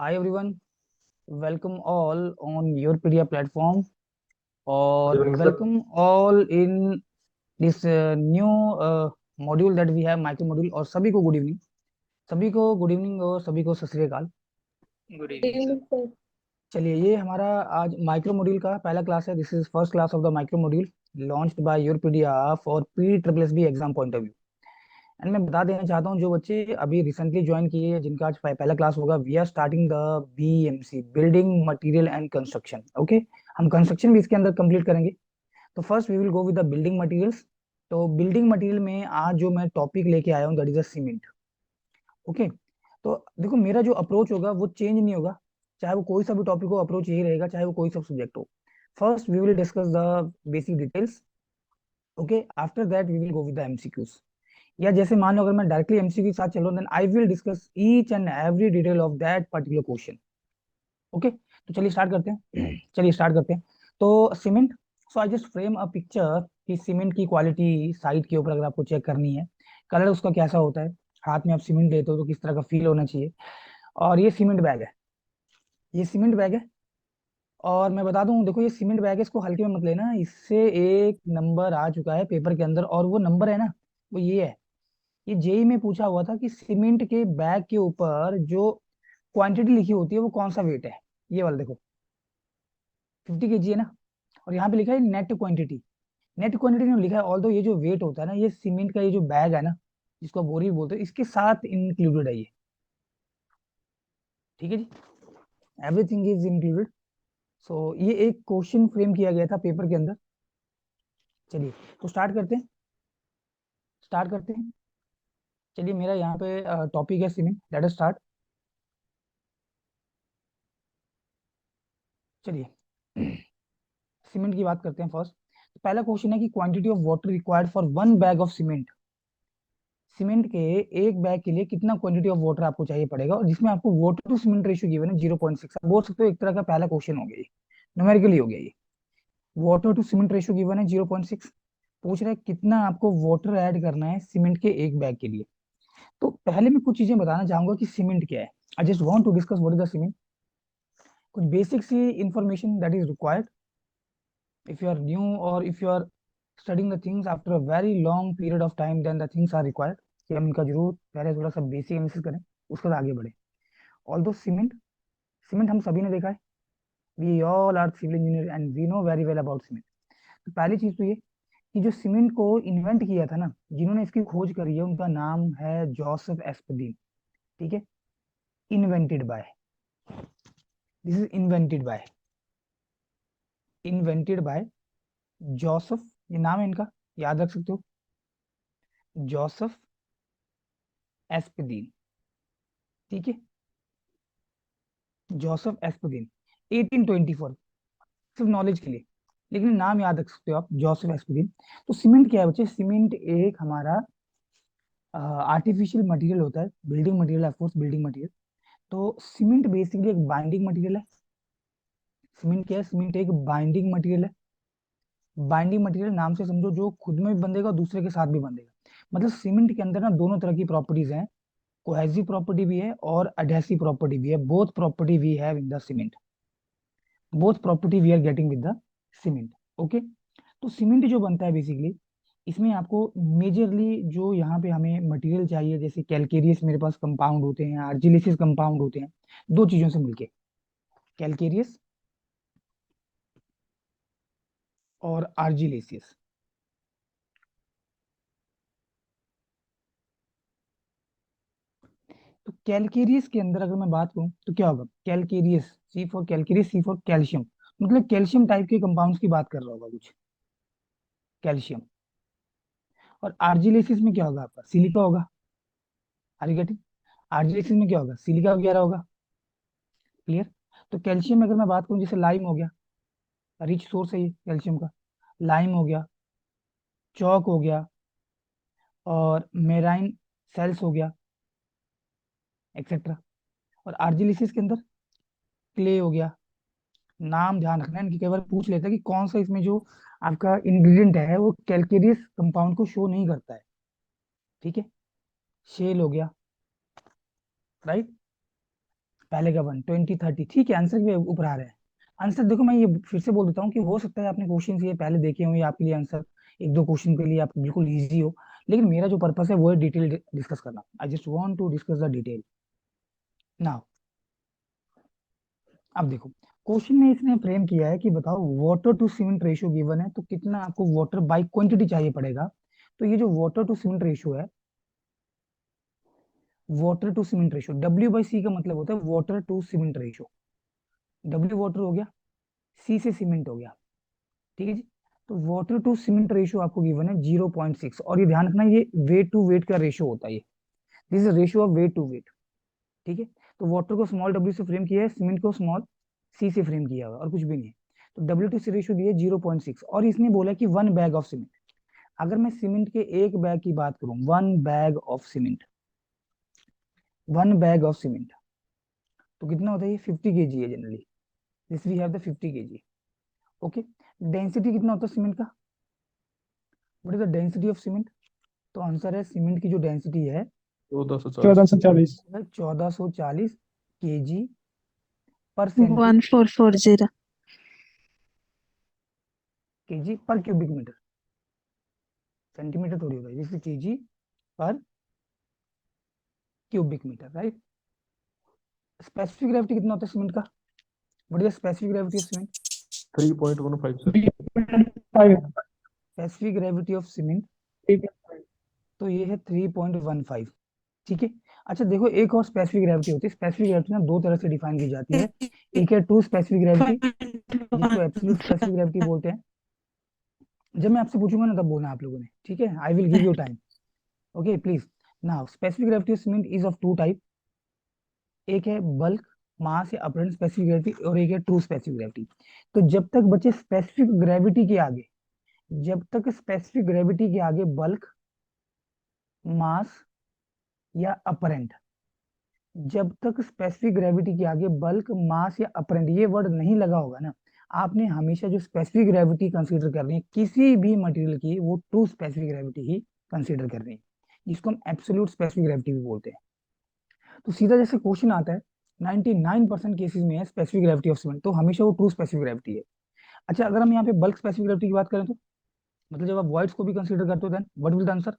Hi everyone, welcome all on your PDF platform or good evening sir. welcome all in this new module that we have micro module और सभी को good evening और सभी को सत श्री अकाल। Good good evening sir. Evening sir. चलिए ये हमारा आज माइक्रो मॉड्यूल का पहला क्लास है। This is first class of the micro module launched by your PDF for P triple S B exam point of view. And मैं बता देना चाहता हूँ जो बच्चे अभी रिसेंटली ज्वाइन किए हैं जिनका आज पहला क्लास होगा, we are starting the BMC building material and construction. Okay, हम कंस्ट्रक्शन भी इसके अंदर कंप्लीट करेंगे। तो first we will go with the building materials. तो बिल्डिंग मटेरियल में आज जो मैं टॉपिक लेके आया हूँ that is the cement. Okay, तो देखो मेरा जो अप्रोच होगा वो चेंज नहीं होगा, चाहे वो कोई सा भी टॉपिक हो, अप्रोच यही रहेगा, चाहे वो कोई सा सब्जेक्ट हो। First we will discuss the basic details. Okay, after that we will go with the MCQs. या जैसे मान लो अगर मैं डायरेक्टली एमसीक्यू के साथ चलूं then I will discuss each and every detail of that particular question. Okay, तो चलिए स्टार्ट करते हैं। चलिए स्टार्ट करते हैं। तो cement, so I just frame a picture कि सीमेंट की क्वालिटी साइट के ऊपर अगर आपको चेक करनी है, कलर उसका कैसा होता है, हाथ में आप सीमेंट लेते हो तो किस तरह का फील होना चाहिए। और ये सीमेंट बैग है, ये सीमेंट बैग है। और मैं बता दूं, देखो ये सीमेंट बैग है, इसको हल्के में मत लेना, इससे एक नंबर आ चुका है पेपर के अंदर और वो नंबर है ना, वो ये है। ये जेई में पूछा हुआ था कि सीमेंट के बैग के ऊपर जो क्वांटिटी लिखी होती है वो कौन सा वेट है। ये वाला देखो 50 kg है ना, और यहाँ पे लिखा है नेट क्वांटिटी। नेट क्वांटिटी में लिखा है, ऑल्दो ये जो वेट होता है ना, ये सीमेंट का ये जो बैग है ना, जिसको आप बोरी भी बोलते हैं, इसके साथ इंक्लूडेड है ये। ठीक है जी, एवरीथिंग इज इंक्लूडेड। सो ये एक क्वेश्चन फ्रेम किया गया था पेपर के अंदर। चलिए तो स्टार्ट करते हैं। चलिए मेरा यहाँ पे टॉपिक है सीमेंट, लेट अस स्टार्ट। चलिए सीमेंट की बात करते हैं फर्स्ट। तो पहला क्वेश्चन है कि quantity of water required for one bag of cement. Cement के एक बैग के लिए कितना क्वांटिटी ऑफ वाटर आपको चाहिए पड़ेगा, और जिसमें आपको water to cement ratio given है 0.6। आप बोल सकते हो एक तरह का पहला क्वेश्चन हो गया ये, न्यूमेरिकली हो गया ये। Water to cement ratio given है 0.6, पूछ रहा है कितना आपको वाटर ऐड करना है सीमेंट के एक बैग के लिए। तो पहले मैं कुछ चीजें बताना चाहूंगा कि सीमेंट क्या है। I just want to discuss what is the cement. कुछ बेसिक सी information that is required if you are new or if you are studying the things after a very long period of time, then the things are required कि हम इनका जरूर पहले थोड़ा सा basic analysis करें, उसके बाद आगे बढ़े। ऑल्दो सीमेंट, सीमेंट हम सभी ने देखा है, we all are civil engineer and we know very well about cement. तो पहली चीज तो ये कि जो सीमेंट को इन्वेंट किया था ना, जिन्होंने इसकी खोज करी है, उनका नाम है जोसेफ एस्पदीन। ठीक है, invented by, this is invented by Joseph, ये नाम है इनका, याद रख सकते हो, जोसेफ एस्पदीन। ठीक है, जोसेफ एस्पदीन 1824, सिर्फ नॉलेज के लिए, लेकिन नाम याद रख सकते हो आप, जोसेफ एस्पदीन। तो सीमेंट क्या है बच्चे, सीमेंट एक हमारा आर्टिफिशियल मटेरियल होता है, building material, of course building material. तो सीमेंट बेसिकली एक बाइंडिंग मटेरियल है। सीमेंट क्या है, सीमेंट एक बाइंडिंग मटेरियल है। बाइंडिंग मटेरियल नाम से समझो, जो खुद में भी बंधेगा और दूसरे के साथ भी बंधेगा। मतलब सीमेंट के अंदर ना दोनों तरह की प्रॉपर्टीज हैं, कोहेसिव प्रॉपर्टी भी है और अडहेसिव प्रॉपर्टी भी है। Both property we have in the cement, both property we are getting with the cement. Okay, तो सीमेंट जो बनता है बेसिकली, इसमें आपको मेजरली जो यहाँ पे हमें मटेरियल चाहिए, जैसे कैलकेरियस मेरे पास कंपाउंड होते हैं, आर्जिलेसिस कंपाउंड होते हैं, दो चीजों से मिलके, कैलकेरियस और आर्जिलेसिस। तो कैलकेरियस के अंदर अगर मैं बात करूं तो क्या होगा, calcareous, C for calcareous, C for calcium, मतलब कैल्शियम टाइप के कंपाउंड्स की बात कर रहा होगा कुछ, कैल्शियम। और आर्जिलेसिस में क्या होगा, आपका सिलिका होगा। आर यू गेटिंग, आर्जिलेसिस में क्या होगा, सिलिका वगैरह होगा। क्लियर। तो कैल्शियम में अगर मैं बात करूं, जैसे लाइम हो गया, रिच सोर्स है ये कैल्शियम का, लाइम हो गया, चौक हो गया, और मेराइन सेल्स हो गया, एक्सेट्रा। और आर्जिलिसिस के अंदर क्ले हो गया। नाम ध्यान रखना है इनकी, कई बार पूछ लेता है कि कौन सा इसमें जो आपका इंग्रेडिएंट है वो कैलकेरियस कंपाउंड को शो नहीं करता है। ठीक है, शेल हो गया, राइट, पहले का 1, 20, 30, ठीक है, आंसर भी ऊपर आ रहा है। आंसर देखो, मैं ये फिर से बोल देता हूँ कि हो सकता है आपने क्वेश्चन ये पहले देखे हों, या आपके लिए आंसर एक दो क्वेश्चन के लिए आपको बिल्कुल इजी हो, लेकिन मेरा जो पर्पस है वो है डिटेल डिस्कस करना। I just want to discuss the detail now. अब देखो, क्वेश्चन में इसने फ्रेम किया है कि बताओ water to cement ratio given है, तो कितना आपको वाटर बाय क्वांटिटी चाहिए पड़ेगा। तो ये जो वाटर टू सीमेंट रेशियो है, water to cement ratio, W/C का मतलब होता है water to cement ratio. W water हो गया, C से सीमेंट हो गया, ठीक है जी। तो वाटर टू सीमेंट रेशियो आपको गिवन है 0.6, और ये ध्यान रखना, ये वेट टू वेट का रेशियो होता है, ये this is ratio of weight to weight, ठीक है। तो वाटर को स्मॉल w से फ्रेम किया है, सीमेंट को स्मॉल c से फ्रेम किया हुआ है, और कुछ भी नहीं है। तो W/C रेशियो दिया 0.6, और इसने बोला कि 1 बैग ऑफ सीमेंट। अगर मैं सीमेंट के एक बैग की बात करूं, 1 बैग ऑफ सीमेंट, तो कितना होता है, ये 50 kg है generally, this we have the 50 kg। Okay, density कितना होता है सीमेंट का, what is the density of cement. तो आंसर है सीमेंट की जो डेंसिटी है 1440। 1440 kg/cm, 1440। kg पर क्यूबिक मीटर, सेंटीमीटर थोड़ी होता है, जैसे kg पर cubic metre, right. Specific gravity कितना होता है सीमेंट का, what is the specific gravity of cement. 3.15 sir. 3.5। Specific gravity of cement, तो ये है 3.15, ठीक है। अच्छा देखो, एक और स्पेसिफिक ग्रेविटी होती है, स्पेसिफिक ग्रेविटी ना दो तरह से डिफाइन की जाती है। एक है ट्रू स्पेसिफिक ग्रेविटी, जिसको एब्सोल्यूट स्पेसिफिक ग्रेविटी बोलते हैं। जब मैं आपसे पूछूंगा ना तब बोलना आप लोगों ने, ठीक है, I will give you time, okay please. Now specific gravity of cement is of two type, एक है बल्क मास या अपरेंट स्पेसिफिक ग्रेविटी, और एक है ट्रू स्पेसिफिक ग्रेविटी। तो जब तक बचे स्पेसिफिक ग्रेविटी के आगे, जब तक स्पेसिफिक ग्रेविटी के आगे बल्क, मास या अपरेंट, जब तक स्पेसिफिक ग्रेविटी के आगे बल्क, मास या अपरेंट ये वर्ड नहीं लगा होगा ना, आपने हमेशा जो स्पेसिफिक ग्रेविटी कंसीडर करनी है किसी भी मटेरियल की, वो ट्रू स्पेसिफिक ग्रेविटी ही कंसीडर करनी है, जिसको हम एब्सोल्यूट स्पेसिफिक ग्रेविटी भी बोलते हैं। तो सीधा जैसे क्वेश्चन आता है, 99% केसेस में है स्पेसिफिक ग्रेविटी ऑफ सीमेंट, तो हमेशा वो ट्रू स्पेसिफिक ग्रेविटी है। अच्छा, अगर हम यहाँ पे बल्क स्पेसिफिक ग्रेविटी की बात करें, तो मतलब जब आप वॉइड्स को भी कंसीडर करते हो, then what will the answer.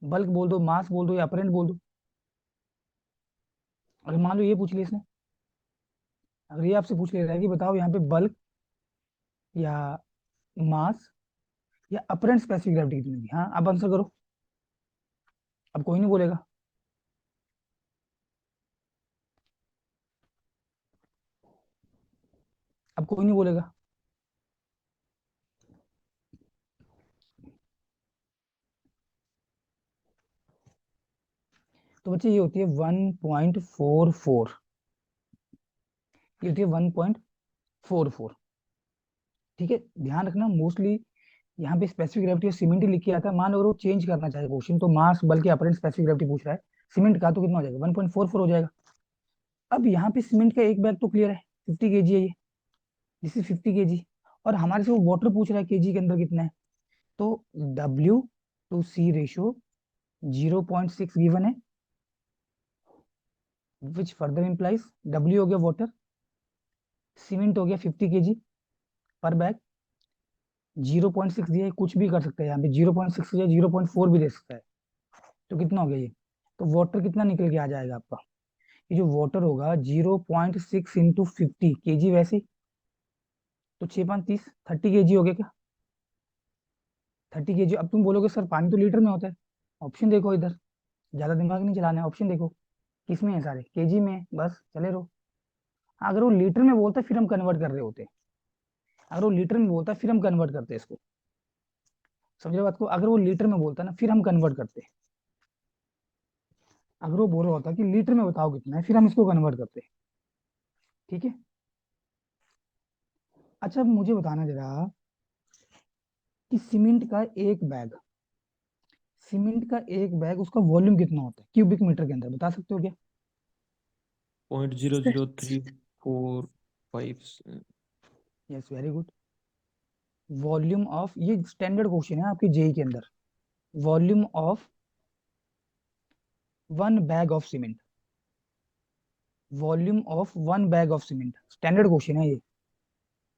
Bulk बोल दो, मास बोल दो, या अपरेंट बोल दो। अगर मान लो ये पूछ लिया इसने, अगर ये आपसे पूछ ले रहा है कि बताओ यहाँ पे बल्क या मास या अपरेंट स्पेसिफिक ग्रेविटी कितनी होगी, हाँ आप आंसर करो। अब कोई नहीं बोलेगा, अब कोई नहीं बोलेगा। तो बच्चे ये होती है 1.44, ये होती है 1.44, ठीक है। ध्यान रखना, मोस्टली यहाँ पे स्पेसिफिक ग्रेविटी और सीमेंट ही लिख के आता है। मान लो अगर वो चेंज करना चाहे क्वेश्चन, तो मास बल्कि अपरेंट स्पेसिफिक ग्रेविटी पूछ रहा है सीमेंट का, तो कितना हो जाएगा, 1.44 हो जाएगा। अब यहाँ पे सीमेंट का एक बैग तो क्लियर है, 50 kg है ये, दिस इज 50 kg, और हमारे से वो वाटर पूछ रहा है केजी के अंदर कितना है। तो W/C रेशियो 0.6 गिवन है, विच फर्दर इंप्लाइज W हो गया वाटर, सीमेंट हो गया 50 kg पर बैग, 0.6 दिया है, कुछ भी कर सकता है यहाँ पे, 0.6 या 0.4 भी दे सकता है। तो कितना हो गया ये, तो वाटर कितना निकल के आ जाएगा आपका, ये जो वाटर होगा 0.6 इंटू 50 kg, वैसे ही, तो 6 5 30, 30 kg हो गया क्या, 30 kg। अब तुम बोलोगे सर पानी तो लीटर में होता है, ऑप्शन देखो इधर, ज्यादा दिमाग नहीं चलाना है, ऑप्शन देखो किस में है, सारे केजी में है, बस चले रहो। अगर वो लीटर में बोलता फिर हम कन्वर्ट कर रहे होते, अगर वो लीटर में बोलता फिर हम कन्वर्ट करते इसको, समझ रहे बात को, अगर वो लीटर में बोलता ना फिर हम कन्वर्ट करते, अगर वो बोल रहा होता कि लीटर में बताओ कितना है, फिर हम इसको कन्वर्ट करते, ठीक है। अच्छा अब मुझे बताना जरा कि सीमेंट का एक बैग उसका वॉल्यूम कितना होता है क्यूबिक मीटर के अंदर, बता सकते हो क्या। 0.00345। Yes very good. Volume of, ये स्टैंडर्ड क्वेश्चन है आपके जेई के अंदर, volume of 1 bag of cement, volume of one bag of cement, standard question है ये,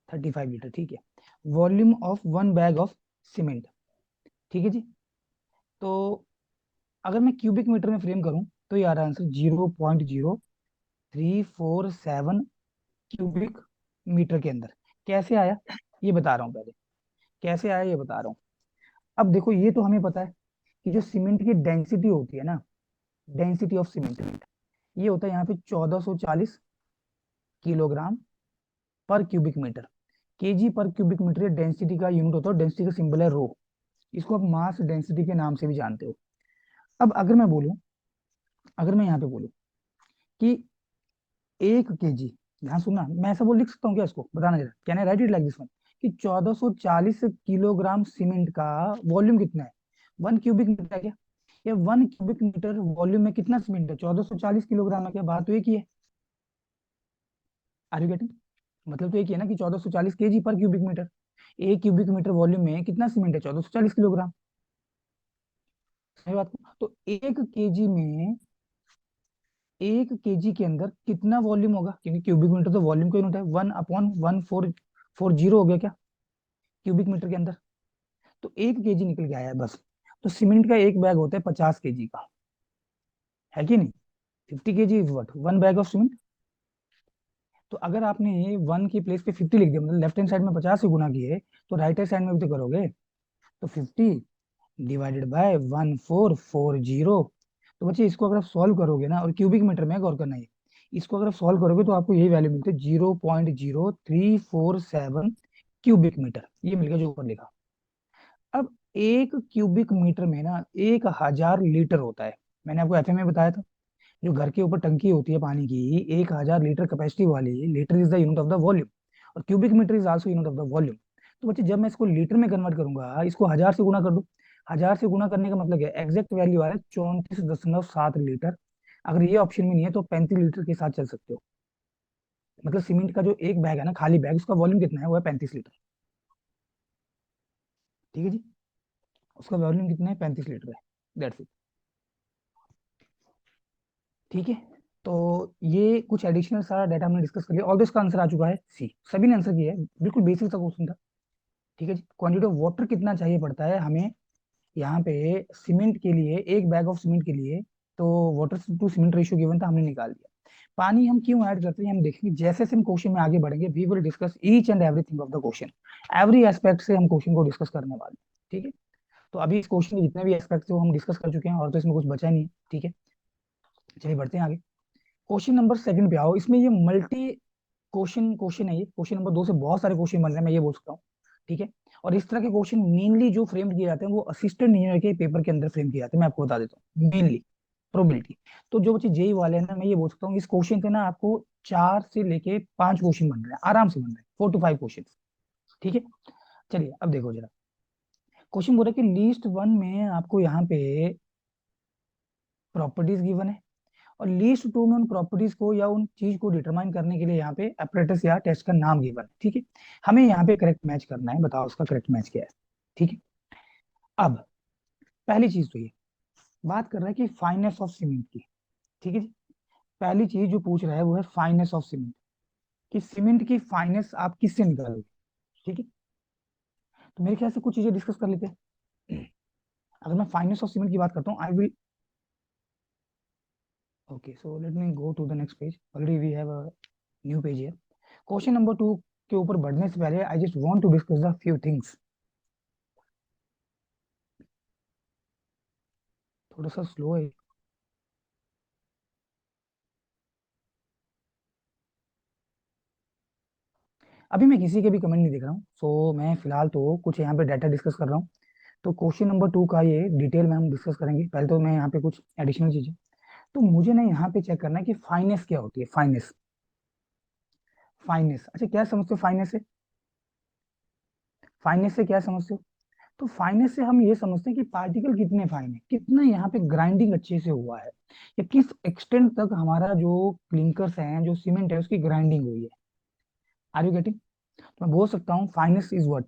35 लीटर, ठीक है। Volume of one bag of cement, ठीक है जी। तो अगर मैं क्यूबिक मीटर में फ्रेम करूं तो ये आ रहा है आंसर 0.0347 क्यूबिक मीटर के अंदर। कैसे आया ये बता रहा हूँ पहले, कैसे आया ये बता रहा हूँ। अब देखो, ये तो हमें पता है कि जो सीमेंट की डेंसिटी होती है ना, डेंसिटी ऑफ सीमेंट, ये होता है यहाँ पे 1440 किलोग्राम पर क्यूबिक मीटर। केजी पर क्यूबिक मीटर ये डेंसिटी का यूनिट होता है, डेंसिटी का सिंबल है रो। इसको आप मास डेंसिटी के नाम से भी जानते हो। अब अगर मैं बोलूं, अगर मैं यहाँ पे बोलूं कि 1 केजी, ध्यान सुनना, मैं ऐसा बोल लिख सकता हूँ क्या, इसको बताना जरा, can I right it like this one, कि 1440 किलोग्राम सीमेंट का वॉल्यूम कितना है, 1 क्यूबिक मीटर है क्या, या 1 क्यूबिक मीटर वॉल्यूम में कितना सीमेंट है, 1440 किलोग्राम है क्या, बात तो एक ही है। Are you getting? मतलब तो एक ही है ना कि 1440 केजी पर cubic metre. 1 cubic metre volume में कितना सीमेंट है, 1440 किलोग्राम। सही बात को, तो 1 केजी में, 1 केजी के अंदर कितना वॉल्यूम होगा, क्योंकि क्यूबिक मीटर तो वॉल्यूम का यूनिट है, 1/1440 हो गया क्या क्यूबिक मीटर के अंदर। तो 1 केजी निकल के आया है बस। तो सीमेंट का एक बैग होता है 50 केजी का, है कि नहीं। 50 KG is what, one bag of cement. तो अगर आपने 1 की प्लेस पे 50 लिख दिया, मतलब लेफ्ट हैंड साइड में 50 से गुना किए, तो राइट हैंड साइड में भी तो करोगे। तो 50 डिवाइडेड बाय 1440। तो बच्चे इसको अगर आप सॉल्व करोगे ना, और क्यूबिक मीटर में गौर करना है, इसको अगर आप सॉल्व करोगे तो आपको यही वैल्यू मिलती है, 0.0347 क्यूबिक मीटर, ये मिल गया जो ऊपर लिखा। अब 1 क्यूबिक मीटर में ना 1000 लीटर होता है। मैंने आपको एफए में बताया था, जो घर के ऊपर टंकी होती है पानी की, 1000 लीटर कैपेसिटी वाली, litre is the unit of the volume, और cubic metre is also unit of the volume. तो बच्चे जब मैं इसको लीटर में कन्वर्ट करूंगा, इसको 1000 से गुना कर दूं, 1000 से गुना करने का मतलब क्या है, एग्जैक्ट वैल्यू आ रहा है 34.7 लीटर। अगर ये ऑप्शन में नहीं है तो 35 लीटर के साथ चल सकते हो। मतलब सीमेंट का जो एक बैग है ना, खाली बैग, उसका वॉल्यूम कितना है, वो है 35 लीटर। ठीक है जी, उसका वॉल्यूम कितना है, 35 लीटर है। That's it. ठीक है। तो ये कुछ एडिशनल सारा डाटा हमने डिस्कस कर लिया, और इसका आंसर आ चुका है सी, सभी ने आंसर किया है, बिल्कुल बेसिक सा क्वेश्चन था। ठीक है जी, क्वांटिटी ऑफ वाटर कितना चाहिए पड़ता है हमें यहाँ पे सीमेंट के लिए, एक बैग ऑफ सीमेंट के लिए। तो water to cement ratio given था, हमने निकाल दिया। पानी हम क्यों ऐड करते हैं हम देखेंगे, जैसे जैसे हम क्वेश्चन में आगे बढ़ेंगे, we will discuss each and everything of the question, every aspect से हम क्वेश्चन को डिस्कस करने वाले हैं। ठीक है। तो अभी इस क्वेश्चन के जितने भी एस्पेक्ट थे वो हम डिस्कस कर चुके हैं, और तो इसमें कुछ बचा नहीं है। ठीक है, चलिए बढ़ते हैं आगे। क्वेश्चन नंबर सेकंड पे आओ। इसमें ये मल्टी क्वेश्चन है, ये क्वेश्चन नंबर 2 से बहुत सारे क्वेश्चन बन रहे हैं, मैं ये बोल सकता हूँ। ठीक है। और इस तरह के क्वेश्चन मेनली जो फ्रेम किए जाते हैं वो असिस्टेंट इंजीनियर के पेपर के अंदर फ्रेम किए जाते हैं, मैं आपको बता देता हूँ मेनली प्रोबेबिलिटी। तो जो बच्चे जेई वाले हैं ना, मैं ये बोल सकता हूँ इस क्वेश्चन से ना आपको 4 से लेके 5 क्वेश्चन बन रहे हैं, आराम से बन रहे हैं, 4 to 5 क्वेश्चन। ठीक है। चलिए अब देखो जरा, क्वेश्चन बोल रहा है कि लीस्ट वन में आपको यहाँ पे प्रॉपर्टीज गिवन है, और लीस्ट टू में उन प्रॉपर्टीज को या उन चीज को डिटरमाइन करने के लिए यहाँ पे apparatus या टेस्ट का नाम गिवन है। ठीक है। हमें यहाँ पे करेक्ट मैच करना है, बताओ उसका करेक्ट मैच क्या है। ठीक है। अब पहली चीज तो ये बात कर रहा है कि फाइनेस ऑफ सीमेंट की। ठीक है जी। पहली चीज जो पूछ रहा है वो है फाइनेस ऑफ सीमेंट, कि सीमेंट की फाइनेस आप किससे निकालोगे। ठीक है। तो मेरे ख्याल से कुछ चीजें डिस्कस कर लेते हैं। अगर मैं फाइनेस ऑफ सीमेंट की बात करता हूँ, I will, okay, so let me go to the next page, already we have a new page है। क्वेश्चन नंबर 2 के ऊपर बढ़ने से पहले I just want to discuss the few things. थोड़ा सा स्लो है। अभी मैं किसी के भी कमेंट नहीं देख रहा हूँ, सो मैं फिलहाल तो कुछ यहाँ पे डाटा डिस्कस कर रहा हूँ। तो क्वेश्चन नंबर 2 का ये डिटेल में हम डिस्कस करेंगे। पहले तो मैं यहाँ पे कुछ एडिशनल चीजें, तो मुझे ना यहाँ पे चेक करना है कि फाइनेस क्या होती है, फाइनेस। फाइनेस, अच्छा क्या समझते हो फाइनेस से, फाइनेस से क्या समझते हो। तो फाइनेस से हम ये समझते हैं कि पार्टिकल कितने फाइन है, कितना यहाँ पे ग्राइंडिंग अच्छे से हुआ है, या किस एक्सटेंट तक हमारा जो क्लिंकर्स हैं, जो सीमेंट है, उसकी ग्राइंडिंग हुई है। Are you getting? तो मैं बोल सकता हूँ फाइनेस इज व्हाट,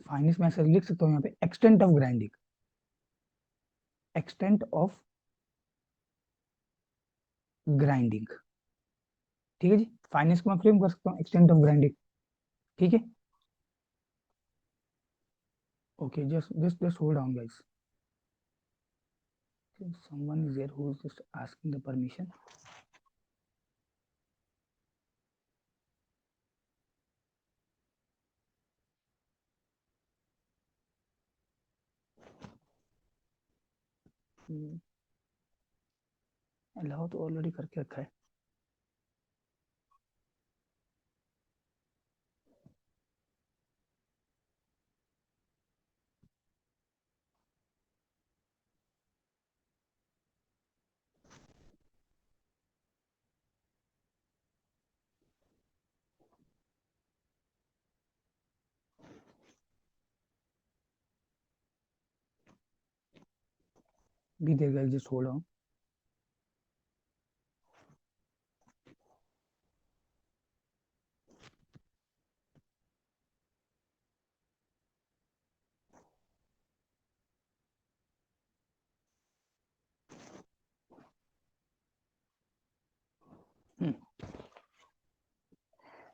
फाइनेस में ऐसे लिख सकता हूँ यहाँ पे, extent of grinding, extent of grinding. ठीक है जी, फाइनेंस को मैं फ्रेम कर सकता हूँ एक्सटेंट ऑफ ग्राइंडिंग। ठीक है, okay, just hold on guys, someone is there who is just asking the permission. Allow तो ऑलरेडी करके रखा है। भी देगा, जस्ट होल्ड ऑन।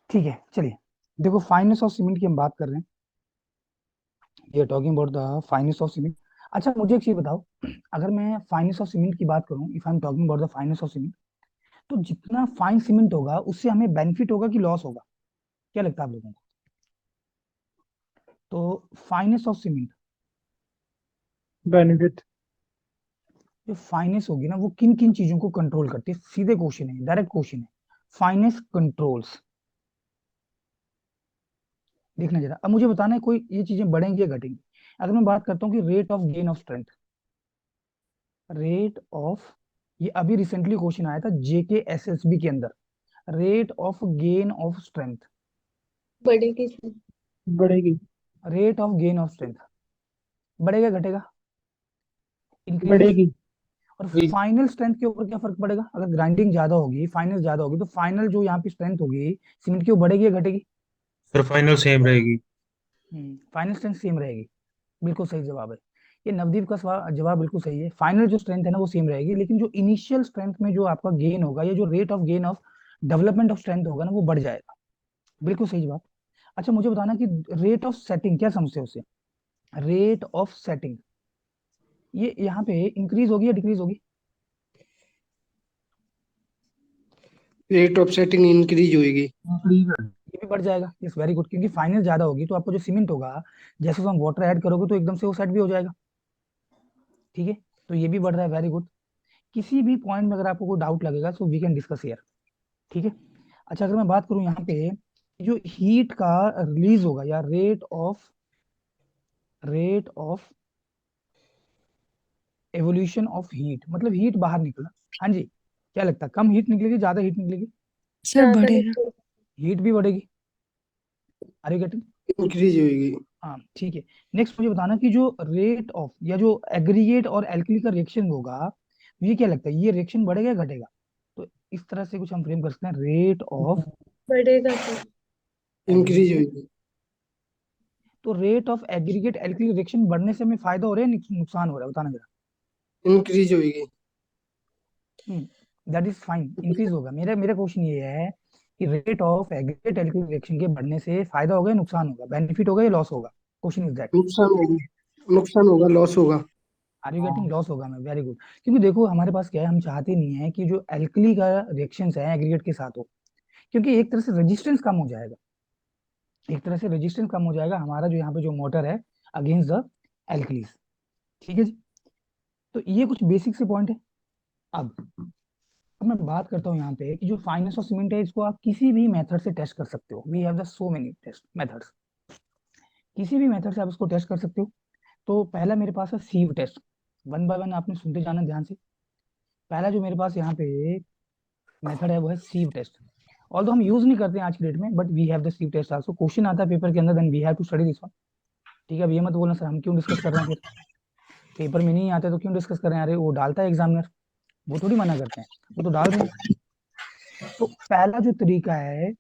ठीक है, चलिए, देखो फाइनेंस ऑफ सीमेंट की हम बात कर रहे हैं, ये talking about the finance of cement. अच्छा मुझे एक चीज बताओ, अगर मैं फाइनेंस ऑफ सीमेंट की बात करूं, if I am talking about the finance of cement, तो जितना फाइन सीमेंट होगा उससे हमें बेनिफिट होगा कि लॉस होगा? क्या लगता है आप लोगों को? तो फाइनेंस ऑफ सीमेंट, बेनिफिट। जो फाइनेंस होगी ना वो किन किन चीजों को कंट्रोल करती है? सीधे क्वेश्चन है, डायरेक्ट क्वेश्चन है। फाइनेंस कंट्रोल्स, देखना जरा, अब मुझे बताना है कोई ये चीजें बढ़ेंगी या घटेंगी। अगर मैं बात करता हूँ कि rate of gain of strength, rate of, ये अभी रिसेंटली क्वेश्चन आया था जेके एसएसबी के अंदर, rate of gain of strength, बढ़ेगी। बढ़ेगी। Rate of gain of strength बढ़ेगा घटेगा? इंक्रीजेस। बढ़ेगी। और वही। फाइनल स्ट्रेंथ के ऊपर क्या फर्क पड़ेगा? अगर ग्राइंडिंग ज्यादा होगी, फाइनल ज्यादा होगी, तो फाइनल जो यहाँ पे स्ट्रेंथ होगी सीमेंट की, वो बढ़ेगी या घटेगी? फिर फाइनल सेम रहेगी। फाइनल स्ट्रेंथ सेम रहेगी, बिल्कुल सही जवाब है। ये नवदीप का जवाब बिल्कुल सही है, फाइनल जो स्ट्रेंथ है ना वो सेम रहेगी, लेकिन जो इनिशियल स्ट्रेंथ में जो आपका गेन होगा, या जो rate of gain of development of strength होगा ना, वो बढ़ जाएगा। बिल्कुल सही जवाब। अच्छा मुझे बताना कि रेट ऑफ सेटिंग क्या समझते हो उससे? रेट ऑफ सेटिंग, ये यहाँ पे इंक्रीज होगी या डिक्रीज होगी? रेट ऑफ सेटिंग इंक्रीज होएगी। ये भी बढ़ जाएगा, यस वेरी गुड, क्योंकि फाइनल ज्यादा होगी तो आपको जो सीमेंट होगा, जैसे हम वाटर ऐड करोगे तो एकदम से वो सेट भी हो जाएगा। ठीक है, तो ये भी बढ़ रहा है, वेरी गुड। किसी भी पॉइंट में अगर आपको कोई डाउट लगेगा तो वी कैन डिस्कस हियर। ठीक है। अच्छा अगर मैं बात करूं यहाँ पे, जो हीट का रिलीज होगा, या rate of evolution of heat, मतलब हीट बाहर निकलना, हाँ जी, क्या लगता है, कम हीट निकलेगी, ज्यादा हीट निकलेगी? सर बढ़ेगा। हीट भी बढ़ेगी। Are you getting? इंक्रीज होएगी। हाँ ठीक है। नेक्स्ट मुझे बताना कि जो रेट ऑफ, या जो एग्रीगेट और एल्कली का रिएक्शन होगा, ये क्या लगता है, ये रिएक्शन बढ़ेगा या घटेगा? तो इस तरह से कुछ हम फ्रेम कर सकते हैं, रेट ऑफ बढ़ेगा सर। इंक्रीज एग्रीगेट, होएगी। तो rate of aggregate alkali reaction बढ़ने से हमें फायदा हो रहा है नुकसान हो रहा है, बताना जरा। इंक्रीज होएगी। दैट इज फाइन, इंक्रीज होगा। मेरा मेरा क्वेश्चन ये है कि rate of aggregate alkali reaction के बढ़ने से फायदा होगा या नुकसान होगा, बेनिफिट होगा या लॉस होगा? Question is that. नुकसान होगा। नुकसान होगा, लॉस होगा। Are you getting? लॉस होगा, मैं वेरी गुड। क्योंकि देखो हमारे पास क्या है, हम चाहते नहीं है कि जो एल्कली का रिएक्शन है एग्रीगेट के साथ हो, क्योंकि एक तरह से रेजिस्टेंस कम हो जाएगा, एक तरह से रेजिस्टेंस कम हो जाएगा हमारा जो यहाँ पे जो मोटर है अगेंस्ट द एल्कलीज। ठीक है जी, तो ये कुछ बेसिक से पॉइंट है। अब मैं बात करता हूँ यहाँ पे कि जो फाइनेंस ऑफ सीमेंट है, इसको आप किसी भी मेथड से टेस्ट कर सकते हो, we have the so many test methods, किसी भी मेथड से आप इसको टेस्ट कर सकते हो। तो पहला मेरे पास है sieve test, one by one आपने सुनते जाना ध्यान से। पहला जो मेरे पास यहाँ पे मेथड है वो है सीव टेस्ट, ऑल्दो हम यूज नहीं करते हैं आज की डेट में, but we have the sieve test also, question आता है पेपर के अंदर, then we have to study this one. ठीक है, अब ये मत बोलना सर हम क्यों डिस्कस कर रहे हैं, फिर पेपर में नहीं आते तो क्यों डिस्कस कर रहे हैं, अरे वो डालता है एग्जामिनर, वो थोड़ी मना करते हैं, वो तो डाल रहे हैं। तो पहला जो तरीका है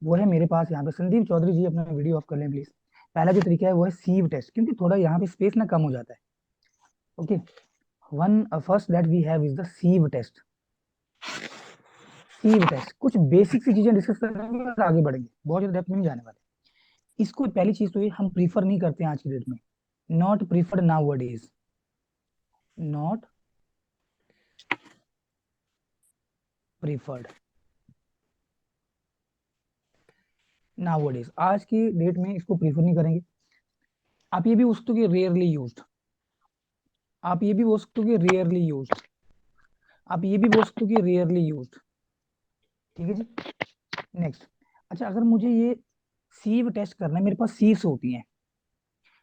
वो है मेरे पास यहाँ पे, संदीप चौधरी जी अपना वीडियो ऑफ कर लें प्लीज। पहला जो तरीका है वो है सीव टेस्ट, क्योंकि थोड़ा यहाँ पे स्पेस ना कम हो जाता है। Okay, one first that we have is the sieve test. Sieve test, कुछ बेसिक सी चीजें डिस्कस करेंगे और आगे बढ़ेंगे, बहुत ज्यादा डेप्थ में नहीं जाने वाले। इसको पहली चीज तो ये हम प्रीफर नहीं करते हैं आज की डेट में, not preferred now days, not preferred now days, आज की डेट में इसको प्रीफर नहीं करेंगे। आप ये भी बोल सकते हो कि रेयरली यूज्ड, आप ये भी बोल सकते हो कि रेयरली यूज्ड, आप ये भी बोल सकते हो कि रेयरली यूज्ड। ठीक है जी। नेक्स्ट, अच्छा अगर मुझे ये सीव टेस्ट करना है, मेरे पास सीव्स होती हैं,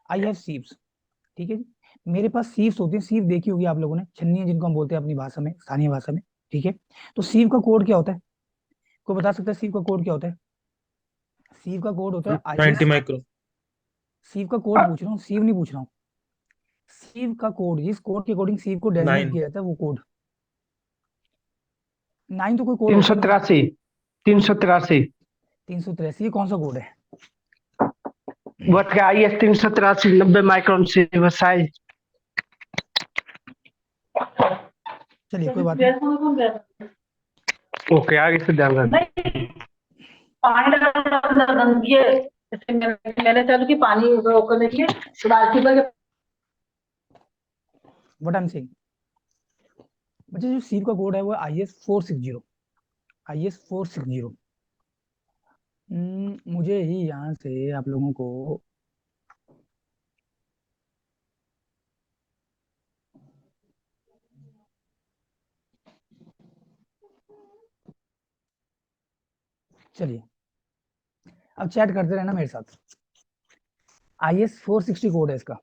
आई हैव सीव्स। ठीक है जी, मेरे पास सीव्स होती हैं, सीव देखी होगी आप लोगों ने, छन्नी है जिनको हम बोलते हैं अपनी भाषा में, स्थानीय भाषा में। ठीक है, तो सीव का कोड क्या होता है, कोई बता सकता है सीव का कोड क्या होता है? सीव का कोड होता है आई 90 एस, माइक्रो। सीव का कोड पूछ रहा हूँ, सीव नहीं पूछ रहा हूँ। सीव का कोड, जिस कोड के अकॉर्डिंग सीव को डेजिग्नेट 9। किया जाता है वो कोड, 9 तो कोई कोड तीन होता सौ ही नहीं है। तिरासी 383। 383 कौन सा कोड है? वर्ट का IS 383 90 माइक्रोन सिल्वर साइज। चलिए कोई बात नहीं। ओके, आगे से ध्यान रखना। पानी डाल ये जैसे मैंने चालू की पानी वो करने के लिए बाल्टी भर के। व्हाट आई एम सेइंग, बच्चे जो सीव का कोड है वो IS 460, IS 460। मुझे ही यहाँ से आप लोगों को चलिए अब चैट करते रहना मेरे साथ। IS 460 कोड है इसका।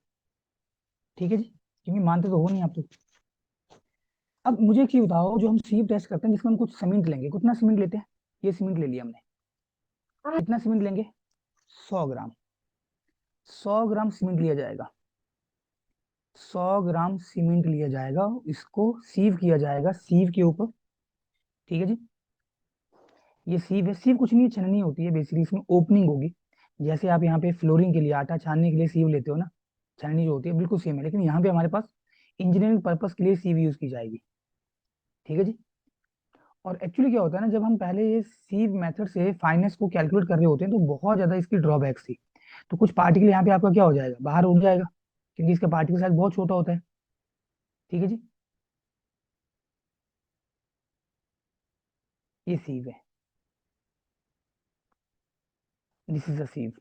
ठीक है जी, क्योंकि मानते तो हो नहीं आप तो। अब मुझे एक चीज बताओ, जो हम सीव टेस्ट करते हैं जिसमें हम कुछ सीमेंट लेंगे, कितना सीमेंट लेते हैं? ये सीमेंट ले लिया हमने, कितना सीमेंट लेंगे? 100 ग्राम, 100 ग्राम सीमेंट लिया जाएगा, 100 ग्राम सीमेंट लिया जाएगा, इसको सीव किया जाएगा सीव के ऊपर। ठीक है जी, ये सीव है, सीव कुछ नहीं छननी होती है बेसिकली, इसमें ओपनिंग होगी। जैसे आप यहाँ पे फ्लोरिंग के लिए, आटा छानने के लिए सीव लेते हो ना, छननी जो होती है बिल्कुल सेम है, लेकिन यहाँ पे हमारे पास इंजीनियरिंग पर्पस के लिए सीव यूज की जाएगी। ठीक है जी। और एक्चुअली क्या होता है ना, जब हम पहले ये सीव मेथड से फाइनेंस को कैलकुलेट कर रहे होते हैं तो बहुत ज्यादा इसकी ड्रॉबैक्स थी। तो कुछ पार्टिकल यहाँ पे आपका क्या हो जाएगा, बाहर उड़ जाएगा, क्योंकि इसका पार्टिकल साइज बहुत छोटा होता है। ठीक है जी, ये सीव है, दिस इज अ सीव।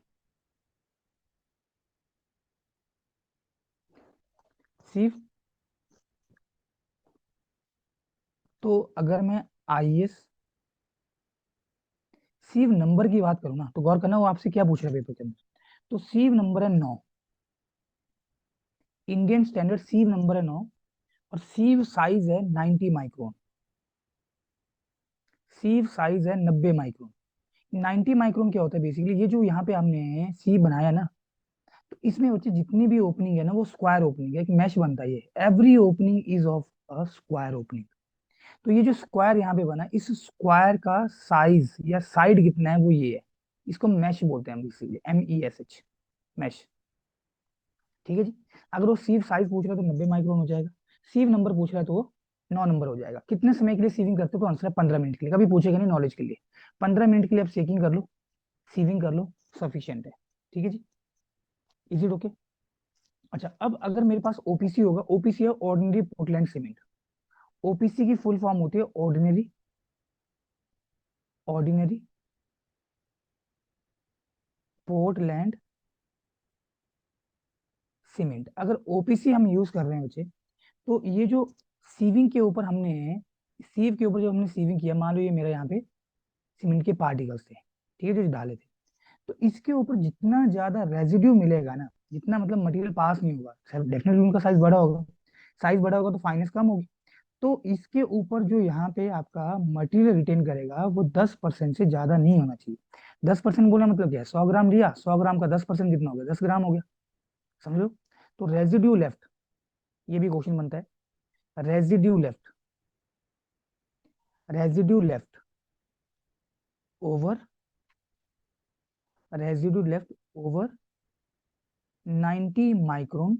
सीव, तो अगर मैं IS सीव नंबर की बात करूँ ना, तो गौर करना वो आपसे क्या पूछ रहा है पेपर के अंदर। तो सीव नंबर है 9, इंडियन स्टैंडर्ड सीव नंबर है 9, और सीव साइज है 90 माइक्रोन, सीव साइज है 90 माइक्रोन। 90 माइक्रोन क्या होता है बेसिकली, ये जो यहाँ पे हमने सीव बनाया ना, तो इसमें बच्चे जितनी भी ओपनिंग है ना वो स्क्वायर ओपनिंग है, एक मैश बनता है, ये every opening is of a square opening. तो ये जो स्क्वायर यहाँ पे बना है, इस स्क्वायर का साइज या साइड कितना है वो ये है, इसको मैश बोलते हैं हम बेसिकली, MESH, मैश। ठीक है जी। अगर वो सीव साइज पूछ रहा है तो 90 माइक्रोन हो जाएगा, सीव नंबर पूछ रहा है तो वो 9 नंबर हो जाएगा। कितने समय के लिए सीविंग करते हो, तो आंसर है 15 मिनट के लिए, कभी पूछेगा नहीं नॉलेज के लिए। 15 मिनट के लिए आप सेकिंग कर लो, सीविंग कर लो, सफिशियंट है। ठीक है जी, इज इट ओके? अच्छा अब अगर मेरे पास OPC होगा, OPC है ऑर्डिनरी पोर्टलैंड सीमेंट, OPC की फुल फॉर्म होती है ऑर्डिनरी, ऑर्डिनरी पोर्टलैंड सीमेंट। अगर OPC हम यूज कर रहे हैं बच्चे, तो ये जो सीविंग के ऊपर हमने, सीव के ऊपर जो हमने सीविंग किया, मान लो ये मेरा यहाँ पे सीमेंट के पार्टिकल्स थे, ठीक है, जो डाले थे, तो इसके ऊपर जितना ज्यादा रेजिड्यू मिलेगा ना, जितना मतलब मटेरियल पास नहीं होगा, डेफिनेटली उनका साइज बड़ा होगा, साइज बड़ा होगा तो फाइनेंस कम होगी। तो इसके ऊपर जो यहाँ पे आपका मटेरियल रिटेन करेगा वो 10% से ज्यादा नहीं होना चाहिए। 10% बोला मतलब क्या है, 100 ग्राम लिया, 100 ग्राम का 10% कितना हो गया, 10 ग्राम हो गया, समझ लो। तो रेजिड्यू लेफ्ट, ये भी क्वेश्चन बनता है, residue left, residue left over, residue left over 90 micron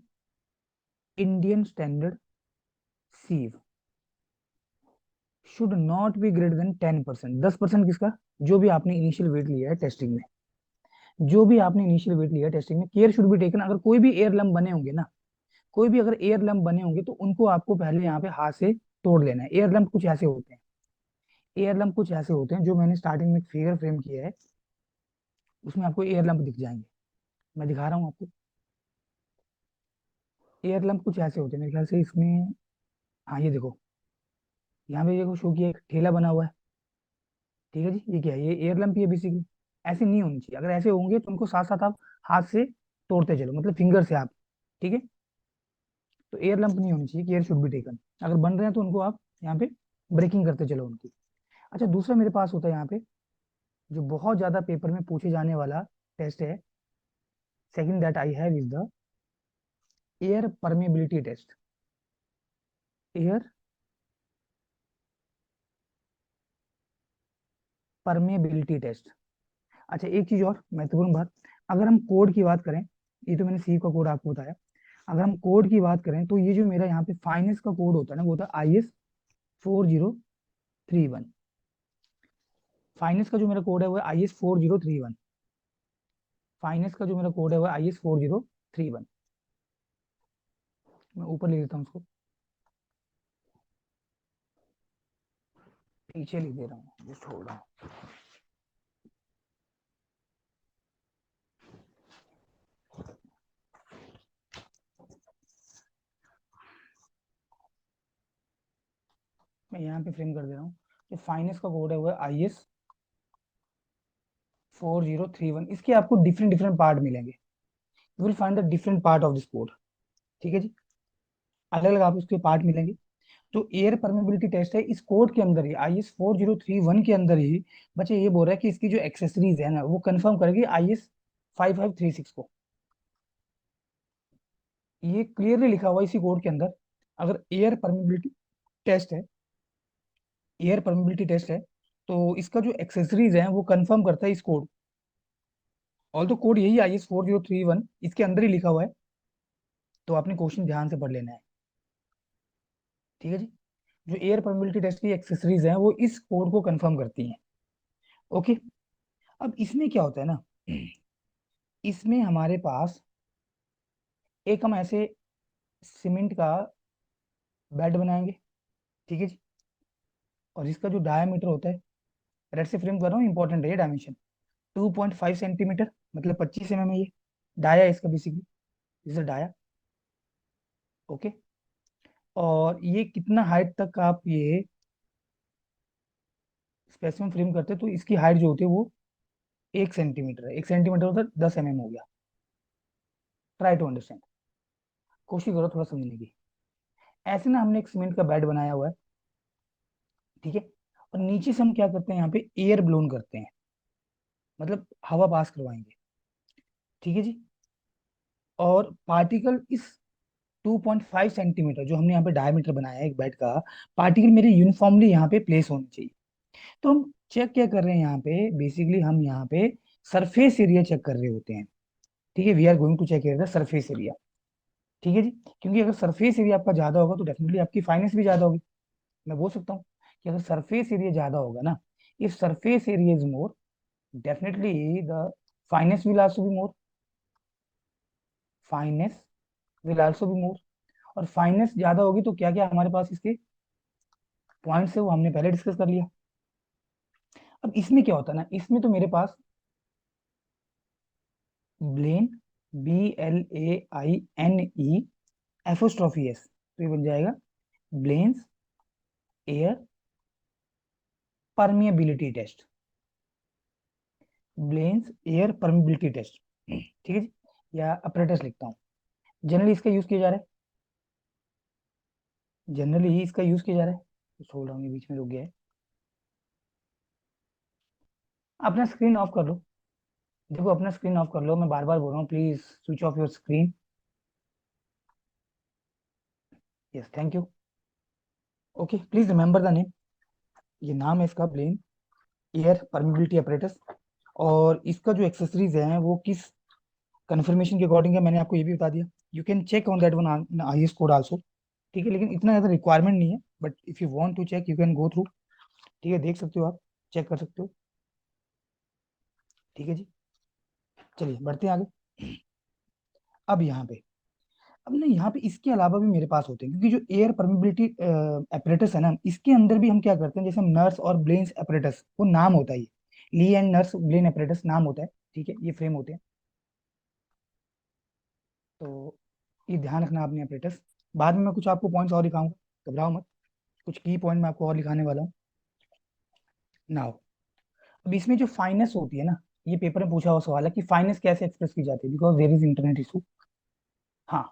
Indian standard sieve should not be greater than 10%। 10% किसका? जो भी आपने इनिशियल वेट लिया है टेस्टिंग में, जो भी आपने इनिशियल वेट लिया है टेस्टिंग में, केयर शुड बी टेकन। अगर कोई भी एयर लम्ब बने होंगे ना, कोई भी अगर एयर लम्ब बने होंगे तो उनको आपको पहले यहाँ पे हाथ से तोड़ लेना है। एयर लम्ब कुछ ऐसे होते हैं, एयर लम्ब कुछ ऐसे होते हैं, जो मैंने स्टार्टिंग में फिगर फ्रेम किया है उसमें आपको एयर लम्ब दिख जाएंगे। मैं दिखा रहा हूँ आपको। एयर लम्ब कुछ ऐसे होते हैं मेरे ख्याल से इसमें। हाँ ये देखो, यहाँ पे देखो शो किया एक ठेला बना हुआ है। ठीक है जी, ये क्या है? ये एयर लम्ब ही है बेसिकली। ऐसे नहीं होनी चाहिए। अगर ऐसे होंगे तो उनको साथ साथ आप हाथ से तोड़ते चलो, मतलब फिंगर से आप। ठीक है, तो एयर लंप नहीं होनी चाहिए, केयर शुड बी टेकन। अगर बन रहे हैं तो उनको आप यहाँ पे ब्रेकिंग करते चलो उनकी। अच्छा, दूसरा मेरे पास होता है यहाँ पे जो बहुत ज्यादा पेपर में पूछे जाने वाला टेस्ट है, second that I have is the air permeability test. Air permeability test. अच्छा, एक चीज और महत्वपूर्ण बात, अगर हम कोड की बात करें, ये तो मैंने सी का कोड आपको बताया। अगर हम कोड की बात करें तो ये जो मेरा यहाँ पे फाइनेंस का कोड होता है ना, वो होता है IS 4031। फाइनेंस का जो मेरा कोड है वो है IS 4031। फाइनेंस का जो मेरा कोड है वो है IS 4031। मैं ऊपर लिख देता हूँ उसको, पीछे लिख दे रहा हूँ, जस्ट होल्ड ऑन। मैं यहाँ पे फ्रेम कर दे रहा हूँ। जो फाइनेंस का कोड है वो है IS 4031। इसके आपको डिफरेंट डिफरेंट पार्ट मिलेंगे। You will find the different part of this code. ठीक है जी, अलग अलग आपको उसके पार्ट मिलेंगे। जो एयर परमेबिलिटी टेस्ट है, इस कोड के अंदर ही, IS 4031 के अंदर ही बच्चे ये बोल रहा है कि इसकी जो एक्सेसरीज है ना, वो कंफर्म करेगी IS 5536 को। ये क्लियरली लिखा हुआ है इसी कोड के अंदर। अगर एयर परमेबिलिटी टेस्ट है, एयर परमेबिलिटी टेस्ट है, तो इसका जो एक्सेसरीज है वो कंफर्म करता है इस कोड। ऑल तो कोड यही IS 4031 इसके अंदर ही लिखा हुआ है, तो आपने क्वेश्चन ध्यान से पढ़ लेना है। ठीक है जी, जो एयर परमेबिलिटी टेस्ट की एक्सेसरीज हैं वो इस कोड को कंफर्म करती हैं। ओके, अब इसमें क्या होता है ना, इसमें हमारे पास एक हम ऐसे सीमेंट का बेड बनाएंगे। ठीक है जी, और इसका जो डायमीटर होता है, रेड से फ्रेम कर रहा हूँ, इंपॉर्टेंट है ये डायमेंशन, 2.5 सेंटीमीटर, मतलब 25 mm है ये। डाया है इसका बेसिकली, इज डाया। ओके, और ये कितना हाइट तक आप ये स्पेसिमेन फ्रेम करते हैं, तो इसकी हाइट जो होती है वो 1 सेंटीमीटर है। 1 सेंटीमीटर होता है 10 mm हो गया। ट्राई टू अंडरस्टैंड, कोशिश करो थोड़ा समझने की। ऐसे ना हमने एक सीमेंट का बेड बनाया हुआ है। ठीक है, और नीचे से हम क्या करते हैं, यहाँ पे एयर ब्लोन करते हैं, मतलब हवा पास करवाएंगे। ठीक है जी, और पार्टिकल इस 2.5 सेंटीमीटर जो हमने यहाँ पे डायमीटर बनाया है एक बेड का, पार्टिकल मेरे यूनिफॉर्मली यहाँ पे प्लेस होनी चाहिए। तो हम चेक क्या कर रहे हैं यहाँ पे, बेसिकली हम यहाँ पे सरफेस एरिया चेक कर रहे होते हैं। ठीक है, we are going to check the surface area. ठीक है जी, क्योंकि अगर सरफेस एरिया आपका ज्यादा होगा तो डेफिनेटली आपकी फाइनेंस भी ज्यादा होगी। मैं बोल सकता हूँ कि अगर सरफेस एरिया ज्यादा होगा ना, if surface area is more, definitely the finance will also be more. Finance will also be more. और फाइनेंस ज्यादा होगी तो क्या क्या हमारे पास इसके पॉइंट्स है वो हमने पहले डिस्कस कर लिया। अब इसमें क्या होता है ना, इसमें तो मेरे पास ब्लेन, BLAINE एफोस्ट्रॉफी एस, तो ये बन जाएगा Blaine's air permeability test. Blaine's air permeability test. ठीक है जी, या अपरेटस लिखता हूँ। जनरली इसका यूज किया जा रहा है, जनरली इसका यूज किया जा रहा है। तो छोड़ रहा हूँ, ये बीच में रुक गया है। अपना स्क्रीन ऑफ कर लो, देखो अपना स्क्रीन ऑफ कर लो, मैं बार बार बोल रहा हूँ, please switch off your screen. Yes, thank you. Okay, please remember the name. ये नाम है इसका, ब्लेन एयर परमिबिलिटी अपरेटस। और इसका जो एक्सेसरीज है वो किस कंफर्मेशन के अकॉर्डिंग है, मैंने आपको ये भी बता दिया। You can check on that one IS code also. ठीक है, लेकिन इतना ज्यादा रिक्वायरमेंट नहीं है, but if you want to check you can go through. ठीक है, देख सकते हो आप, चेक कर सकते हो। ठीक है जी, चलिए बढ़ते हैं आगे। अब यहाँ पे, अब ना यहाँ पे इसके अलावा भी मेरे पास होते हैं, क्योंकि जो एयर परमिबिलिटी एपरेटस है ना, इसके अंदर भी हम क्या करते हैं, जैसे नर्स और ब्लेन्स एपरेटस, वो नाम होता है, ये ली एंड नर्स ब्लेन एपरेटस नाम होता है। ठीक है, ये फ्रेम होते हैं। तो ये ध्यान रखना आपने एपरेटस। बाद में मैं कुछ आपको पॉइंट्स और दिखाऊंगा, घबराओ मत, कुछ की पॉइंट मैं आपको और लिखाने वाला हूँ। नाउ, अब इसमें जो फाइनेस होती है ना, ये पेपर में पूछा हुआ सवाल है कि फाइनेस कैसे एक्सप्रेस की जाती है, because there is internet issue. हाँ,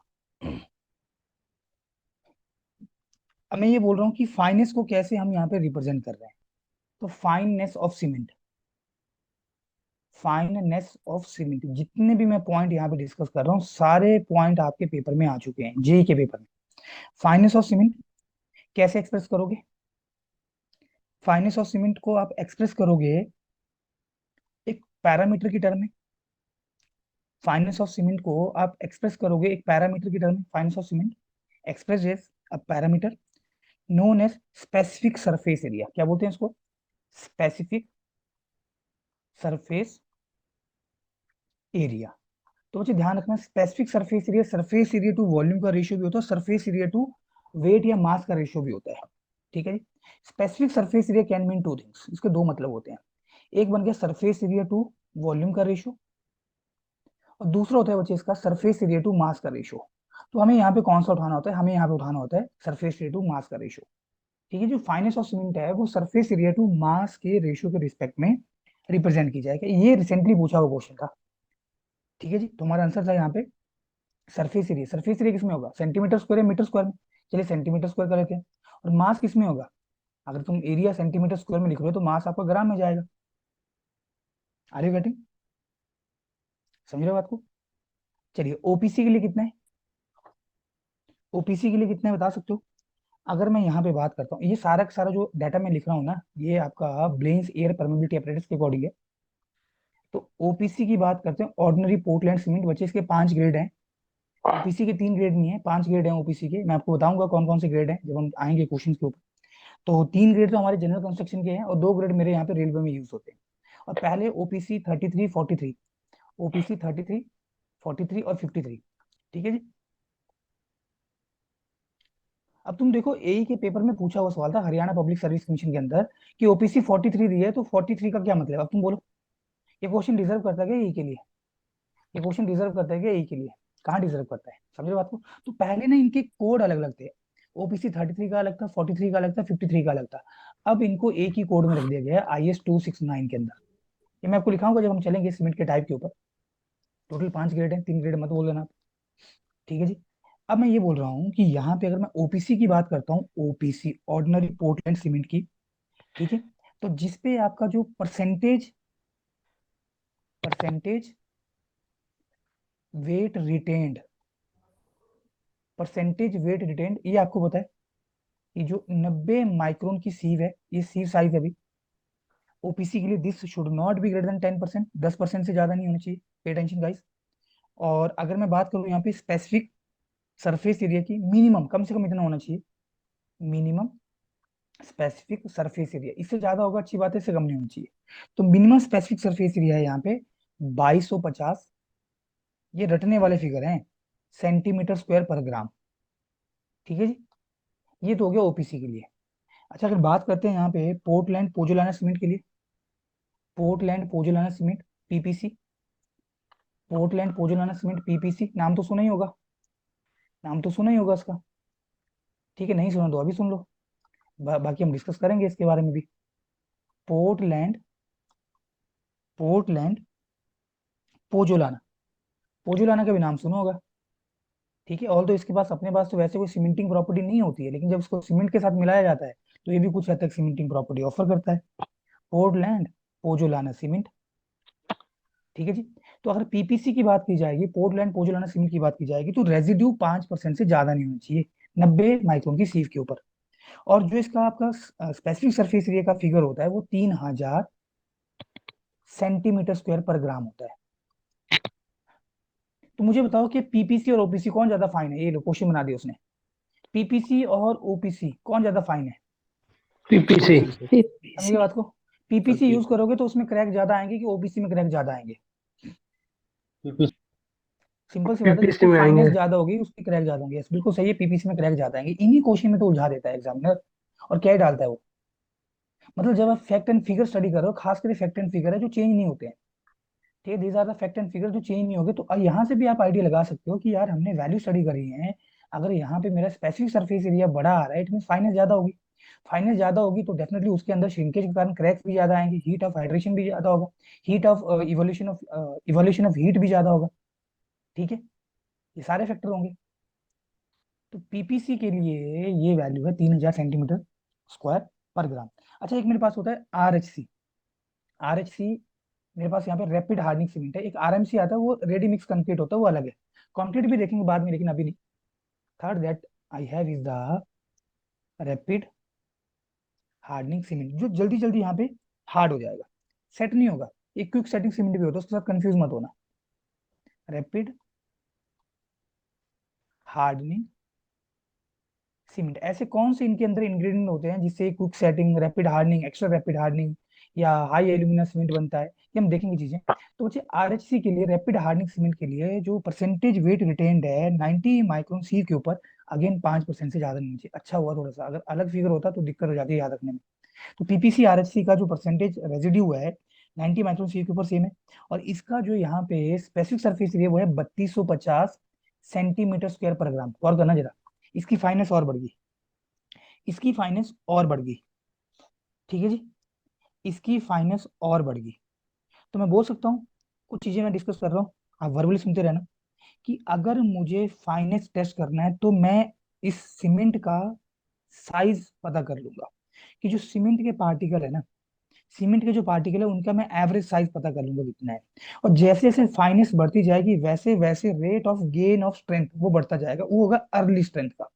अब मैं ये बोल रहा हूँ कि फाइनेस को कैसे हम यहाँ पे रिप्रेजेंट कर रहे हैं। तो fineness of cement, fineness of cement, जितने भी मैं पॉइंट यहाँ पे डिस्कस कर रहा हूँ, सारे पॉइंट आपके पेपर में आ चुके हैं, जेई के पेपर में। फाइननेस ऑफ सीमेंट कैसे एक्सप्रेस करोगे? फाइननेस ऑफ सीमेंट को आप एक्सप्रेस करोगे एक पैरामीटर की टर्म में। फाइननेस ऑफ सीमेंट को आप एक्सप्रेस करोगे एक पैरामीटर की टर्म में। Fineness of cement express as a parameter known as specific surface area. क्या बोलते हैं इसको? Specific surface area. तो बच्चे ध्यान रखना, specific surface area to volume का रेशियो भी होता है, सरफेस एरिया टू वेट या मास का रेशियो भी होता है। ठीक है जी। Specific surface area can mean two things, इसके दो मतलब होते हैं। एक बन गया सरफेस एरिया टू वॉल्यूम का रेशियो, और दूसरा होता है बच्चे इसका सरफेस एरिया टू मास का रेशियो। तो हमें यहाँ पे कौन सा उठाना होता है? हमें यहाँ पे उठाना होता है सरफेस एरिया टू मास का रेशियो। ठीक है, जो फाइनेस ऑफ सीमेंट है वो सरफेस एरिया टू मास के रेशियो के रिस्पेक्ट में रिप्रेजेंट की जाएगा। ये रिसेंटली पूछा हुआ क्वेश्चन था। ठीक है जी, तो हमारा आंसर था यहाँ पे सरफेस एरिया। सरफेस एरिया किसमें होगा? सेंटीमीटर स्क्वायर या मीटर स्क्वायर में? चलिए सेंटीमीटर स्क्वायर कर लेते हैं। और मास किसमें होगा? अगर तुम एरिया सेंटीमीटर स्क्वायर में लिख रहे हो तो मास आपका ग्राम में जाएगा। Are you getting? समझ रहे हो बात को? चलिए ओपीसी के लिए कितना है? ओपीसी के लिए कितना है बता सकते हो? अगर मैं यहाँ पे बात करता हूँ, ये सारा का सारा जो डाटा मैं लिख रहा हूँ ना, ये आपका ब्लेंस एयर परमेबिलिटी एपरेटस के अकॉर्डिंग है। तो ओपीसी की बात करते हैं, ऑर्डिनरी पोर्टलैंड सीमेंट। बच्चे इसके 5 ग्रेड हैं। ओपीसी के 3 ग्रेड नहीं है, 5 ग्रेड हैं ओपीसी के। मैं आपको बताऊंगा कौन कौन से ग्रेड हैं जब हम आएंगे क्वेश्चन के ऊपर। तो 3 ग्रेड तो हमारे जनरल कंस्ट्रक्शन के हैं, और 2 ग्रेड मेरे यहाँ पे रेलवे में यूज होते हैं। और पहले ओपीसी 33, 43, ओपीसी 33, 43 और 53। ठीक है जी। अब तुम देखो, एई के पेपर में पूछा हुआ सवाल था हरियाणा पब्लिक सर्विस कमीशन के अंदर कि ओपीसी 43 दी है, तो 43 का क्या मतलब? अब तुम बोलो, ये क्वेश्चन डिजर्व करता है क्या एई के लिए? ये क्वेश्चन डिजर्व करता है क्या एई के लिए? कहाँ डिजर्व करता है? समझे बात को? तो पहले ना इनके कोड अलग अलग थे। ओपीसी 33 का अलग था, 43 का अलग था, 53 का अलग था। अब इनको एक ही कोड में रख दिया गया है, IS 269 के अंदर। ये मैं आपको लिखाऊंगा जब हम चलेंगे सीमेंट के टाइप के ऊपर। टोटल 5 ग्रेड है, 3 ग्रेड मत बोल देना आप। ठीक है जी। अब मैं ये बोल रहा हूँ कि यहाँ पे अगर मैं ओपीसी की बात करता हूँ, ओपीसी ऑर्डिनरी पोर्टलैंड सीमेंट की, ठीक है, तो जिसपे आपका जो percentage percentage wait retained, percentage wait retained, ये आपको पता है, ये जो 90 माइक्रोन की सीव है, ये सीव साइज अभी ओपीसी के लिए this should not be greater than 10%, 10% से ज्यादा नहीं होना चाहिए। Pay attention guys. और अगर मैं बात करूँ यहाँ पे स्पेसिफिक सरफेस एरिया की, मिनिमम कम से कम इतना होना चाहिए, मिनिमम स्पेसिफिक सरफेस एरिया। इससे ज्यादा होगा अच्छी बात है, इससे कम नहीं होनी चाहिए। तो मिनिमम स्पेसिफिक सरफेस एरिया है यहाँ पे 2250। ये रटने वाले फिगर हैं, सेंटीमीटर स्क्वायर पर ग्राम। ठीक है जी, ये तो हो गया ओपीसी के लिए। अच्छा, अगर बात करते हैं यहाँ पे पोर्टलैंड पोजोलाना सीमेंट के लिए, Portland pozzolana cement, PPC, Portland pozzolana cement PPC, नाम तो सुना ही होगा, नाम तो सुना ही होगा इसका। ठीक है, नहीं सुना तो अभी सुन लो, बाकी हम डिस्कस करेंगे इसके बारे में भी। पोर्टलैंड पोर्टलैंड पोजोलाना, पोजोलाना का भी नाम सुना होगा। ठीक है, ऑल तो इसके पास अपने पास तो वैसे कोई सीमेंटिंग प्रॉपर्टी नहीं होती है, लेकिन जब इसको सीमेंट के साथ मिलाया जाता है तो ये भी कुछ हद तक सीमेंटिंग प्रॉपर्टी ऑफर करता है। Portland pozzolana cement. ठीक है जी। तो अगर पीपीसी की बात की जाएगी, पोर्टलैंड पोजोलाना सीमेंट की बात की जाएगी, तो रेजिड्यू 5% से ज्यादा नहीं होना चाहिए 90 माइक्रोन की सीव के ऊपर। और जो इसका आपका स्पेसिफिक सरफेस एरिया का फिगर होता है वो 3000 सेंटीमीटर स्क्वायर पर ग्राम होता है। तो मुझे बताओ कि पीपीसी और ओपीसी कौन ज्यादा फाइन है? ये क्वेश्चन बना दिया उसने, पीपीसी और ओपीसी कौन ज्यादा फाइन है? पीपीसी। समझिए बात को। पीपीसी यूज करोगे तो उसमें क्रैक ज्यादा आएंगे कि ओपीसी में क्रैक ज्यादा आएंगे? सिंपल सी बात है, पीपीसी जिसकी में आएंगे। फाइनेंस ज्यादा होगी उसकी क्रैक ज्यादा होंगे। Yes, बिल्कुल सही है, पीपीसी में क्रैक ज्यादा आएंगे। इन्हीं क्वेश्चन में तो उलझा देता है एग्जामिनर। और क्या ही डालता है वो, मतलब जब आप फैक्ट एंड फिगर स्टडी कर रहे हो, खास करके फैक्ट एंड फिगर है जो चेंज नहीं होते हैं, ठीक है, these are the fact and figure जो चेंज नहीं होगे, तो यहाँ से भी आप आइडिया लगा सकते हो कि यार हमने वैल्यू स्टडी करी है, अगर यहाँ पे मेरा स्पेसिफिक सरफेस एरिया बड़ा आ रहा है, इट मीन फाइनेंस ज्यादा होगी। फाइनेंस ज्यादा होगी तो डेफिनेटली उसके अंदर श्रिंकेज के कारण क्रैक्स भी ज्यादा आएंगे, हीट ऑफ हाइड्रेशन भी ज्यादा होगा, heat of evolution of heat भी ज्यादा होगा। ठीक है, ये सारे फैक्टर होंगे। तो पीपीसी के लिए ये वैल्यू है 3000 सेंटीमीटर स्क्वायर पर ग्राम। अच्छा, एक मेरे पास होता है आरएचसी। आरएचसी मेरे पास यहाँ पे रैपिड हार्डनिंग सीमेंट है। एक आरएमसी आता है, वो रेडी मिक्स कंक्रीट होता है, वो अलग है। कंक्रीट भी देखेंगे बाद में, लेकिन अभी नहीं। Third that I have is the rapid hardening cement, जो जल्दी जल्दी यहाँ पे हार्ड हो जाएगा, सेट नहीं होगा। एक क्विक सेटिंग सीमेंट भी होता है, उसके साथ कंफ्यूज मत होना। रैपिड हार्डनिंग सीमेंट, ऐसे कौन से इनके अंदर इंग्रेडिएंट होते हैं जिससे quick setting, rapid hardening, extra rapid hardening या हाई एल्यूमिना सीमेंट बनता है, ये हम देखेंगे चीजें। तो बच्चे आरएचसी के लिए, रैपिड हार्डनिंग सीमेंट के लिए जो परसेंटेज वेट रिटेन्ड है 90 माइक्रोन सी के ऊपर, अगेन 5% से ज्यादा नहीं चाहिए। अच्छा हुआ थोड़ा सा, अगर अलग फिगर होता तो दिक्कत हो जाती है याद रखने में। तो पीपीसी आरएचसी का जो परसेंटेज रेजिड्यू है 90 माइक्रोन सी के ऊपर सेम है। और इसका जो यहाँ पे स्पेसिफिक सरफेस एरिया वो है 3250 सेंटीमीटर स्क्वायर पर ग्राम। और करना जरा, इसकी फाइनेंस और बढ़ गई, इसकी फाइनेंस और बढ़ गई। ठीक है जी, इसकी फाइनेंस और बढ़ गई। तो मैं बोल सकता हूँ, कुछ चीजें मैं डिस्कस कर रहा हूँ, आप वर्बली सुनते रहना, कि अगर मुझे फाइनेंस टेस्ट करना है तो मैं इस सीमेंट का साइज पता कर लूंगा, कि जो सीमेंट के पार्टिकल है ना, सीमेंट के जो पार्टिकल है उनका मैं एवरेज साइज पता कर लूंगा कितना है। और जैसे जैसे फाइनेंस बढ़ती जाएगी वैसे वैसे rate of gain of strength वो बढ़ता जाएगा, वो होगा अर्ली स्ट्रेंथ का।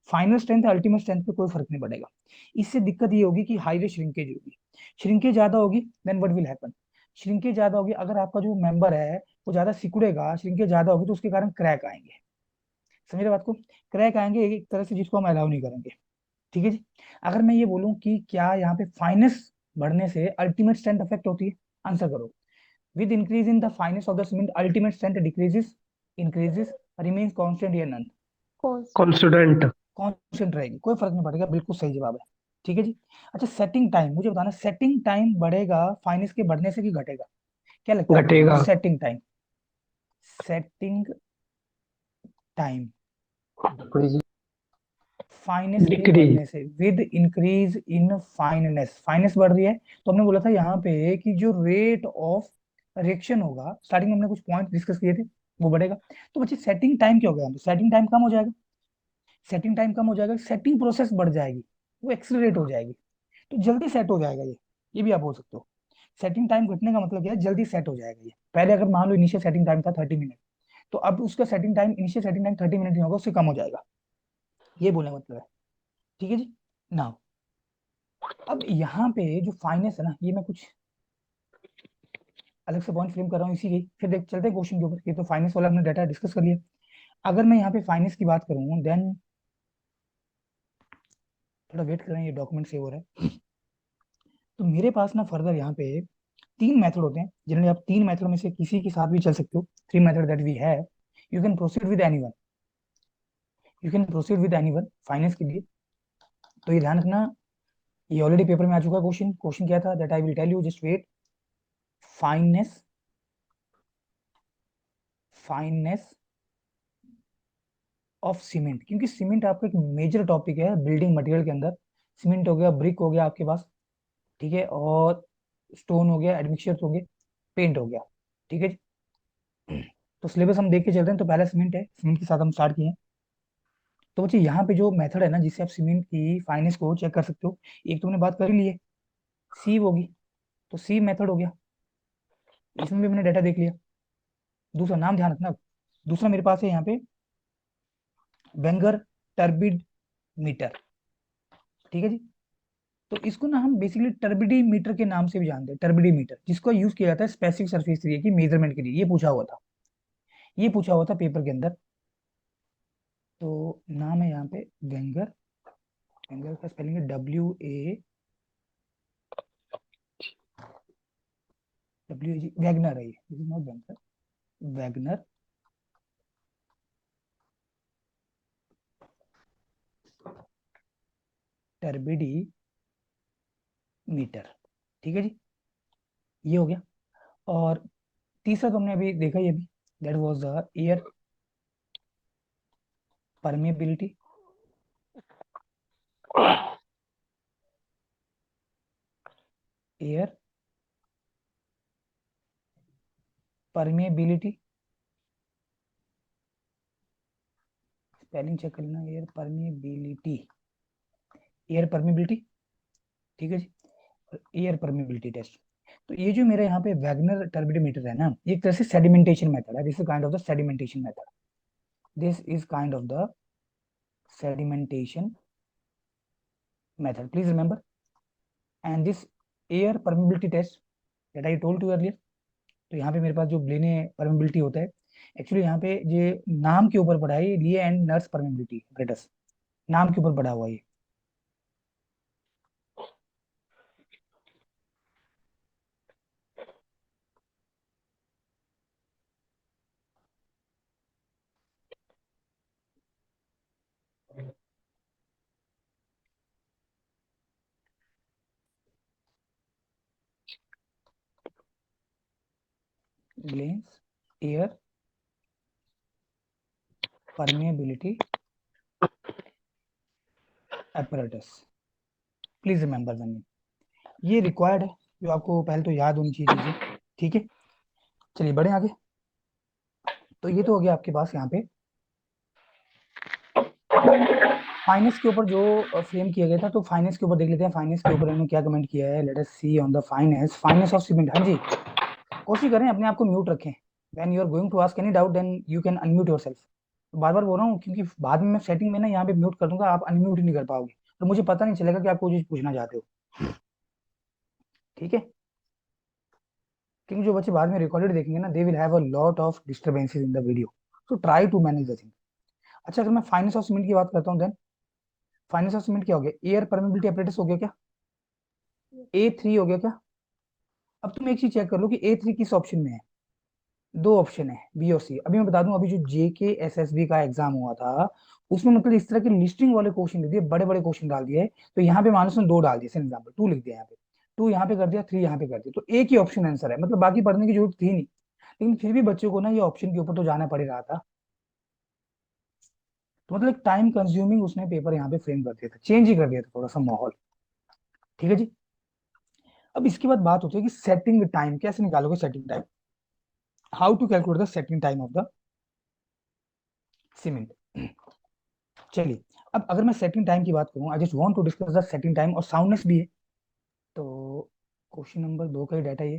फाइनल स्ट्रेंथ अल्टीमेट स्ट्रेंथ पे कोई फर्क नहीं पड़ेगा। इससे दिक्कत ये होगी कि हाईवे श्रिंकेज होगी। श्रिंकेज ज्यादा होगी, then what will happen, shrinkage ज्यादा होगी, अगर आपका जो मेंबर है वो ज्यादा सिकुड़ेगा, श्रिंकेज ज्यादा होगी, तो उसके कारण क्रैक आएंगे। समझ रहे बात को? क्रैक आएंगे एक तरह से, जिसको हम अलाउ नहीं करेंगे। ठीक है जी। अगर मैं ये बोलूं कि क्या यहाँ पे फाइनेस बढ़ने से अल्टीमेट स्ट्रेंथ अफेक्ट होती है, आंसर करो। With increase in the finance of the cement ultimate strength decreases, increases, remains constant या नन? कॉन्स्टेंट। कांस्टेंट रहेगी, कोई फर्क नहीं पड़ेगा, बिल्कुल सही जवाब है। ठीक है जी। अच्छा, सेटिंग टाइम मुझे बताना, सेटिंग टाइम बढ़ेगा फाइनेंस के बढ़ने से कि घटेगा? क्या लगता है आप लोगों घटेगा। को? Setting time, setting time finance के डिक्रीज। बढ़ने से, with increase in fineness, finance बढ़ रही है तो हमने बोला था यहाँ पे कि जो रेट ऑफ रिएक्शन होगा, स्टार्टिंग में हमने कुछ पॉइंट डिस्कस किए थे, वो बढ़ेगा। तो बच्चे सेटिंग टाइम क्या हो गया? सेटिंग टाइम कम हो जाएगा, सेटिंग टाइम कम हो जाएगा, सेटिंग प्रोसेस बढ़ जाएगी, वो एक्सेलरेट हो जाएगी, तो जल्दी सेट हो जाएगा ये भी आप बोल सकते हो। सेटिंग टाइम घटने का मतलब क्या है? जल्दी सेट हो जाएगा ये। पहले अगर मान लो इनिशियल सेटिंग टाइम था 30 मिनट, तो अब उसका setting time, initial setting time 30 minute नहीं होगा, उससे कम हो जाएगा, ये बोलने का मतलब है। ठीक है जी। नाउ अब यहाँ पे जो फाइनेंस है ना, ये मैं कुछ अलग से पॉइंट फ्रेम कर रहा हूँ इसी की, फिर देख चलते हैं क्वेश्चन के ऊपर। ये तो फाइनेंस वाला हमने डाटा डिस्कस कर लिया। अगर मैं यहाँ पे फाइनेंस की बात करूँ, देन थोड़ा वेट करें, ये डॉक्यूमेंट सेव हो रहा है। तो मेरे पास ना फर्दर यहाँ पे तीन मेथड होते हैं, जनरली आप तीन मेथड में से किसी के साथ भी चल सकते हो। Three method that we have, you can proceed with anyone, you can proceed with anyone finance के लिए। तो ये ध्यान रखना, ये ऑलरेडी पेपर में आ चुका क्वेश्चन। क्वेश्चन क्या था that I will tell you, just wait. Finance, finance of cement, क्योंकि सीमेंट आपका एक मेजर टॉपिक है बिल्डिंग मटेरियल के अंदर। सीमेंट हो गया, ब्रिक हो गया आपके पास, ठीक है, और स्टोन हो गया, एडमिक्सचर हो गए, पेंट हो गया। ठीक है जी। तो सिलेबस हम देख के चल रहे हैं, तो पहला सीमेंट है, सीमेंट के साथ हम स्टार्ट किए हैं। तो बच्चे यहाँ पे जो मेथड है ना जिससे आप सीमेंट की फाइनेंस को चेक कर सकते हो, एक तो हमने बात कर ही ली है, सीव होगी, तो सीव मेथड हो गया, इसमें भी मैंने डाटा देख लिया। दूसरा नाम ध्यान रखना, दूसरा मेरे पास है यहाँ पे वेंगर टर्बिड मीटर। ठीक है जी। तो इसको ना हम बेसिकली टर्बिडी मीटर के नाम से भी जानते हैं, टर्बिडी मीटर, जिसको यूज किया जाता है स्पेसिफिक सरफेस एरिया की मेजरमेंट के लिए। ये पूछा हुआ था, ये पूछा हुआ था पेपर के अंदर। तो नाम है यहाँ पे वेंगर, वेंगर का स्पेलिंग है WANGER। WAG वैगनर है ये, this is not Wagner, Wagner turbidimeter. ठीक है जी, ये हो गया। और तीसरा तो हमने अभी देखा ही अभी, that was the air permeability. Air permeability, spelling check कर लेना, एयर परमेबिलिटी, एयर परमेबिलिटी। ठीक है जी, एयर परमेबिलिटी टेस्ट। तो ये जो मेरा यहाँ पे वैगनर टर्बिडोमीटर है ना, ये एक तरह से सेडिमेंटेशन मेथड है, this is kind of the sedimentation method, this is kind of the sedimentation method, please remember. And this air permeability test that I told you earlier, तो यहाँ पे मेरे पास जो ग्लेने परमेबिलिटी होता है, एक्चुअली यहाँ पे ये नाम के ऊपर पड़ा है, ये लिए एंड नर्स परमेबिलिटी ग्रेटस, नाम के ऊपर पड़ा हुआ है। Glance air permeability apparatus, please remember the name, ये रिक्वायर्ड है, जो आपको पहले तो याद होनी चाहिए चीजें। ठीक है, चलिए बढ़े आगे। तो ये तो हो गया आपके पास यहाँ पे फाइनेंस के ऊपर जो फ्रेम किया गया था। तो फाइनेंस के ऊपर देख लेते हैं, फाइनेंस के ऊपर इन्होंने क्या कमेंट किया है। Let us see on the finance, finance of cement. हाँ जी, कोशिश करें अपने आप को म्यूट रखें, when you are going to ask any doubt then you can unmute yourself. बार बार बोल रहा हूँ क्योंकि बाद में मैं सेटिंग में ना यहाँ पे म्यूट कर दूंगा, आप अनम्यूट ही नहीं कर पाओगे, तो मुझे पता नहीं चलेगा कि आप कोई चीज पूछना चाहते हो। ठीक है, क्योंकि जो बच्चे बाद में रिकॉर्डेड देखेंगे ना, they will have a lot of disturbances in the video, so try to manage the thing. अच्छा, अगर मैं फाइनेंस ऑफ सीमेंट की बात करता हूँ, देन फाइनेंस ऑफ सीमेंट क्या हो गया, एयर परमेबिलिटी एपरेटस हो गया क्या, A3 हो गया क्या। अब तुम एक चीज चेक कर लो कि A3 किस ऑप्शन में है, दो ऑप्शन है बी और सी। अभी मैं बता दूं, अभी जो JKSSB का एग्जाम हुआ था, उसमें मतलब इस तरह के लिस्टिंग वाले क्वेश्चन दे दिए, बड़े बड़े क्वेश्चन डाल दिए। तो यहाँ पे मानुस ने दो डाल दिए, एग्जाम्पल 2 लिख दिया, यहाँ पे 2 यहाँ पे कर दिया, 3 यहाँ पे कर दिया, तो एक ही ऑप्शन आंसर है, मतलब बाकी पढ़ने की जरूरत थी नहीं। लेकिन फिर भी बच्चों को ना ये ऑप्शन के ऊपर तो जाना पड़ रहा था, तो मतलब एक टाइम कंज्यूमिंग उसने पेपर यहाँ पे फ्रेम कर दिया था, चेंज ही कर दिया था थोड़ा सा माहौल। ठीक है जी, अब इसके बाद बात होती है कि सेटिंग टाइम कैसे निकालोगे, setting time, how to calculate the setting time of the cement. चलिए, अब अगर मैं सेटिंग टाइम की बात करूं, I just want to discuss the setting time, और साउंडनेस भी है। तो क्वेश्चन नंबर 2 का ही डाटा ये,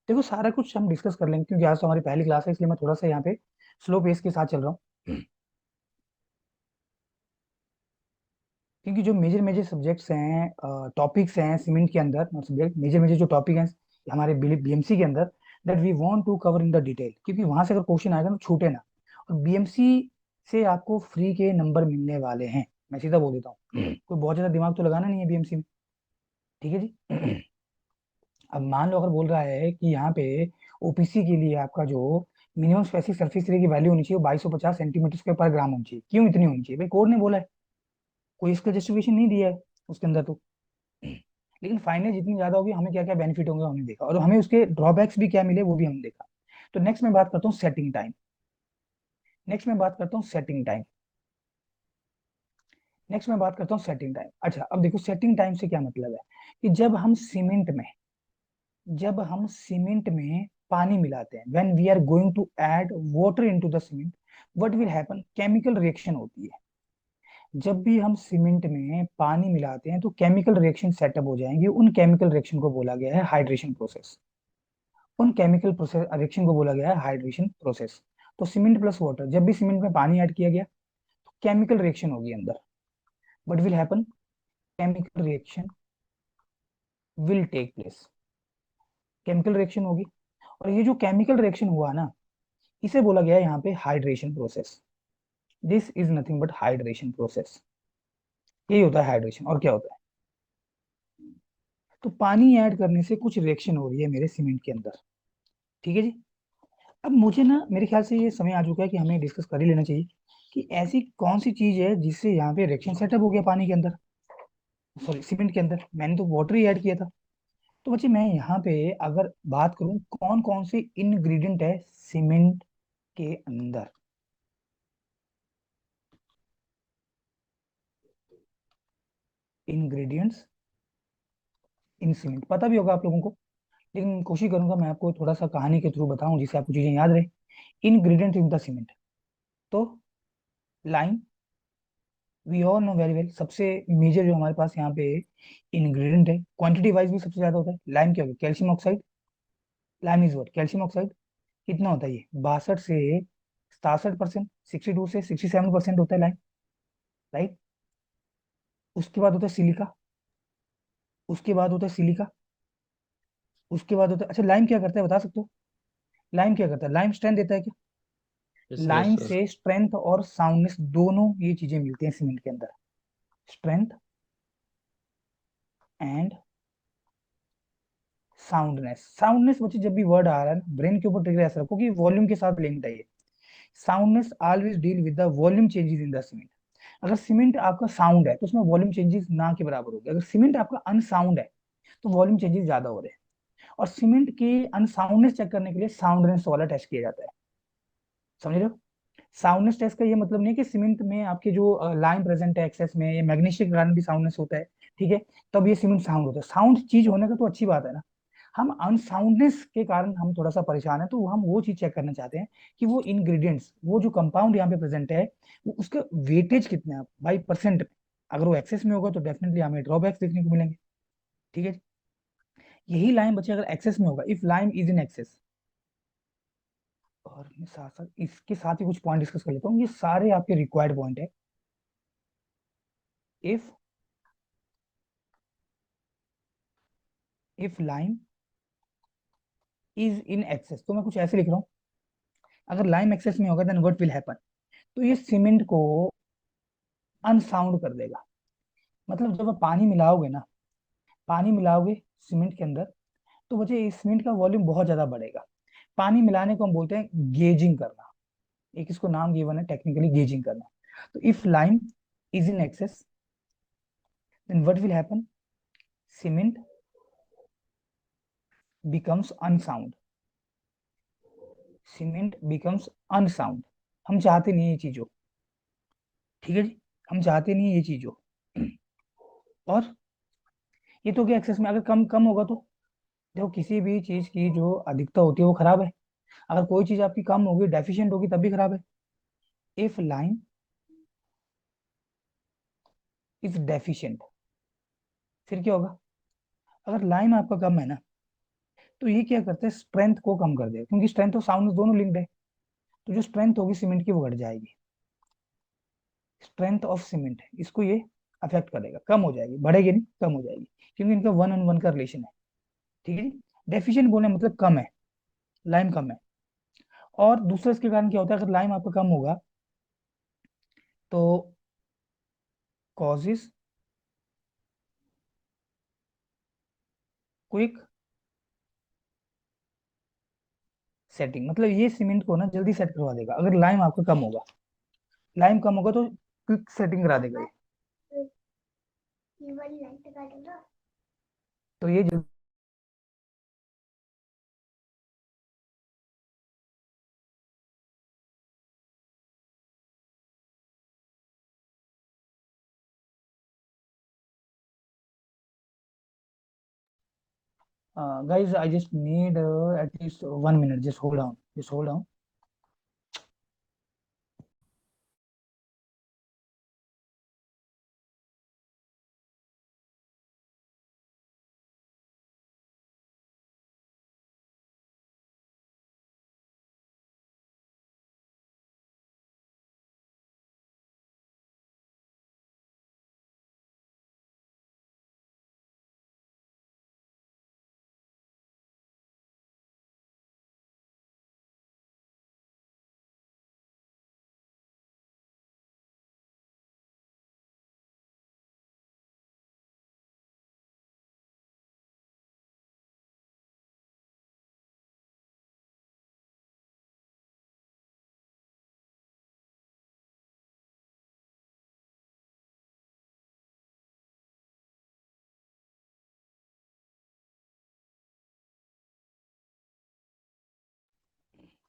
देखो सारा कुछ हम डिस्कस कर लेंगे क्योंकि आज तो हमारी पहली क्लास है, इसलिए मैं थोड़ा सा यहाँ पे स्लो पेस के साथ चल रहा हूँ। क्योंकि जो मेजर मेजर सब्जेक्ट्स हैं, टॉपिक्स हैं सीमेंट के अंदर, सब्जेक्ट मेजर मेजर जो टॉपिक हैं हमारे BMC के अंदर, that we want to cover in the detail, क्योंकि वहां से अगर क्वेश्चन आएगा तो छूटे ना। और BMC से आपको फ्री के नंबर मिलने वाले हैं, मैं सीधा बोल देता हूँ, कोई बहुत ज्यादा दिमाग तो लगाना नहीं है BMC में। ठीक है जी। अब मान लो अगर बोल रहा है कि यहाँ पे OPC के लिए आपका जो मिनिमम स्पेसिफिक सरफेस एरिया की वैल्यू होनी चाहिए वो 2250 सेंटीमीटर स्क्वायर पर ग्राम होनी चाहिए, क्यों इतनी होनी चाहिए भाई, कोड ने बोला है, कोई इसका जस्टिफिकेशन नहीं दिया है उसके अंदर तो। लेकिन फाइनेंस जितनी ज्यादा होगी, हमें क्या क्या बेनिफिट होंगे हमने देखा, और हमें उसके ड्रॉबैक्स भी क्या मिले वो भी हमने देखा। तो नेक्स्ट मैं बात करता हूँ सेटिंग टाइम, नेक्स्ट मैं बात करता हूँ सेटिंग टाइम, नेक्स्ट मैं बात करता हूँ सेटिंग टाइम। अच्छा, अब देखो सेटिंग टाइम से क्या मतलब है, कि जब हम सीमेंट में पानी मिलाते हैं, when we are going to add water into the cement, what will happen, chemical reaction होती है। जब भी हम सीमेंट में पानी मिलाते हैं तो केमिकल रिएक्शन सेटअप हो जाएंगे, उन केमिकल रिएक्शन को बोला गया है हाइड्रेशन प्रोसेस, उन केमिकल प्रोसेस रिएक्शन को बोला गया है हाइड्रेशन प्रोसेस। तो सीमेंट प्लस वाटर, जब भी सीमेंट में पानी ऐड किया गया तो केमिकल रिएक्शन होगी अंदर, what will happen, chemical reaction will take place, chemical reaction होगी। और ये जो केमिकल रिएक्शन हुआ ना, इसे बोला गया है यहाँ पे hydration process, this is nothing but hydration process, यही होता है हाइड्रेशन, और क्या होता है। तो पानी ऐड करने से कुछ रिएक्शन हो रही है मेरे सीमेंट के अंदर। ठीक है जी। अब मुझे ना मेरे ख्याल से ये समय आ चुका है कि हमें डिस्कस कर ही लेना चाहिए कि ऐसी कौन सी चीज है जिससे यहाँ पे रिएक्शन सेटअप हो गया पानी के अंदर, सॉरी सीमेंट के अंदर। मैंने तो वाटर ही ऐड किया था। तो बच्चे मैं यहाँ पे अगर बात करूँ कौन कौन से इंग्रेडिएंट है सीमेंट के अंदर, इंग्रेडिएंट्स इन सीमेंट, पता भी होगा आप लोगों को, लेकिन कोशिश करूंगा मैं आपको थोड़ा सा कहानी के थ्रू बताऊं जिससे आपको चीजें याद रहे। इंग्रेडिएंट्स इन द सीमेंट, तो lime, we all know very well, सबसे मेजर जो हमारे पास यहाँ पे इंग्रेडिएंट है, क्वांटिटी वाइज भी सबसे ज्यादा होता है। लाइम क्या होगा, calcium oxide. Lime is what, calcium oxide. कितना होता है ये, 62 से 67%, 62 से 67% होता है लाइम, राइट। उसके बाद होता है सिलिका, उसके बाद होता है सिलिका, उसके बाद होता है, अच्छा लाइम क्या करता है बता सकते हो, लाइम क्या करता है, लाइम स्ट्रेंथ देता है क्या। Yes yes lime sir. से स्ट्रेंथ और साउंडनेस दोनों ये चीजें मिलती हैं सीमेंट के अंदर, स्ट्रेंथ एंड साउंडनेस। साउंडनेस बच्चे जब भी वर्ड आ रहा है ना ब्रेन के ऊपर ट्रिगर ऐसा रखो कि वॉल्यूम के साथ लिंक्ड है ये। Soundness always deal with the volume changes in the cement. अगर सीमेंट आपका साउंड है तो उसमें वॉल्यूम चेंजेस ना के बराबर होगी, अगर सीमेंट आपका अनसाउंड है तो वॉल्यूम चेंजेस ज्यादा हो रहे हैं। और सीमेंट की अनसाउंडनेस चेक करने के लिए साउंडनेस वाला टेस्ट किया जाता है, समझ रहे हो। साउंडनेस टेस्ट का ये मतलब नहीं है कि सीमेंट में आपके जो लाइन प्रेजेंट है एक्सेस में, ये मैग्नीशियम के कारण भी साउंडनेस होता है, ठीक है, तब ये सीमेंट साउंड होता है। साउंड चीज होने का तो अच्छी बात है ना, हम अनसाउंडनेस के कारण हम थोड़ा सा परेशान है, तो हम वो चीज चेक करना चाहते हैं कि वो इंग्रेडिएंट्स, वो जो कंपाउंड यहाँ पे प्रेजेंट है, वो उसका वेटेज कितना है बाई परसेंट में। अगर वो एक्सेस में होगा तो डेफिनेटली हमें ड्रॉबैक्स देखने को मिलेंगे, ठीक है। यही लाइन बच्चे अगर एक्सेस में होगा, if line is in access, और मैं साथ साथ इसके साथ ही कुछ पॉइंट डिस्कस कर लेता हूँ, ये सारे आपके रिक्वायर्ड पॉइंट है। If if line is in access, तो मैं कुछ ऐसे लिख रहा हूँ, अगर लाइन एक्सेस में होगा देन व्हाट विल हैपन, तो ये सीमेंट को अनसाउंड कर देगा। मतलब जब आप पानी मिलाओगे ना, पानी मिलाओगे सीमेंट के अंदर, तो बच्चे इस सीमेंट का वॉल्यूम बहुत ज्यादा बढ़ेगा। पानी मिलाने को हम बोलते हैं गेजिंग करना, एक इसको नाम गिवन है टेक्निकली, गेजिंग करना। तो if lime is in excess then what will happen, cement becomes unsound, cement becomes unsound. हम चाहते नहीं ये चीज हो, ठीक है जी, हम चाहते नहीं ये चीज हो। और ये तो क्या एक्सेस में, अगर कम कम होगा तो, देखो किसी भी चीज की जो अधिकता होती है वो खराब है, अगर कोई चीज आपकी कम होगी डेफिशिएंट होगी तब भी खराब है। इफ लाइन इज डेफिशिएंट, फिर क्या होगा, अगर लाइन आपका कम है ना, तो ये क्या करते हैं, स्ट्रेंथ को कम कर देगा, क्योंकि स्ट्रेंथ और साउंड दोनों लिंक्ड है। तो जो स्ट्रेंथ होगी सीमेंट की वो घट जाएगी, स्ट्रेंथ ऑफ सीमेंट इसको ये अफेक्ट करेगा, कम हो जाएगी, बढ़ेगी नहीं कम हो जाएगी, क्योंकि इनका वन ऑन वन का रिलेशन है, ठीक है जी। डेफिशिएंट बोलने मतलब कम है, लाइम कम है। और दूसरा इसके कारण क्या होता है, अगर लाइम आपका कम होगा तो कॉजेज क्विक सेटिंग, मतलब ये सीमेंट को ना जल्दी सेट करवा देगा अगर लाइम आपका कम होगा। लाइम कम होगा तो क्विक सेटिंग करा देगा ये, तो ये guys, I just need at least 1 minute, just hold on, just hold on.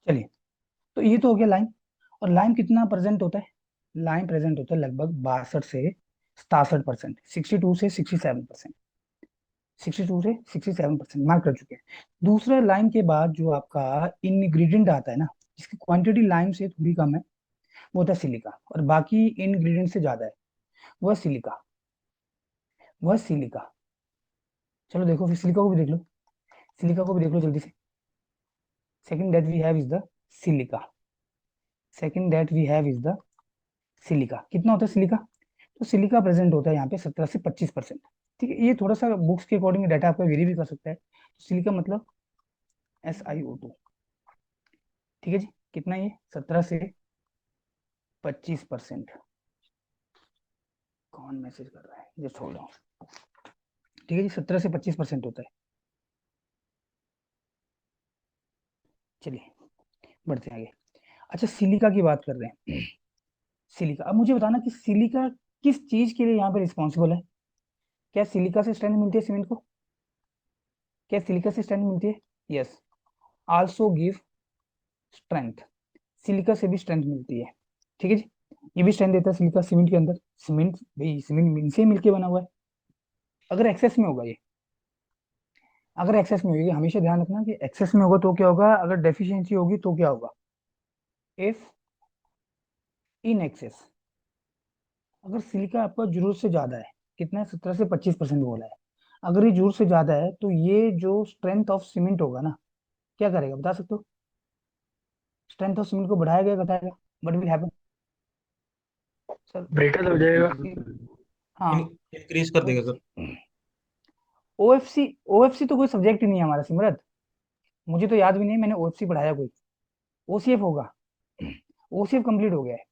चलिए, तो ये तो हो गया लाइम। और लाइम कितना प्रेजेंट होता है? लाइम प्रेजेंट होता है लगभग 62 से 67%, 62 से 67%, 62 से 67% मार्क कर चुके हैं। दूसरा, लाइम के बाद जो आपका इंग्रेडिएंट आता है ना, जिसकी क्वांटिटी लाइम से थोड़ी कम है, वो होता है सिलिका, और बाकी इंग्रेडिएंट से ज्यादा है, वो है सिलिका, वो है सिलिका। चलो देखो, फिर सिलिका को भी देख लो, सिलिका को भी देख लो जल्दी से। Second that we have is the silica, second that we have is the silica. कितना होता है सिलिका? तो सिलिका प्रेजेंट होता है यहाँ पे 17 से 25%। ठीक है, ये थोड़ा सा बुक्स के अकॉर्डिंग डाटा आपका वेरी भी कर सकता है। सिलिका मतलब SiO2। ठीक है जी, कितना ये? 17 से 25%। कौन मैसेज कर रहा है? Just hold on. ठीक है जी, 17 से 25% होता है। चलिए बढ़ते हैं आगे। अच्छा, सिलिका की बात कर रहे हैं। सिलिका, अब मुझे बताना कि सिलिका किस चीज के लिए यहाँ पे रिस्पॉन्सिबल है? क्या सिलिका से स्ट्रेंथ मिलती है सीमेंट को? क्या सिलिका से स्ट्रेंथ मिलती है? Yes, also give strength. Silica से भी स्ट्रेंथ मिलती है। ठीक है जी, ये भी स्ट्रेंथ देता है सिलिका सीमेंट के अंदर। सीमेंट भाई, सीमेंट इनसे मिलके बना हुआ है। अगर एक्सेस में होगा ये, अगर एक्सेस में होगी, हमेशा ध्यान रखना कि एक्सेस में होगा तो क्या होगा, अगर डेफिशिएंसी होगी तो क्या होगा? इफ इन एक्सेस, अगर सिलिका आपका जरूरत से ज्यादा है, कितना है? 17 से 25% बोला है। अगर ये जरूरत से ज्यादा है तो ये जो स्ट्रेंथ ऑफ सीमेंट होगा ना, क्या करेगा बता सकते हो? स्ट्रेंथ ऑफ सीमेंट को बढ़ाएगा या घटाएगा? What will happen sir? Breakup हो जाएगा। हाँ, इंक्रीज कर देगा सर। OFC, OFC तो कोई सब्जेक्ट ही नहीं है हमारा सिमरत। मुझे तो याद भी नहीं है मैंने OFC पढ़ाया कोई। OCF होगा, OCF कंप्लीट हो गया है।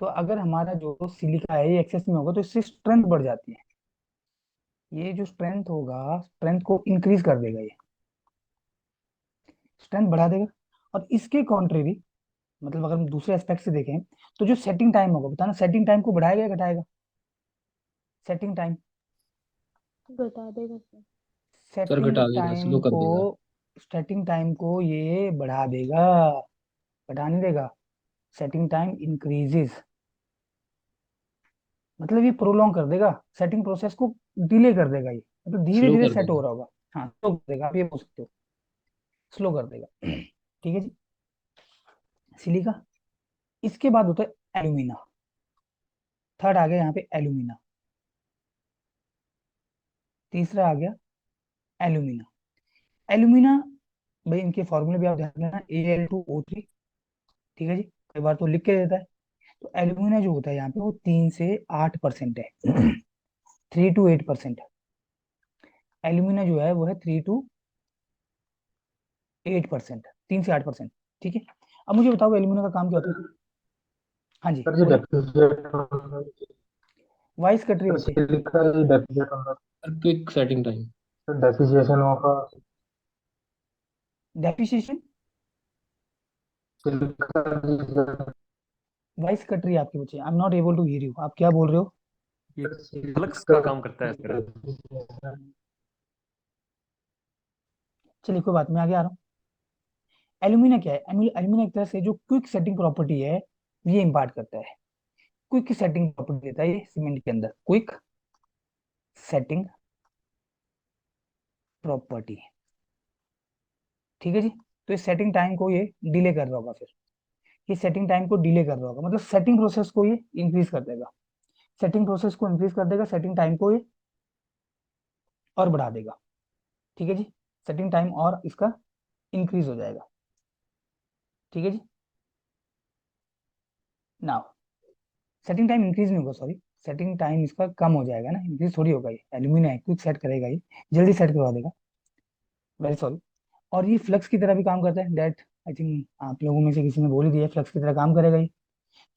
तो अगर हमारा जो सिलिका है ये एक्सेस में होगा तो इससे स्ट्रेंथ बढ़ जाती है। ये जो स्ट्रेंथ होगा, स्ट्रेंथ को इंक्रीज कर देगा, ये स्ट्रेंथ बढ़ा देगा। और इसके कॉन्ट्रेरी, मतलब अगर हम दूसरे एस्पेक्ट से देखें, तो जो सेटिंग टाइम होगा, बताना सेटिंग टाइम को बढ़ाएगा या घटाएगा? सेटिंग टाइम, बता देगा सर। सर सेटिंग घटा देगा, स्लो टाइम कर को, देगा। सेटिंग टाइम को ये बढ़ा देगा, घटा नहीं देगा। सेटिंग टाइम इंक्रीजेस, मतलब ये प्रोलॉन्ग कर देगा, सेटिंग प्रोसेस को डिले कर देगा, ये मतलब धीरे स्लो धीरे कर सेट हो देगा। रहा होगा। हाँ, स्लो कर देगा, आप ये बोल सकते हो, स्लो कर देगा। ठीक है जी, सिलिका। इसके बाद होता है एल्यूमिना। थर्ड आ गया यहाँ पे एल्यूमिना, तीसरा आ गया एल्यूमिना। एल्यूमिना, भाई इनके फॉर्मूले भी आप ध्यान देना, Al2O3। ठीक है जी, कई बार तो लिख के देता है। तो एल्यूमिना जो होता है यहाँ पे वो 3 से 8% है। 3 to 8%। एल्यूमिना जो है वो है 3 to 8%, 3 से 8%। ठीक है, अब मुझे बताओ एल्यूमिना का काम क्या होता है? हाँ जी सर जो बोलिए, डेप्रिसिएट होगा, वॉइस कट रही है सर बच्चे। सिलिका जो डेप्रिसिएट होगा, और quick setting time. Sir depreciation होगा, डेप्रिसिएशन, सिलिका वॉइस कट रही है आपकी बच्चे, I am not able to hear you, आप क्या बोल रहे हो? ये फ्लक्स सिलिका का काम करता है सर। डेप्रिसिएशन। चलिए कोई बात, मैं आगे आ रहा हूँ। एल्यूमिना क्या है? एल्यूमिना एक तरह से जो क्विक सेटिंग प्रॉपर्टी है, ये इम्पार्ट करता है। क्विक सेटिंग प्रॉपर्टी देता है ये सीमेंट के अंदर, क्विक सेटिंग प्रॉपर्टी। ठीक है जी, तो इस सेटिंग टाइम को ये डिले कर रहा होगा, फिर ये सेटिंग टाइम को डिले कर रहा होगा, मतलब सेटिंग प्रोसेस को ये इंक्रीज कर देगा, सेटिंग प्रोसेस को इंक्रीज कर देगा, सेटिंग टाइम को ये और बढ़ा देगा। ठीक है जी, सेटिंग टाइम और इसका इंक्रीज हो जाएगा। ठीक है जी, नाउ सेटिंग टाइम इंक्रीज नहीं होगा, सॉरी, सेटिंग टाइम इसका कम हो जाएगा ना, इंक्रीज थोड़ी होगा। ये एल्यूमिना है, क्विक सेट करेगा, ये जल्दी सेट करवा देगा, वेरी सॉरी। और ये फ्लक्स की तरह भी काम करता है, दैट आई थिंक आप लोगों में से किसी ने बोल ही दिया, फ्लक्स की तरह काम करेगा ये।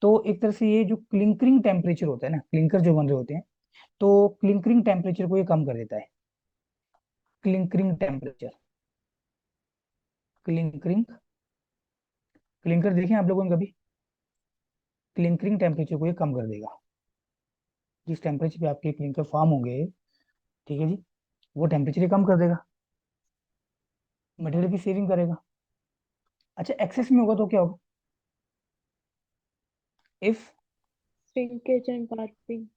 तो एक तरह से ये जो क्लिंकरिंग टेम्परेचर होता है ना, क्लिंकर जो बन रहे होते हैं, तो क्लिंकरिंग टेम्परेचर को ये कम कर देता है। क्लिंकरिंग टेम्परेचर, क्लिंकरिंग, क्लिंकर देखें आप लोगों ने कभी? क्लिंकरिंग टेम्परेचर को ये कम कर देगा। जिस टेम्परेचर पे आपके क्लिंकर फॉर्म होंगे, ठीक है जी, वो टेम्परेचर कम कर देगा, मटेरियल की सेविंग करेगा। अच्छा एक्सेस में होगा तो क्या होगा? If shrinkage and warping.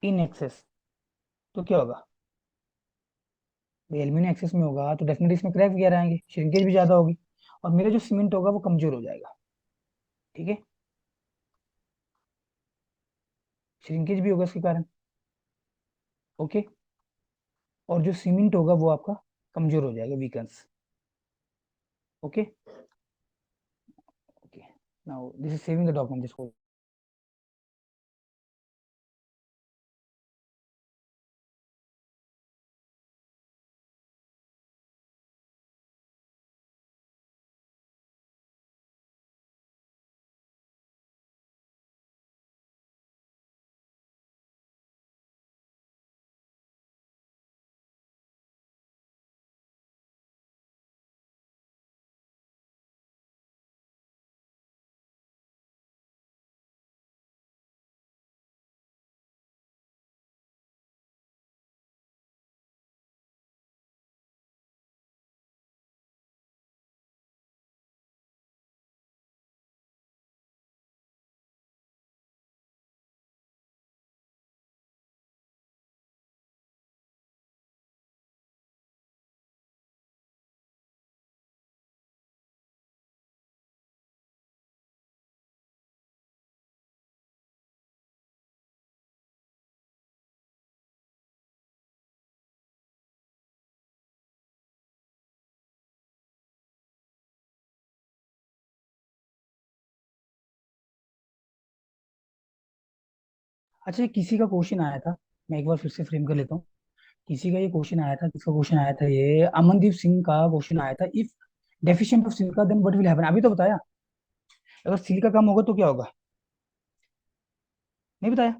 In excess तो क्या होगा? एल्यूमिनियम एक्सेस में होगा तो डेफिनेटली इसमें क्रैक वगैरह आएंगे, श्रिंकेज भी ज्यादा होगी, और मेरा जो सीमेंट होगा वो कमजोर हो जाएगा। ठीक है, श्रिंकेज भी होगा इसके कारण। ओके, और जो सीमेंट होगा वो आपका कमजोर हो जाएगा, weakens. Okay okay, now this is saving the document this. अच्छा, ये किसी का क्वेश्चन आया था, मैं एक बार फिर से फ्रेम कर लेता हूँ। किसी का ये क्वेश्चन आया था, किसका क्वेश्चन आया था, ये अमनदीप सिंह का क्वेश्चन आया था। If deficient of silica then what will happen, अभी तो बताया। अगर सिलिका कम होगा तो क्या होगा? नहीं बताया।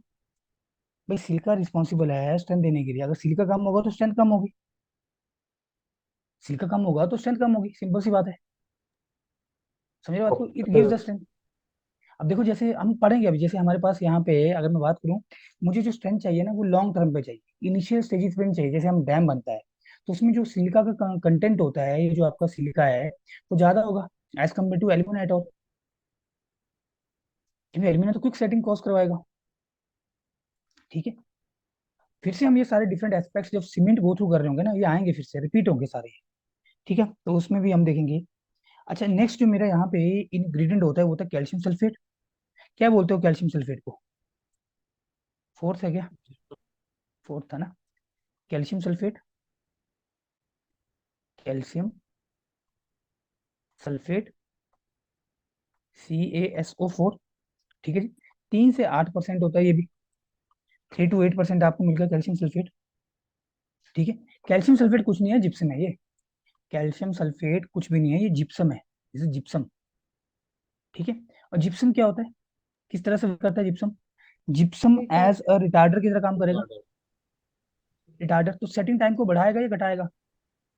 भाई सिलिका रिस्पॉन्सिबल है स्ट्रेंथ देने के लिए, अगर सिलिका कम होगा तो स्ट्रेंथ कम होगी, सिलिका कम होगा तो स्ट्रेंथ कम होगी, सिंपल सी बात है। समझ रहे हो बात को? It gives the strength. अब देखो जैसे हम पढ़ेंगे अभी, जैसे हमारे पास यहाँ पे अगर मैं बात करूँ, मुझे जो स्ट्रेंथ चाहिए ना वो लॉन्ग टर्म पे चाहिए, इनिशियल स्टेजेस पे नहीं चाहिए। जैसे हम डैम बनता है तो उसमें जो सिलिका का कंटेंट होता है, ये जो आपका सिलिका है वो ज्यादा होगा एज कम्पेयर टू एल्यूमिनाइट। और क्योंकि एल्यूमिनाइट तो क्विक सेटिंग कॉज करवाएगा। ठीक है, फिर से हम ये सारे डिफरेंट एस्पेक्ट्स जब सीमेंट गो थ्रू कर रहे होंगे ना, ये आएंगे फिर से रिपीट होंगे सारे। ठीक है, तो उसमें भी हम देखेंगे। अच्छा नेक्स्ट जो मेरा यहाँ पे इंग्रेडिएंट होता है वो होता है कैल्शियम सल्फेट। क्या बोलते हो कैल्शियम सल्फेट को? फोर्थ है क्या? फोर्थ था ना, calcium sulphate, calcium sulphate, CaSO4। ठीक है जी, 3 से 8% होता है ये भी, 3 to 8% आपको मिल गया कैल्शियम सल्फेट। ठीक है, कैल्शियम सल्फेट कुछ नहीं है, जिप्सम है ये। कैल्शियम सल्फेट कुछ भी नहीं है, ये जिप्सम है, जैसे जिप्सम। ठीक है, और जिप्सम क्या होता है, किस तरह से वर्क करता है gypsum? Gypsum as retarder. A retarder की तरह काम करेगा। रिटार्डर। रिटार्डर तो सेटिंग टाइम को बढ़ाएगा या घटाएगा?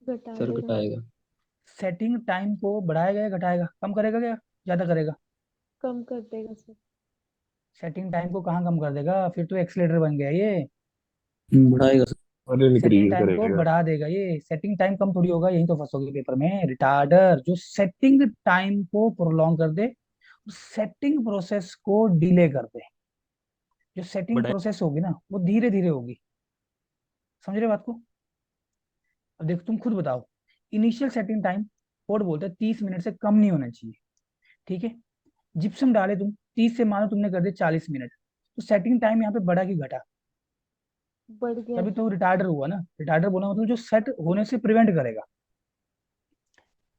घटा सर देगा। घटाएगा। सेटिंग टाइम को बढ़ाएगा या घटाएगा, कम करेगा क्या ज्यादा करेगा? कम कर देगा सर। सेटिंग टाइम को कहाँ कम कर देगा, फिर तो एक्सीलेटर बन गया ये। बढ़ाएगा सर। अरे सेटिंग इंक्रीज टाइम को करेगा। बढ़ा देगा ये, सेटिंग टाइम कम थोड़ी होगा, यही तो फंसोगे पेपर में। रिटार्डर जो सेटिंग टाइम को प्रोलॉन्ग कर दे, सेटिंग प्रोसेस को डिले कर दे। जो सेटिंग बढ़ाए। प्रोसेस होगी ना वो धीरे धीरे होगी। समझ रहे हो बात को? अब देखो तुम खुद बताओ, इनिशियल सेटिंग टाइम कोड बोलते हैं 30 मिनट से कम नहीं होना चाहिए। ठीक है, जिप्सम डाले तुम 30 से, मानो तुमने कर दिया 40 मिनट, तो सेटिंग टाइम यहाँ पे बढ़ा कि घटा? बढ़ गया तभी सर। तो रिटार्डर हुआ ना। रिटार्डर बोला मतलब जो सेट होने से प्रिवेंट करेगा।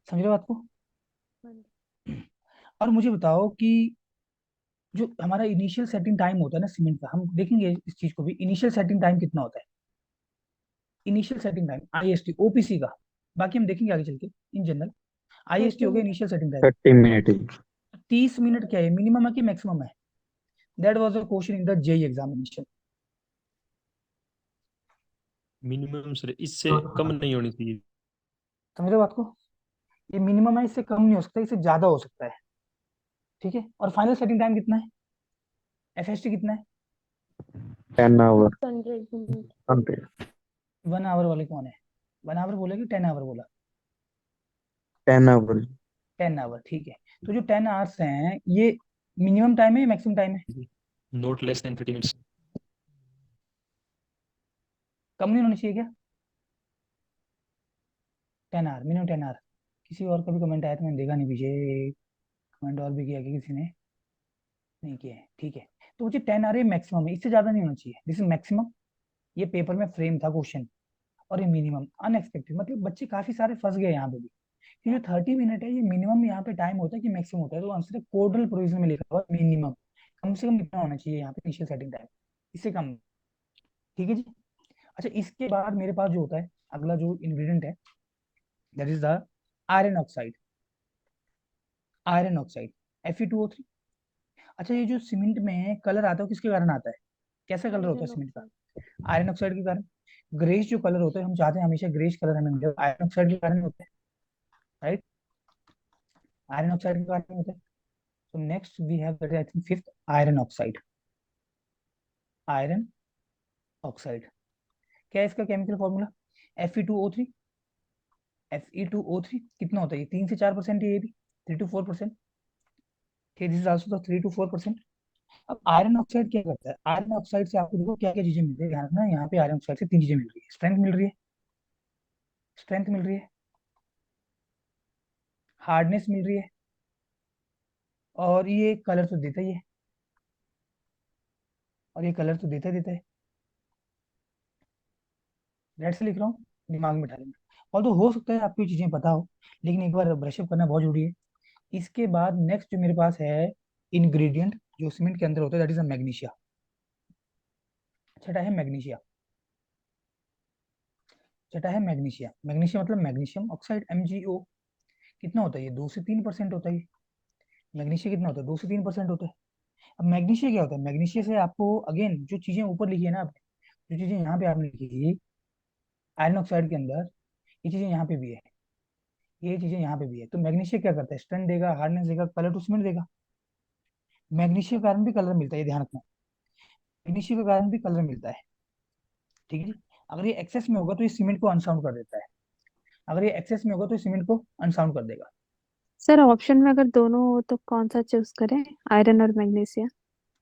समझ रहे हो बात को? हाँ जी। और मुझे बताओ कि जो हमारा इनिशियल सेटिंग टाइम होता है ना सीमेंट का, हम देखेंगे इस चीज को भी, इनिशियल सेटिंग टाइम कितना होता है? Initial setting time IST OPC का, बाकी हम देखेंगे आगे चल के। इन जनरल IST 30 हो गया minute. Initial setting time. 30 minute. 30 minute क्या है, मिनिमम है कि मैक्सिमम है? That was a question in the JEE examination. Minimum sir इससे कम नहीं होनी चाहिए। समझ रहे हो बात को? ये मिनिमम है, इससे कम नहीं हो सकता, इससे ज्यादा हो सकता है। ठीक है, और फाइनल सेटिंग टाइम कितना है, FST कितना है? 10 आवर। 600 मिनट। 100। 1 आवर वाले कौन है? 1 आवर बोला कि 10 आवर बोला? 10 आवर। 10 आवर, ठीक है। तो जो 10 आवर्स हैं ये मिनिमम टाइम है या मैक्सिमम टाइम है? Not less than 30 minutes. कम नहीं होना चाहिए क्या? 10 आवर, मिनिमम 10 आवर। किसी और का भी कमेंट आया था, मैंने देखा नहीं पीछे। कमेंट और भी किया कि किसी ने नहीं किया है, ठीक है। तो मुझे 10 आवर मैक्सिमम है, इससे ज्यादा नहीं होना चाहिए, दिस इज मैक्सिमम। ये पेपर में फ्रेम था क्वेश्चन। और ये मिनिमम अनएक्सपेक्टेड, मतलब बच्चे काफी सारे फंस गए यहाँ पे भी। ये जो 30 मिनट है ये मिनिमम यहाँ पे टाइम होता है कि मैक्सिमम होता है? तो आंसर है कोडल प्रोविजन में लिखा हुआ मिनिमम। कम से कम इतना होना चाहिए यहाँ पे इनिशियल सेटिंग टाइम, इससे कम नहीं। ठीक है जी। अच्छा, इसके बाद मेरे पास जो होता है अगला जो इंग्रेडिएंट है, that is the iron oxide. Iron oxide Fe2O3। अच्छा, ये जो सीमेंट में कलर आता है किसके कारण आता है? कैसा कलर होता है आयरन सीमेंट का? ऑक्साइड। आयरन ऑक्साइड के कारण। ग्रेश जो कलर होता है, हम चाहते हैं हमेशा ग्रेश कलर हमें मिले, आयरन ऑक्साइड के कारण होता है, राइट? आयरन ऑक्साइड के कारण होता है। So next we have that, I think fifth, iron oxide। Iron oxide क्या है इसका केमिकल फॉर्मूला? Fe2O3। Fe2O3 कितना होता है? ये 3 से 4% है, ये भी 3 to 4%। ठीक, this is also the 3 to 4%। अब आयरन ऑक्साइड क्या करता है? आयरन ऑक्साइड से आपको देखो क्या क्या चीजें मिल रही है, ध्यान रखना। यहाँ पे आयरन ऑक्साइड से 3 चीजें मिल रही है। स्ट्रेंथ मिल रही है, स्ट्रेंथ मिल रही है, हार्डनेस मिल रही है, और ये कलर तो देता ही है, और ये कलर तो देता ही देता है। रेड से लिख रहा हूँ, दिमाग में बैठा लेना। और तो हो सकता है आपको ये चीजें पता हो, लेकिन एक बार ब्रशअप करना बहुत जरूरी है। इसके बाद नेक्स्ट जो मेरे पास है इंग्रेडिएंट जो सीमेंट के अंदर होता है, दैट इज अ मैग्नीशिया। छठा है मैग्नीशिया। छठा है मैग्नीशिया। मैग्नीशिया मतलब मैग्नीशियम ऑक्साइड, MgO। कितना होता है ये? 2 से 3% होता है। मैग्नीशिया कितना होता है? 2 से 3% होता है। अब मैग्नीशिया क्या होता है? मैग्नीशिया से आपको अगेन जो चीजें ऊपर लिखी है ना आपने, जो चीजें यहाँ पे आपने लिखी थी आयरन ऑक्साइड के अंदर, ये चीजें यहाँ पे भी है, ये चीजें यहाँ पे भी है। तो मैग्नीशिया क्या करता है? स्ट्रेंथ देगा, हार्डनेस देगा, कलर टू सीमेंट देगा। मैग्नीशिया के कारण भी कलर मिलता है, ये ध्यान रखना। मैग्नीशिया के कारण भी कलर मिलता है, ठीक है जी। अगर ये एक्सेस में होगा तो ये सीमेंट को अनसाउंड कर देता है। अगर ये एक्सेस में होगा तो ये सीमेंट को अनसाउंड कर देगा। सर ऑप्शन में अगर दोनों हो तो कौन सा चूज करें, आयरन और मैग्नीशिया?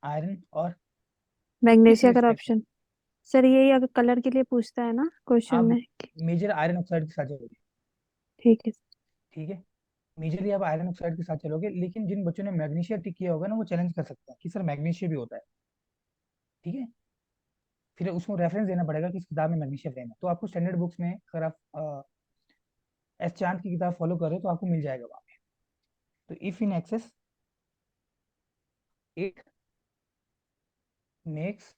आयरन और किस मैग्नीशिया का रिस्पेक्ट में? ऑप्शन। सर यही अगर कलर के लिए पूछता है ना क्वेश्चन आप में। मेजर आयरन ऑक्साइड के साथ चलोगे, ठीक है। ठीक है। मेजरली आप आयरन ऑक्साइड के साथ चलोगे, लेकिन जिन बच्चों ने मैग्नीशिया टिक किया होगा ना, वो चैलेंज कर सकते हैं कि सर मैग्नीशिया भी होता है, ठीक है। फिर उसको रेफरेंस देना पड़ेगा कि इस किताब में मैग्नीशिया फ्रेम है। तो आपको स्टैंडर्ड बुक्स में अगर आप एस चांद की किताब फॉलो करें तो आपको मिल जाएगा वहाँ पे। तो if in excess it makes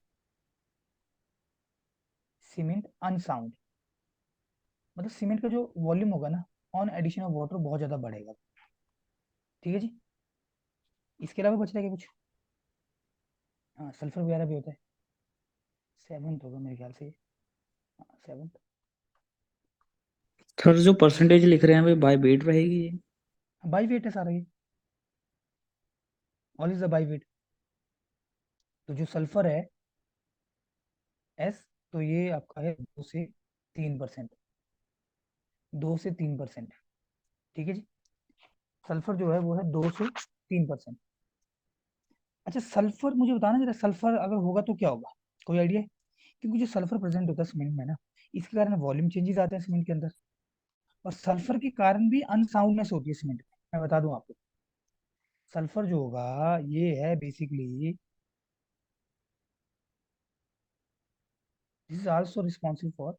cement unsound, मतलब सीमेंट का जो वॉल्यूम होगा ना ऑन एडिशन ऑफ वाटर बहुत ज्यादा बढ़ेगा, ठीक है जी। इसके अलावा बच रहा है क्या कुछ? हाँ, सल्फर वगैरह भी होता है। सेवन्थ होगा मेरे ख्याल से ये। हाँ, सेवन्थ। सर जो परसेंटेज लिख रहे हैं वे बाय वेट रहेगी ये? बाई वेट है सारा ये, all is the by wait. तो जो सल्फर है एस, तो ये आपका है 2 से 3%। 2 से 3%, ठीक है जी। सल्फर जो है वो है 2 से 3%। अच्छा, सल्फर मुझे बताना जरा, सल्फर अगर होगा तो क्या होगा? कोई आइडिया है? क्योंकि जो सल्फर प्रेजेंट होता है सीमेंट में ना, इसके कारण वॉल्यूम चेंजेस आते हैं सीमेंट के अंदर, और सल्फर के कारण भी अनसाउंडनेस होती है सीमेंट में। मैं बता दूं आपको, सल्फर जो होगा ये है basically, this is also responsible for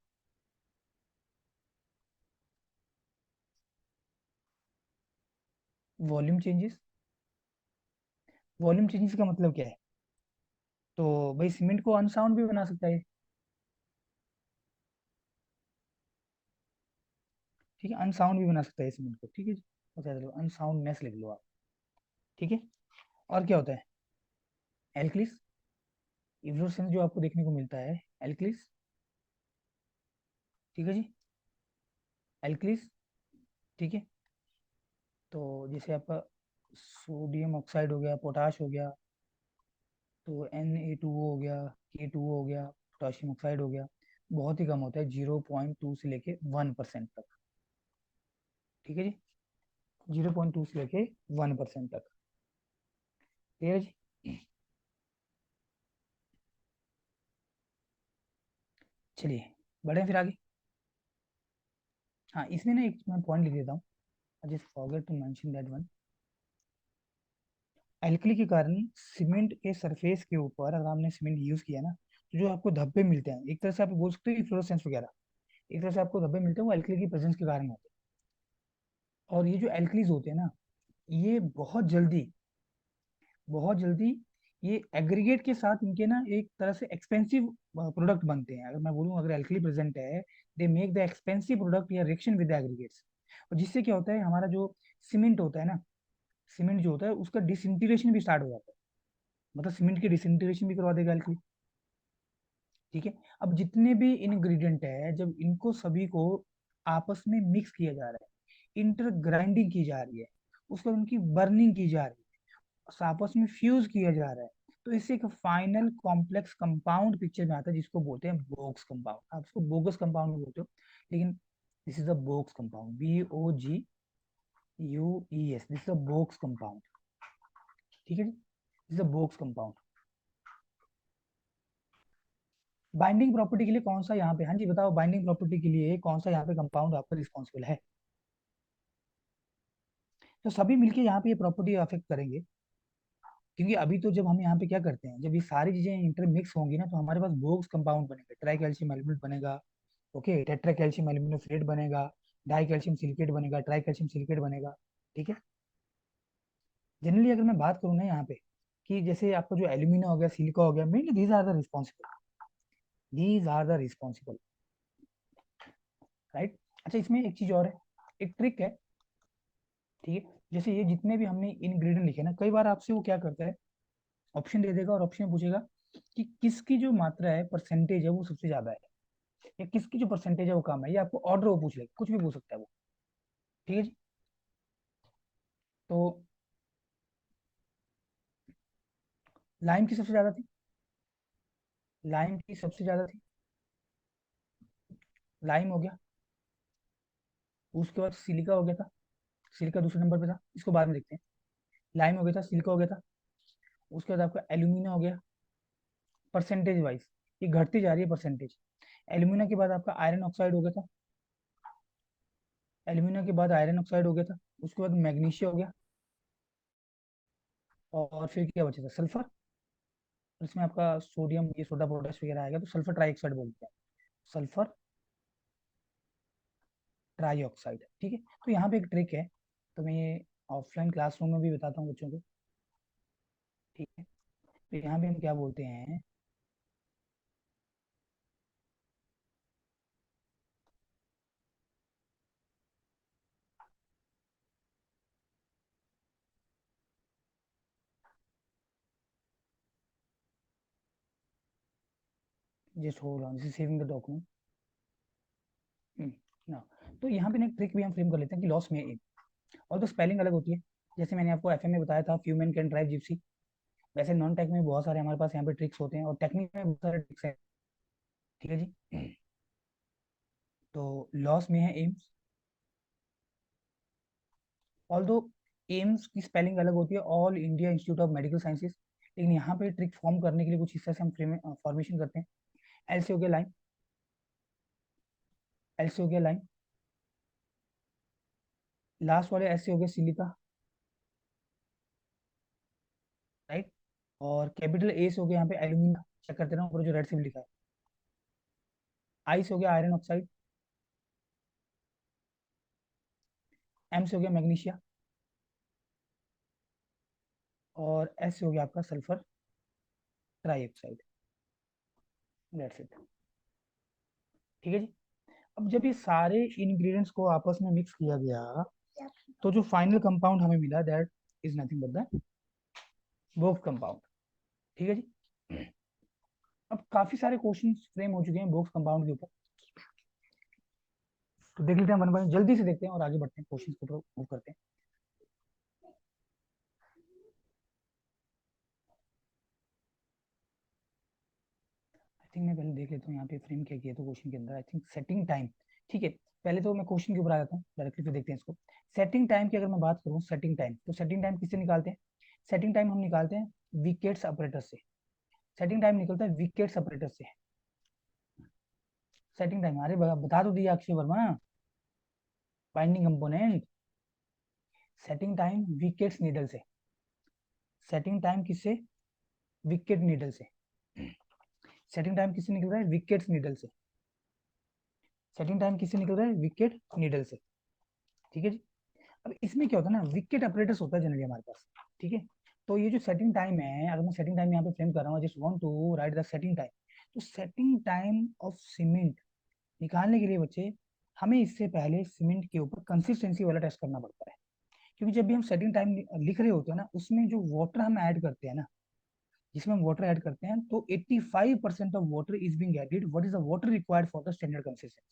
volume changes. Volume changes का मतलब क्या है? तो भाई सीमेंट को अनसाउंड भी बना सकता है, ठीक है। अनसाउंड भी बना सकता है सीमेंट को, ठीक है जी। बता दो, अनसाउंडनेस लिख लो आप, ठीक है। और क्या होता है? एल्कलिस, इफ्लोरेसेंस जो आपको देखने को मिलता है, एल्कलिस, ठीक है जी। एल्कलिस, ठीक है। तो जैसे आपका सोडियम ऑक्साइड हो गया, पोटाश हो गया, तो Na2O हो गया, K2O हो गया, पोटाशियम ऑक्साइड हो गया, बहुत ही कम होता है, 0.2 से लेके 1% तक, ठीक है जी। 0.2 से लेके 1% तक। क्लियर है जी? चलिए बढ़े फिर आगे। हाँ, इसमें ना एक मैं पॉइंट लिख देता हूँ, I just forget to mention that one. Alkali के कारण सीमेंट के सरफेस के ऊपर अगर आपने सीमेंट यूज किया ना, तो जो आपको धब्बे मिलते हैं, एक तरह से आप बोल सकते हो फ्लोरोसेंस वगैरह, एक तरह से आपको धब्बे मिलते हैं, वो एल्कली की प्रेजेंस के कारण होते हैं। और ये जो एल्कलीज होते हैं ना, ये बहुत जल्दी ये एग्रीगेट के साथ इनके ना एक तरह से एक्सपेंसिव प्रोडक्ट बनते हैं। अगर मैं बोलूँ अगर एल्कली प्रेजेंट है, they make the expensive product या रिएक्शन विद एग्रीगेट्स। और जिससे क्या होता है, हमारा जो सीमेंट होता है ना, सीमेंट जो होता है उसका डिसइंटीग्रेशन भी स्टार्ट हो जाता है, मतलब सीमेंट की डिसइंटीग्रेशन भी करवा देगा एल्कली। ठीक है। अब जितने भी इंग्रेडिएंट है, जब इनको सभी को आपस में मिक्स किया जा रहा है, इंटर ग्राइंडिंग की जा रही है, उसके बाद उनकी बर्निंग की जा रही है, आपस में फ्यूज किया जा रहा है, तो इससे एक फाइनल कॉम्प्लेक्स कंपाउंड पिक्चर में आता है, जिसको बोलते हैं बोक्स कंपाउंड। आप इसको बोगस कंपाउंड बोलते हो, लेकिन this is a Bogues compound, BOGUES, this is a Bogues compound. ठीक है जी, this is a Bogues compound. Binding property के लिए कौन सा यहाँ पे, हाँ जी बताओ, बाइंडिंग प्रॉपर्टी के लिए कौन सा यहाँ पे कंपाउंड आपका रिस्पॉन्सिबल है? तो सभी मिलके यहाँ पे ये प्रॉपर्टी अफेक्ट करेंगे, क्योंकि अभी तो जब हम यहाँ पे क्या करते हैं, जब ये सारी चीजें इंटरमिक्स होंगी ना, तो हमारे पास बोक्स कंपाउंड बनेगा, ट्राई कैल्शियम एल्यूमिनेट बनेगा, ओके, टेट्रा कैल्शियम एल्यूमिनोफ्रेट बनेगा, डाई कैल्शियम सिलिकेट बनेगा, ट्राई कैल्शियम सिलिकेट बनेगा। ठीक है। जनरली अगर मैं बात करूँ ना यहाँ पे, कि जैसे आपका जो एल्यूमिना हो गया, सिलिका हो गया, mainly these are the responsible, right. अच्छा, इसमें एक चीज और है, एक ट्रिक है। ठीक है। जैसे ये जितने भी हमने इंग्रेडिएंट लिखे ना, कई बार आपसे वो क्या करता है, ऑप्शन दे देगा और ऑप्शन में पूछेगा कि किसकी जो मात्रा है, परसेंटेज है, वो सबसे ज्यादा है, या किसकी जो परसेंटेज है वो कम है, या आपको ऑर्डर वो पूछ लेगा, कुछ भी पूछ सकता है वो। ठीक है जी। तो लाइम की सबसे ज्यादा थी, लाइम की सबसे ज्यादा थी, लाइम हो गया, उसके बाद सिलिका हो गया था, सिलिका दूसरे नंबर पे था, इसको बाद में देखते हैं। लाइम हो गया था, सिलिका हो गया था, उसके बाद आपका एल्यूमिना हो गया। परसेंटेज वाइज ये घटती जा रही है परसेंटेज। एल्यूमिना के बाद आपका आयरन ऑक्साइड हो गया था, एल्यूमिना के बाद आयरन ऑक्साइड हो गया था, उसके बाद मैग्नीशिया हो गया, और फिर क्या बचा था, सल्फर। इसमें आपका सोडियम, ये सोडा पोटाश वगैरह आएगा, तो सल्फर ट्राईऑक्साइड बोलते हैं, सल्फर ट्राईऑक्साइड। ठीक है। तो यहाँ पे एक ट्रिक है, तो मैं ये ऑफलाइन क्लासरूम में भी बताता हूँ बच्चों को। ठीक है। तो यहाँ पे हम क्या बोलते हैं, just hold on, this is saving the document ना। तो यहाँ पे ना एक ट्रिक भी हम फ्रेम कर लेते हैं कि लॉस में इन, और तो स्पेलिंग अलग होती है। जैसे मैंने आपको एफएम में बताया था, few man can drive Gypsy, वैसे नॉन टेक में बहुत सारे हमारे पास यहाँ पे ट्रिक्स होते हैं, और टेक्निक में बहुत सारे ट्रिक्स हैं। ठीक है जी। तो लॉस में है एम्स, ऑल्दो एम्स की स्पेलिंग अलग होती है, all India institute of medical sciences, लेकिन यहाँ पे ट्रिक फॉर्म करने के लिए कुछ हिस्से से हम फ्रेम फॉर्मेशन करते हैं। एल से हो गया लाइन, एल से हो गया लाइन, लास्ट वाले एस से हो गया सिलिका, राइट, और कैपिटल ए से हो गया यहाँ पे एल्यूमिना, चेक करते रहो ऊपर जो रेड से भी लिखा है। आई से हो गया आयरन ऑक्साइड, एम से हो गया मैग्नीशिया, और एस से हो गया आपका सल्फर ट्राईऑक्साइड। That's it. ठीक है जी। अब जब ये सारे इंग्रेडिएंट्स को आपस में मिक्स किया गया, तो जो फाइनल कंपाउंड हमें मिला, that is nothing but the box compound. ठीक है जी। अब काफी सारे क्वेश्चंस फ्रेम हो चुके हैं बोक्स कंपाउंड के ऊपर, तो देख लेते हैं वन बाय, जल्दी से देखते हैं और आगे बढ़ते हैं, क्वेश्चंस के ऊपर मूव करते हैं। आई थिंक मैं पहले देख लेता हूँ यहाँ पे फ्रेम क्या किया तो क्वेश्चन के अंदर, आई थिंक सेटिंग टाइम, ठीक है, पहले तो मैं क्वेश्चन के ऊपर आ जाता हूँ डायरेक्टली, फिर देखते हैं इसको। सेटिंग टाइम की अगर मैं बात करूँ, सेटिंग टाइम, तो सेटिंग टाइम किससे निकालते हैं? सेटिंग टाइम हम निकालते हैं विकेट्स ऑपरेटर से। सेटिंग टाइम निकलता है विकेट्स ऑपरेटर से। सेटिंग टाइम, अरे बता तो दिया Akshay Verma, binding component. Setting time wickets needle से। सेटिंग टाइम किससे? विकेट नीडल से। सेटिंग टाइम किससे निकल रहा है? विकेट्स नीडल से। सेटिंग टाइम किससे निकल रहा है? विकेट नीडल से। ठीक है जी। अब इसमें क्या होता है ना, विकेट ऑपरेटर्स होता है जनरली हमारे पास। ठीक है, तो ये जो सेटिंग टाइम है, अगर मैं सेटिंग टाइम यहाँ पे फ्रेम कर रहा हूँ, just want to write the setting time. तो सेटिंग टाइम ऑफ सीमेंट निकालने के लिए बच्चे, हमें इससे पहले सीमेंट के ऊपर कंसिस्टेंसी वाला टेस्ट करना पड़ता है। क्योंकि जब भी हम सेटिंग टाइम लिख रहे होते हैं ना, उसमें जो वाटर हम ऐड करते हैं ना, जिसमें हम वाटर ऐड करते हैं, तो 85% of water is being added. What is the water required for the standard consistency?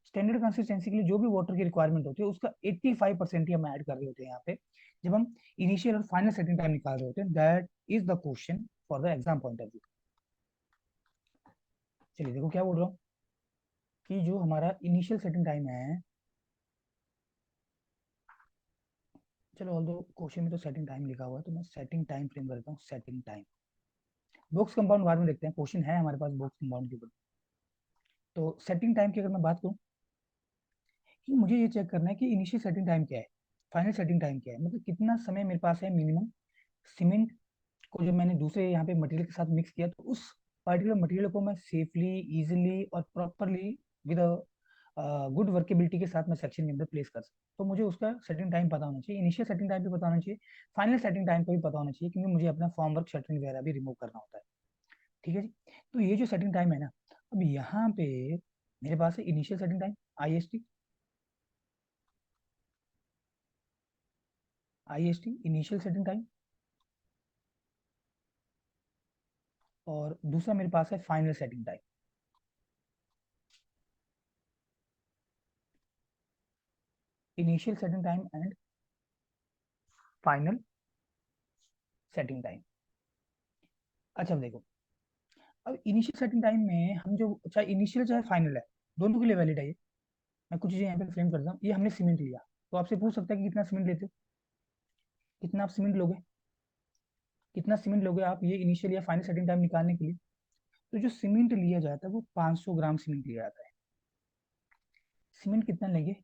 Standard consistency के लिए जो भी वाटर की रिक्वायरमेंट होती है, उसका 85% ही हम ऐड कर रहे होते हैं यहाँ पे, जब हम इनिशियल और फाइनल सेटिंग टाइम निकाल रहे होते हैं। That is the question for the exam point of view. चलिए देखो क्या बोल रहा हूँ, कि जो हमारा इनिशियल सेटिंग टाइम है, चलो ऑल दो क्वेश्चन में तो सेटिंग टाइम लिखा हुआ है, तो मैं सेटिंग टाइम फ्रेम करता हूँ। सेटिंग टाइम, बॉक्स कंपाउंड बाद में देखते हैं, क्वेश्चन है हमारे पास बॉक्स कंपाउंड के ऊपर। तो सेटिंग टाइम की अगर मैं बात करूँ, कि मुझे ये चेक करना है कि इनिशियल सेटिंग टाइम क्या है, फाइनल सेटिंग टाइम क्या है, मतलब कितना समय मेरे पास है मिनिमम सीमेंट को, जो मैंने दूसरे यहाँ पे मटेरियल के साथ मिक्स किया, तो उस पर्टिकुलर मटेरियल को मैं सेफली, इजीली और प्रॉपरली विद गुड वर्केबिलिटी के साथ मैं सेक्शन के अंदर प्लेस कर सकता हूँ। तो मुझे उसका सेटिंग टाइम पता होना चाहिए, इनिशियल सेटिंग टाइम भी पता होना चाहिए, फाइनल सेटिंग टाइम को भी पता होना चाहिए, क्योंकि मुझे अपना फॉर्म वर्क शटरिंग वगैरह भी रिमूव करना होता है। ठीक है जी। तो ये जो सेटिंग टाइम है ना, अब यहाँ पे मेरे पास है initial setting time IST। IST initial setting time, और दूसरा मेरे पास है final setting time. Initial setting time and final setting time. अच्छा अब देखो, अब इनिशियल सेटिंग टाइम में हम जो, चाहे इनिशियल चाहे फाइनल है, दोनों के लिए वैलिड है ये। मैं कुछ चीजें यहाँ पे फ्रेम करता हूँ। ये हमने सीमेंट लिया, तो आपसे पूछ सकता है कि कितना सीमेंट लेते हो, कितना आप सीमेंट लोगे, कितना सीमेंट लोगे आप ये इनिशियल या फाइनल सेटिंग टाइम निकालने के लिए। तो जो सीमेंट लिया जाता है वो 500 ग्राम सीमेंट लिया जाता है। सीमेंट कितना लेंगे?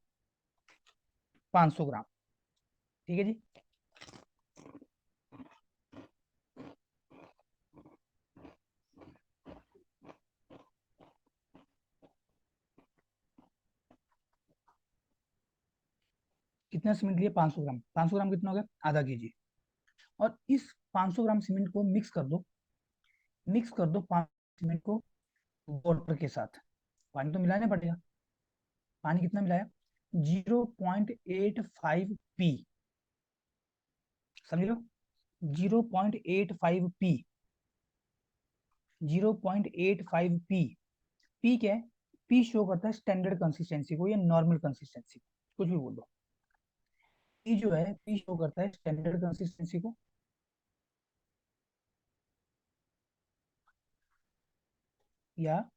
500 ग्राम। ठीक है जी। कितना सीमेंट लिए? 500 ग्राम। 500 ग्राम कितना हो गया? आधा केजी। और इस 500 ग्राम सीमेंट को मिक्स कर दो, मिक्स कर दो 5 सीमेंट को वाटर के साथ। पानी तो मिलाना पड़ेगा। पानी कितना मिलाया? 0.85 पी, समझ लो, 0.85 पी, 0.85 पी। पी क्या है? पी शो करता है स्टैंडर्ड कंसिस्टेंसी को या नॉर्मल कंसिस्टेंसी, कुछ भी बोल दो। पी जो है, पी शो करता है स्टैंडर्ड कंसिस्टेंसी को या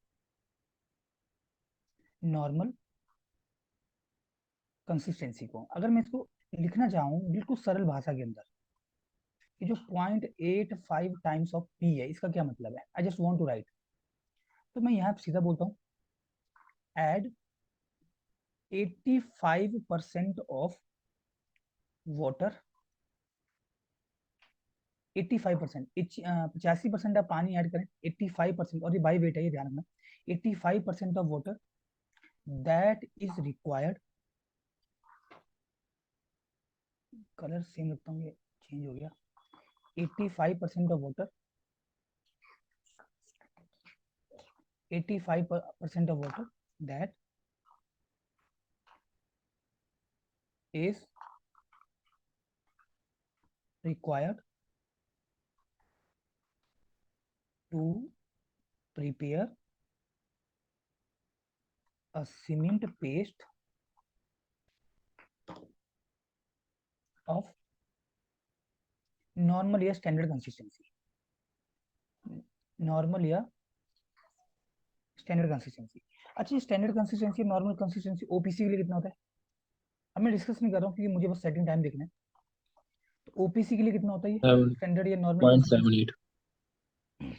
नॉर्मल कंसिस्टेंसी को। अगर मैं इसको लिखना चाहूँ बिल्कुल सरल भाषा के अंदर, कि जो 0.85 टाइम्स ऑफ पी है, इसका क्या मतलब है? I just want to write, तो मैं यहाँ सीधा बोलता हूँ, एड 85% ऑफ वाटर, 85%, 85% आप पानी ऐड करें, 85%, और ये बाई वेट है, ये ध्यान रखना, 85% of water that is required, colour same रखता हूँ, ये चेंज हो गया, 85% of water, 85% of water that is required to prepare a cement paste of normal या standard consistency, normal या standard consistency। अच्छा, standard consistency, normal consistency OPC के लिए कितना होता है? अब मैं डिस्कस नहीं कर रहा हूँ क्योंकि मुझे बस सेटिंग टाइम देखना है। तो ओपीसी के लिए कितना होता है ये स्टैंडर्ड या नॉर्मल कंसिस्टेंसी? 7.78।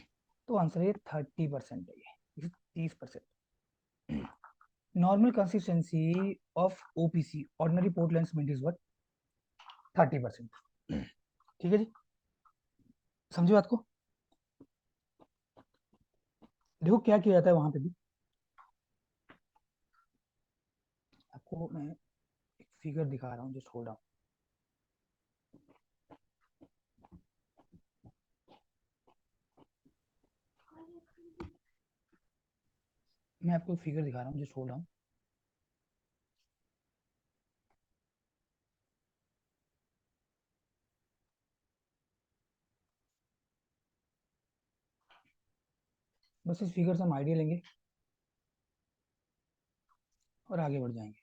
तो आंसर है 30% है, ये 30%। Normal consistency of OPC ordinary Portland cement is what? 30%। ठीक है जी, समझे बात को? देखो क्या किया जाता है वहां पे भी। आपको मैं एक फिगर दिखा रहा हूँ, जस्ट होल्ड ऑन। मैं आपको फिगर दिखा रहा हूँ, जस्ट होल्ड ऑन। बस इस फिगर से हम आइडिया लेंगे और आगे बढ़ जाएंगे।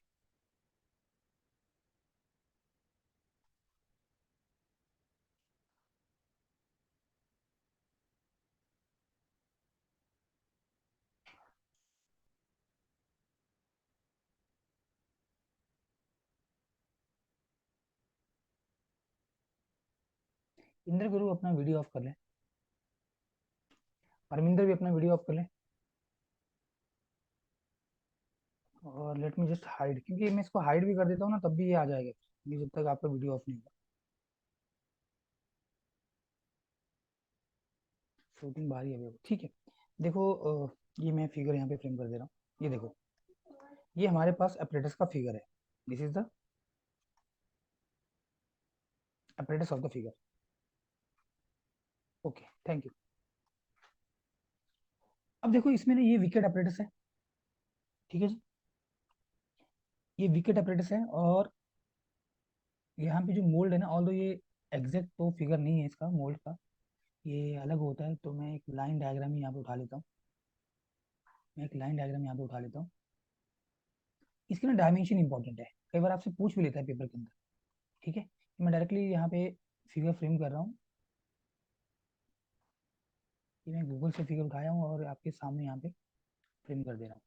इंद्र गुरु अपना वीडियो ऑफ कर ले, परमिंदर भी अपना वीडियो ऑफ कर ले, और लेट मी जस्ट हाइड, क्योंकि मैं इसको हाइड भी कर देता हूँ ना तब भी ये आ जाएगा, ये जब तक आपका वीडियो ऑफ नहीं होगा। शूटिंग बाहरी है अभी, ठीक है। देखो ये मैं फिगर यहाँ पे फ्रेम कर दे रहा हूँ। ये देखो, ये हमारे पास अपरेटस का फिगर है। This is the apparatus of the figure. Okay, thank you. अब देखो इसमें ना ये विकेट अपरेटस है, ठीक है जी, ये विकेट अपरेटस है। और यहाँ पे जो मोल्ड है ना, ऑल्दो ये एग्जैक्ट तो फिगर नहीं है इसका मोल्ड का, ये अलग होता है। तो मैं एक लाइन डायग्राम यहाँ पे उठा लेता हूँ, मैं एक लाइन डायग्राम यहाँ पे उठा लेता हूँ। इसकी ना डायमेंशन इंपॉर्टेंट है, कई बार आपसे पूछ भी लेता है पेपर के अंदर। ठीक है, मैं डायरेक्टली यहाँ पे फिगर फ्रेम कर रहा हूँ। ये मैं गूगल से फिगर उठाया हूँ और आपके सामने यहाँ पे फ्रेम कर दे रहा हूँ।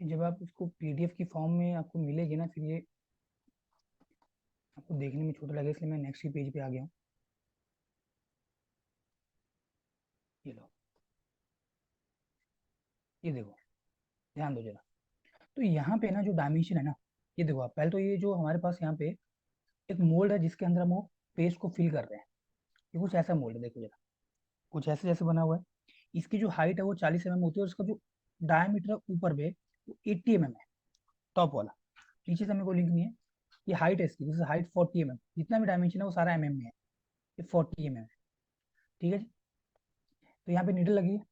जब आप इसको पीडीएफ की फॉर्म में आपको मिलेगी ना, फिर ये आपको देखने में छोटा लगेगा, इसलिए मैं नेक्स्ट ही पेज पे आ गया हूँ। ये लो, ये देखो, ध्यान दो जरा। तो यहाँ पे ना जो डायमेंशन है ना, ये देखो आप पहले तो ये जो हमारे पास यहाँ पे एक मोल्ड है जिसके अंदर हम वो पेस्ट को फिल कर रहे हैं। ये कुछ ऐसा मोल्ड है, देखो जरा, कुछ ऐसे जैसे बना हुआ है। इसकी जो हाइट है वो 40 mm होती है, और इसका जो डायमीटर ऊपर पे वो 80 mm है, टॉप वाला। नीचे से हमें कोई लिंक नहीं है। ये हाइट है इसकी, जैसे हाइट 40 mm, जितना भी डायमेंशन है वो सारा mm में है। ये 40 mm है, ठीक है जी। तो यहाँ पे नीडल लगी है।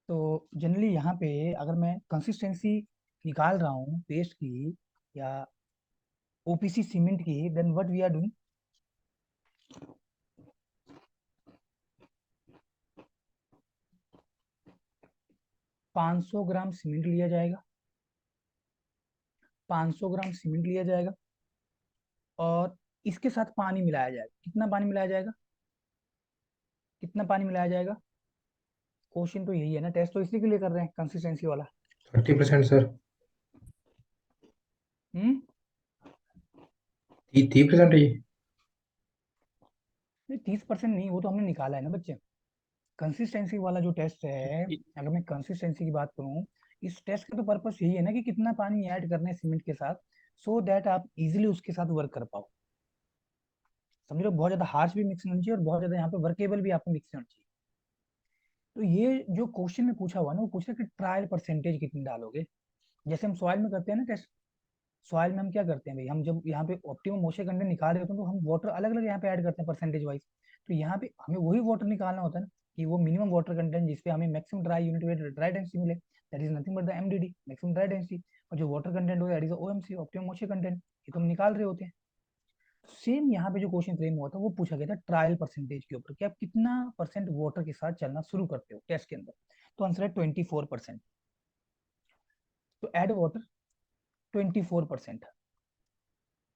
तो जनरली यहाँ पे अगर मैं कंसिस्टेंसी निकाल रहा हूँ पेस्ट की या ओपीसी सीमेंट की, then what we are doing, 500 gram cement लिया जाएगा, 500 ग्राम सीमेंट लिया जाएगा, और इसके साथ पानी मिलाया जाएगा। कितना पानी मिलाया जाएगा? कितना पानी मिलाया जाएगा? क्वेश्चन तो यही है ना, टेस्ट तो इसी के लिए कर रहे हैं, कंसिस्टेंसी वाला। 30% सर। हम्म 30% है ये। नहीं, 30% नहीं, वो तो हमने निकाला है ना बच्चे। कंसिस्टेंसी वाला जो टेस्ट है, अगर मैं कंसिस्टेंसी की बात करूं, इस टेस्ट का तो पर्पस यही है ना कि कितना पानी ऐड करना है सीमेंट के साथ, सो दैट आप इजीली उसके साथ वर्क कर पाओ। समझ लो, बहुत ज्यादा हार्श भी मिक्स नहीं होनी चाहिए और बहुत ज्यादा यहाँ पे वर्केबल भी आपको मिक्स नहीं होनी चाहिए। तो ये जो क्वेश्चन में पूछा हुआ ना, वो पूछ रहा है कि ट्रायल परसेंटेज कितनी डालोगे, जैसे हम सॉइल में करते हैं ना टेस्ट। सॉइल में हम क्या करते हैं भाई, हम जब यहाँ पे ऑप्टिमम मॉइस्चर कंटेंट निकाल रहे होते हैं तो हम वाटर अलग अलग यहाँ पे ऐड करते हैं परसेंटेज वाइज। तो यहाँ पे हमें वही वाटर निकालना होता है ना, कि वो मिनिमम वाटर कंटेंट जिसपे हमें maximum dry unit weight dry density मिले, that is nothing but the MDD, maximum dry density. और जो वाटर कंटेंट होता है that is OMC, optimum moisture content. ये तो हम निकाल रहे होते हैं। सेम यहाँ पे जो क्वेश्चन फ्रेम हुआ था वो पूछा गया था ट्रायल परसेंटेज के ऊपर, कि आप कितना परसेंट वाटर के साथ चलना शुरू करते हो टेस्ट के अंदर। तो आंसर है 24%। तो एड वाटर 24%।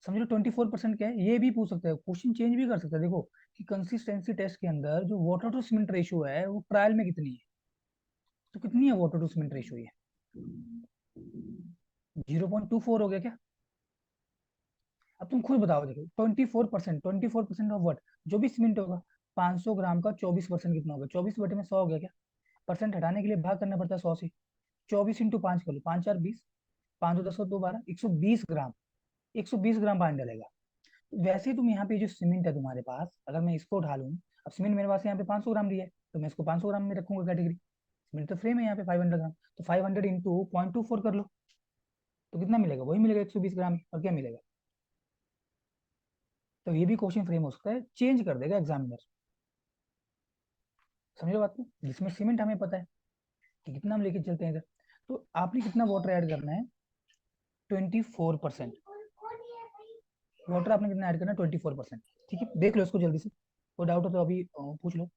समझो 24% क्या है, ये भी पूछ सकते हैं, क्वेश्चन चेंज भी कर सकते हैं। देखो कि कंसिस्टेंसी टेस्ट के अंदर जो वाटर टू सीमेंट रेशियो है वो ट्रायल में कितनी है, तो कितनी है वाटर टू सीमेंट रेशियो, ये 0.24 हो गया क्या। अब तुम खुद बताओ, देखो 24% ऑफ व्हाट, जो भी सीमेंट होगा 500 ग्राम का 24% कितना होगा, 24 बटे में 100 हो गया क्या। परसेंट हटाने के लिए भाग करना पड़ता है 100 से। 24 इंटू 5 कर लो, 5 4 20, 5 10 2 12, 120 ग्राम, 120 ग्राम पानी डालेगा। वैसे तुम यहाँ पे जो सीमेंट है तुम्हारे पास, अगर मैं इसको उठा लूँ, अब सीमेंट मेरे पास यहाँ पे 500 ग्राम दिया है तो मैं इसको 500 ग्राम में रखूंगा कैटेगरी। सीमेंट तो फ्रेम है यहाँ पे 500 ग्राम, तो 500 इंटू 0.24 कर लो, तो कितना मिलेगा, वही मिलेगा 120 ग्राम। और क्या मिलेगा, तो ये भी क्वेश्चन फ्रेम हो सकता है, चेंज कर देगा एग्जामिनर। समझो बात को, जिसमें सीमेंट हमें पता है कि कितना हम लेके चलते हैं इधर, तो आपने कितना वाटर ऐड करना है, 24%। वाटर आपने कितना ऐड करना है, 24%। ठीक है, देख लो इसको जल्दी से, कोई डाउट हो तो अभी पूछ लो।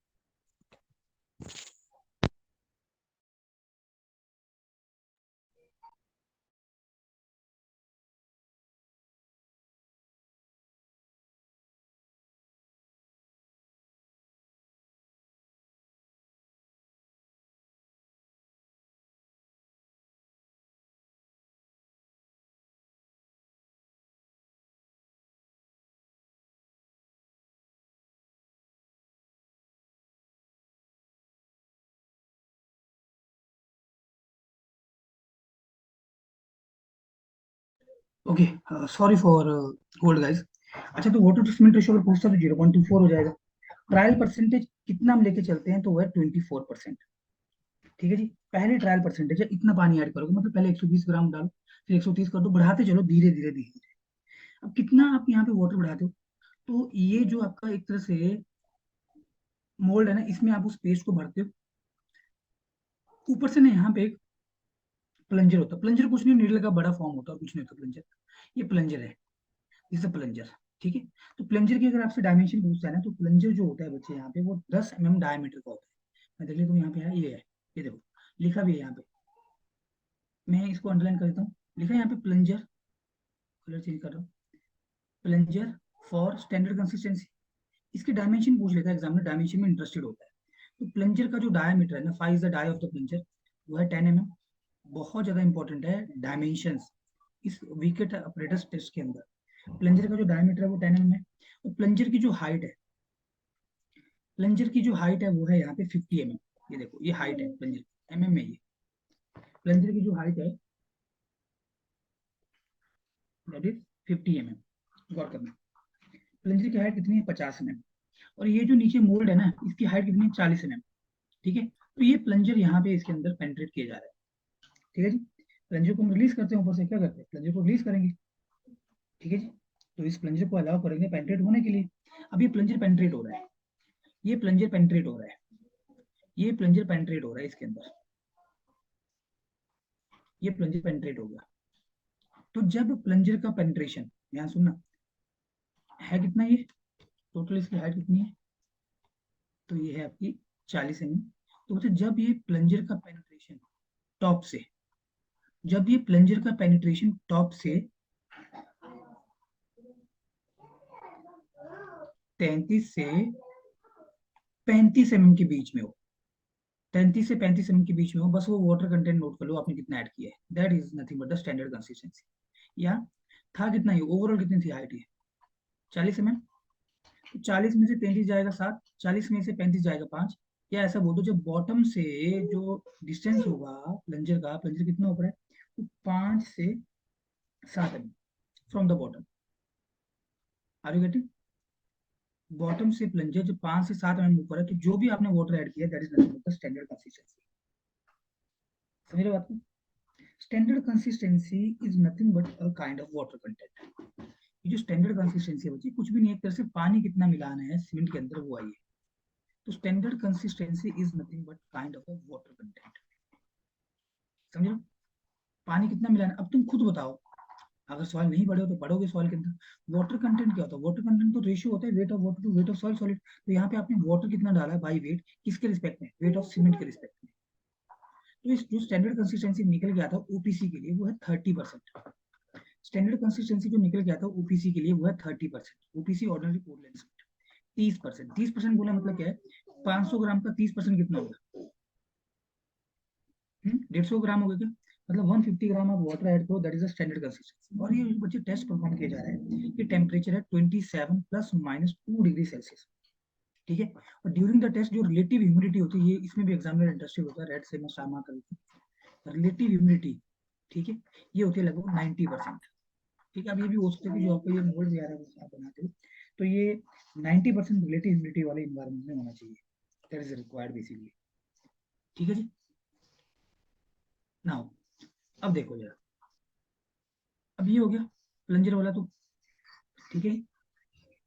Okay, sorry for hold guys. अच्छा, तो वाटर टू सीमेंट रेशियो अगर पूछता तो 0.24 हो जाएगा। ट्रायल परसेंटेज कितना हम लेके चलते हैं, तो वो है 24%। ठीक है जी, पहले ट्रायल परसेंटेज है, इतना पानी ऐड करोगे, मतलब पहले 120 ग्राम डालो, फिर 130 कर दो, बढ़ाते चलो धीरे धीरे धीरे धीरे। अब कितना आप यहाँ पे वाटर बढ़ाते हो, तो ये जो आपका एक तरह से मोल्ड है ना, इसमें आप उस पेस्ट को भरते हो। ऊपर से ना यहाँ पे एक प्लंजर होता है, प्लंजर कुछ नहीं, नीडल का बड़ा फॉर्म होता है, कुछ नहीं होता प्लंजर। ये प्लंजर है, इसे प्लंजर। ठीक है, तो प्लंजर की अगर आपसे डायमेंशन पूछता है ना, तो प्लंजर जो होता है बच्चे यहाँ पे वो 10 mm डायमीटर का होता है। मैं देख लेता हूँ यहाँ पे है, ये है, ये देखो लिखा भी है यहाँ पे, मैं इसको अंडरलाइन कर देता हूँ। लिखा है यहाँ पे प्लंजर, कलर चेंज कर रहा हूँ, प्लंजर फॉर स्टैंडर्ड कंसिस्टेंसी। इसके डायमेंशन पूछ लेता है एग्जामिनर, डायमेंशन में इंटरेस्टेड होता है। तो प्लंजर का जो डायमीटर है ना, 5 is the dia of the plunger, वो है 10 mm। बहुत ज्यादा इंपॉर्टेंट है डायमेंशंस इस विकेट अपरेटस टेस्ट के अंदर। प्लंजर का जो डायमीटर है वो 10 mm है। और प्लंजर की जो हाइट है, प्लंजर की जो हाइट है वो है यहाँ पे 50 mm। ये देखो, ये हाइट है प्लंजर mm में, ये प्लंजर की जो हाइट है दैट इज 50 mm। गौर करना, प्लंजर की हाइट कितनी है, 50 mm। और ये जो नीचे मोल्ड है ना, इसकी हाइट कितनी है, 40 mm। ठीक है, तो ये प्लंजर यहाँ पे इसके अंदर पेंट्रेट किया जा रहा है। ठीक है जी, प्लंजर को हम रिलीज करते हैं, ऊपर से क्या करते हैं, प्लंजर को रिलीज करेंगे। ठीक है जी, तो इस प्लंजर को अलाउ करेंगे पेंट्रेट होने के लिए। अब ये प्लंजर पेंट्रेट हो रहा है, ये प्लंजर पेंट्रेट हो रहा है, ये प्लंजर पेंट्रेट हो रहा है इसके अंदर, ये प्लंजर पेंट्रेट हो गया। तो जब प्लंजर का पेंट्रेशन, यहाँ सुनना, है कितना, ये टोटल इसकी हाइट कितनी है, तो ये है आपकी 40 mm। तो जब ये प्लंजर का पेनिट्रेशन टॉप से, जब ये प्लंजर का पेनिट्रेशन टॉप से 33 से 35 mm के बीच में हो, 33 से 35 mm के बीच में हो, बस वो वाटर कंटेंट नोट कर लो आपने कितना ऐड किया है, that is nothing but the standard consistency. या था कितना, ये ओवरऑल कितनी थी हाइट, ये 40 mm। तो 40 में से 33 जाएगा 7, 40 में से 35 जाएगा 5। या ऐसा बोल दो, जब बॉटम से जो डिस्टेंस होगा प्लंजर का, प्लंजर कितना ऊपर है, तो 5 से 7 mm from the bottom. Are you getting, bottom से प्लंजर जो 5 से 7 mm ऊपर है, तो जो भी आपने वाटर ऐड किया that is nothing but the standard consistency. समझ रहे हो बात को। Standard consistency is nothing but a kind of water content. ये जो स्टैंडर्ड कंसिस्टेंसी है बच्चे कुछ भी नहीं, एक तरह से पानी कितना मिलाना है सीमेंट के अंदर वो आई है। तो standard consistency is nothing but kind of a water content. समझ लो, पानी कितना मिलाना है। अब तुम खुद बताओ, अगर सवाल नहीं पढ़े हो तो पढ़ोगे सवाल के अंदर। वाटर कंटेंट क्या होता है? वाटर कंटेंट तो रेशियो होता है weight of water to weight of soil solid. तो यहाँ पे आपने वाटर कितना डाला है बाई वेट, किसके रिस्पेक्ट में? वेट ऑफ सीमेंट के रिस्पेक्ट में। तो इस जो स्टैंडर्ड कंसिस्टेंसी निकल गया था ओपीसी के लिए वो है 30%। स्टैंडर्ड कंसिस्टेंसी जो निकल गया था ओपीसी के लिए वो है 30%। OPC ordinary Portland cement 30%। 30% बोला मतलब क्या है? 500 ग्राम का 30% कितना होगा? 150 ग्राम हो गया क्या? मतलब 150 ग्राम ऑफ वाटर ऐड करो, that is a standard consistency. और ये बच्चे टेस्ट परफॉर्म किया जा रहा है कि टेम्परेचर है 27 +- 2 डिग्री सेल्सियस। ठीक है। और ड्यूरिंग द टेस्ट जो रिलेटिव ह्यूमिडिटी होती है, ये इसमें भी एग्जामिनर इंटरेस्टेड होता है, रेड से मैं सामा कर रिलेटिव ह्यूमिडिटी। ठीक है, ये होती है लगभग 90%। ठीक है, अब ये भी हो सकता है कि जो आपको ये मोल्ड वगैरह आप बनाते हो तो ये 90% रिलेटिव ह्यूमिडिटी वाले इन्वायरमेंट में होना चाहिए, दैट इज रिक्वायर्ड बेसिकली। ठीक है जी। नाउ अब देखो जरा, अब ये हो गया प्लंजर वाला तो। ठीक है,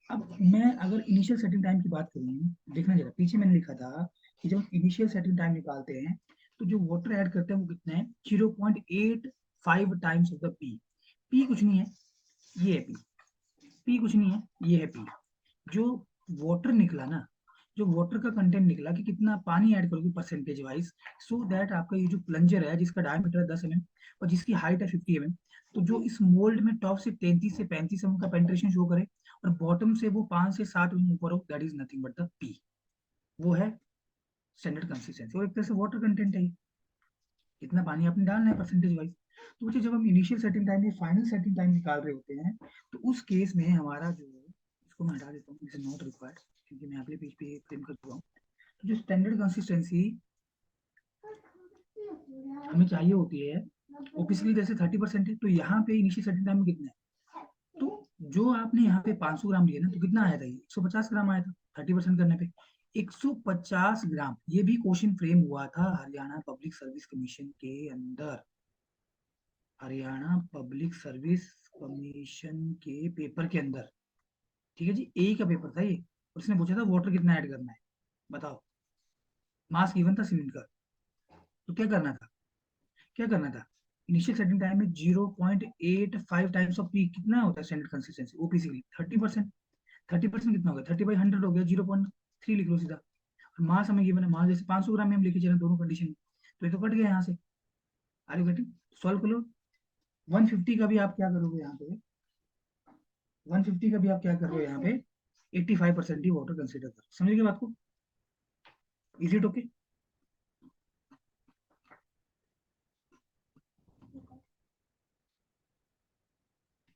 अब मैं अगर इनिशियल सेटिंग टाइम की बात करूँ, देखना जरा पीछे मैंने लिखा था कि जब इनिशियल सेटिंग टाइम निकालते हैं तो जो वाटर ऐड करते हैं वो कितना है? 0.85 times of the P. P कुछ नहीं है, ये है पी। पी कुछ नहीं है, ये है पी। जो वाटर निकला ना, जो वाटर का कंटेंट निकला कि कितना पानी ऐड करोगे परसेंटेज वाइज, सो दैट आपका ये जो प्लंजर है जिसका डायमीटर है 10 mm और जिसकी हाइट है 50 mm, तो जो इस मोल्ड में टॉप से 33 से 35 mm का पेंट्रेशन शो करे और बॉटम से वो 5 से 7 mm ऊपर हो, that is nothing but the P. वो है स्टैंडर्ड कंसिस्टेंसी और एक तरह से वाटर कंटेंट है। कितना पानी आपने डालना है परसेंटेज वाइज। तो बच्चे जब हम इनिशियल सेटिंग टाइम या फाइनल सेटिंग टाइम निकाल रहे होते हैं तो उस केस में हमारा जो, इसको मैं हटा देता हूँ, दिस इज नॉट रिक्वायर्ड क्योंकि मैं अगले पेज पे प्रिंट कर चुका हूँ। तो जो स्टैंडर्ड कंसिस्टेंसी हमें चाहिए होती है ओपीसी जैसे 30% है, तो यहाँ पे इनिशियल सेटिंग टाइम में कितना है? तो जो आपने यहाँ पे 500 ग्राम लिया ना, तो कितना आया था? ये 150 ग्राम आया था 30% करने पे। 150 ग्राम। ये भी क्वेश्चन फ्रेम हुआ था हरियाणा पब्लिक सर्विस कमीशन के अंदर, हरियाणा पब्लिक सर्विस कमीशन के पेपर के अंदर। ठीक है जी, ए का पेपर था ये और उसने पूछा था वाटर कितना ऐड करना है, बताओ। मास गिवन था सीमेंट का, तो क्या करना था? क्या करना था? इनिशियल सेटिंग टाइम में 0.85 टाइम्स ऑफ पी कितना होता है स्टैंडर्ड कंसिस्टेंसी ओपीसी के लिए? 30%। 30% कितना हो गया? 30/100 हो गया, 0.3 लिख लो सीधा। और मास हमें गिवन है, मास जैसे 500 ग्राम में हम लेके चले दोनों कंडीशन में, तो ये तो कट गया यहाँ से। Are you getting? सॉल्व कर लो। 150 का भी आप क्या करोगे यहाँ पे? 150 का भी आप क्या कर रहे हो यहाँ पे? 85% ही वाटर कंसिडर करो। समझ गए बात को? Is it okay?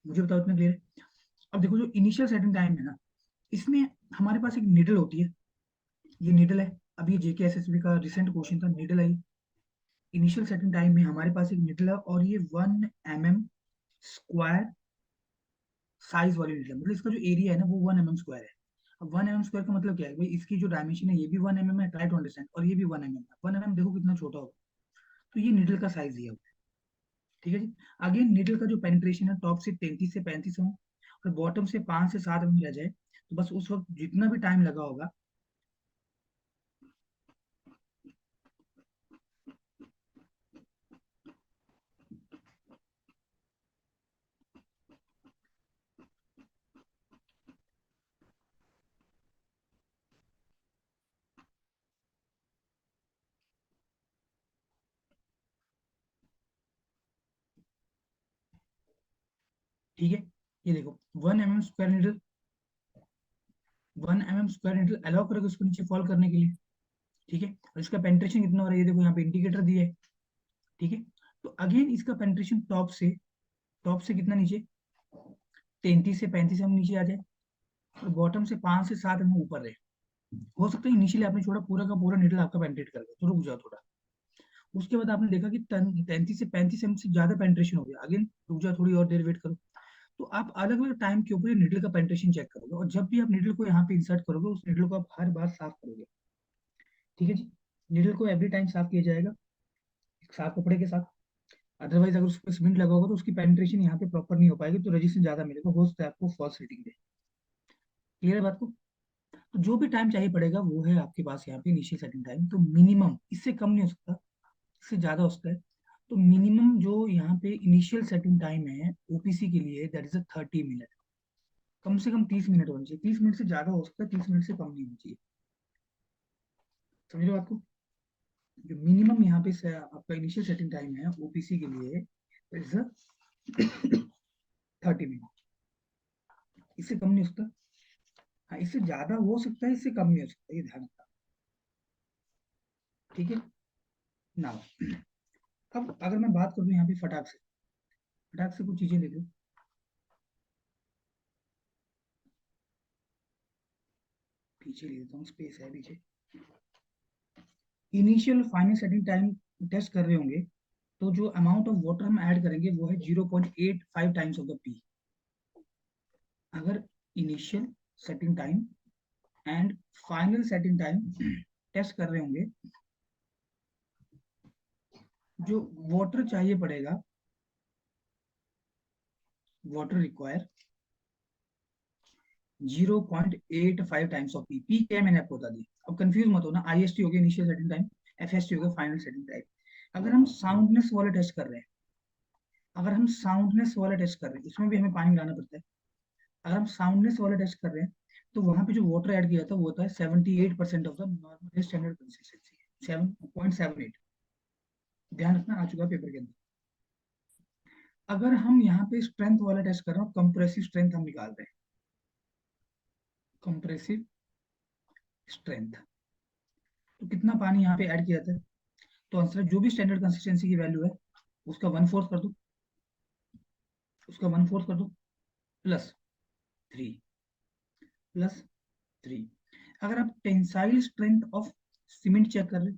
मुझे बताओ इतना क्लियर है? अब देखो जो इनिशियल सेटिंग टाइम है ना, इसमें हमारे पास एक निडल होती है। ये निडल है, अब ये जेके एसएसबी का रिसेंट क्वेश्चन था, निडल है। इनिशियल सेटिंग टाइम में हमारे पास एक निडल है और ये 1 mm स्क्वायर साइज वाली निडल है। मतलब इसका जो एरिया है ना वो 1 mm स्क्वायर है। अब 1 mm स्क्वायर का मतलब क्या है भाई? इसकी जो डायमेंशन है ये भी 1 mm है, ट्राई टू अंडरस्टैंड, और ये भी 1 mm है। 1 mm देखो कितना छोटा होगा, तो ये निडल का साइज दिया हुआ है। ठीक है जी। अगेन निडल का जो पेनिट्रेशन है टॉप से 33 से 35 mm और बॉटम से 5 से 7 mm रह जाए, तो बस उस वक्त जितना भी टाइम लगा होगा, ठीक है, ये देखो 1 mm square needle, 1 mm square needle allow करोगे उसको नीचे फॉल करने के लिए। ठीक है, और इसका पेनिट्रेशन कितना हो रहा है ये देखो, यहाँ पे इंडिकेटर दिया है। ठीक है, तो अगेन इसका पेनिट्रेशन टॉप से कितना नीचे? 33 से 35 mm नीचे आ जाए और बॉटम से 5 से 7 mm ऊपर रहे। हो सकता है इनिशियली आपने छोड़ा पूरा का पूरा नीडल आपका पेनिट्रेट कर गया, तो रुक जाओ थोड़ा। उसके बाद आपने देखा कि 33 से 35 mm से ज्यादा पेनिट्रेशन हो गया, अगेन रुक जाओ, थोड़ी और देर वेट करो। तो आप अलग अलग टाइम के ऊपर नीडल का पेनिट्रेशन चेक करोगे और जब भी आप नीडल को यहाँ पे इंसर्ट करोगे उस नीडल को आप हर बार साफ करोगे। ठीक है जी, नीडल को एवरी टाइम साफ किया जाएगा एक साफ कपड़े के साथ। अदरवाइज अगर उस पर सीमेंट लगा होगा तो उसकी पेनिट्रेशन यहाँ पे प्रॉपर नहीं हो पाएगी, तो रेजिस्टेंस ज्यादा मिलेगा, हो सकता है आपको फॉल्स रीडिंग दे। क्लियर है बात को? तो जो भी टाइम चाहिए पड़ेगा वो है आपके पास यहाँ पे इनिशियल सेटिंग टाइम, तो मिनिमम इससे कम नहीं हो सकता, इससे ज्यादा हो सकता है। तो मिनिमम जो यहाँ पे इनिशियल सेटिंग टाइम है ओपीसी के लिए, दैट इज 30 मिनट। कम से कम 30 मिनट होनी चाहिए, 30 मिनट से ज्यादा हो सकता है, 30 मिनट से कम नहीं होनी चाहिए। समझ रहे हो आपको? जो मिनिमम यहाँ पे आपका इनिशियल सेटिंग टाइम है ओपीसी के लिए, दैट इज 30 मिनट। इससे कम नहीं हो सकता। हाँ, इससे ज्यादा हो सकता है, इससे कम नहीं हो सकता, ये ध्यान रखना। ठीक है ना? अब अगर मैं बात करूँ यहाँ पे फटाक से कुछ चीजें ले लो। पीछे ले लेता हूँ, स्पेस है पीछे। Initial final setting time test कर रहे होंगे, तो जो अमाउंट ऑफ वाटर हम ऐड करेंगे वो है 0.85 टाइम्स ऑफ द पी। अगर initial setting time and final setting time test कर रहे होंगे, जो वाटर चाहिए पड़ेगा, water require 0.85 times of P. P क्या है मैंने आपको बता दिया, अब कंफ्यूज मत होना। आईएसटी हो गया इनिशियल सेटिंग टाइम, एफएसटी हो गया फाइनल सेटिंग टाइम। अगर हम साउंडनेस वाला टेस्ट कर रहे हैं, इसमें भी हमें पानी मिलाना पड़ता है। अगर हम साउंडनेस वाला टेस्ट कर रहे हैं, तो वहां पे जो वाटर ऐड किया था वो होता है 78% of the normal standard consistency, 7.78। ध्यान रखना, आ चुका पेपर के अंदर। अगर हम यहाँ पे स्ट्रेंथ वाला टेस्ट कर रहे हैं, कंप्रेसिव स्ट्रेंथ हम निकाल रहे हैं, कंप्रेसिव स्ट्रेंथ, तो कितना पानी यहाँ पे ऐड किया जाता है? तो आंसर है जो भी स्टैंडर्ड कंसिस्टेंसी की वैल्यू है उसका 1/4 कर दो, प्लस 3, प्लस 3। अगर आप tensile strength of cement check कर रहे हो,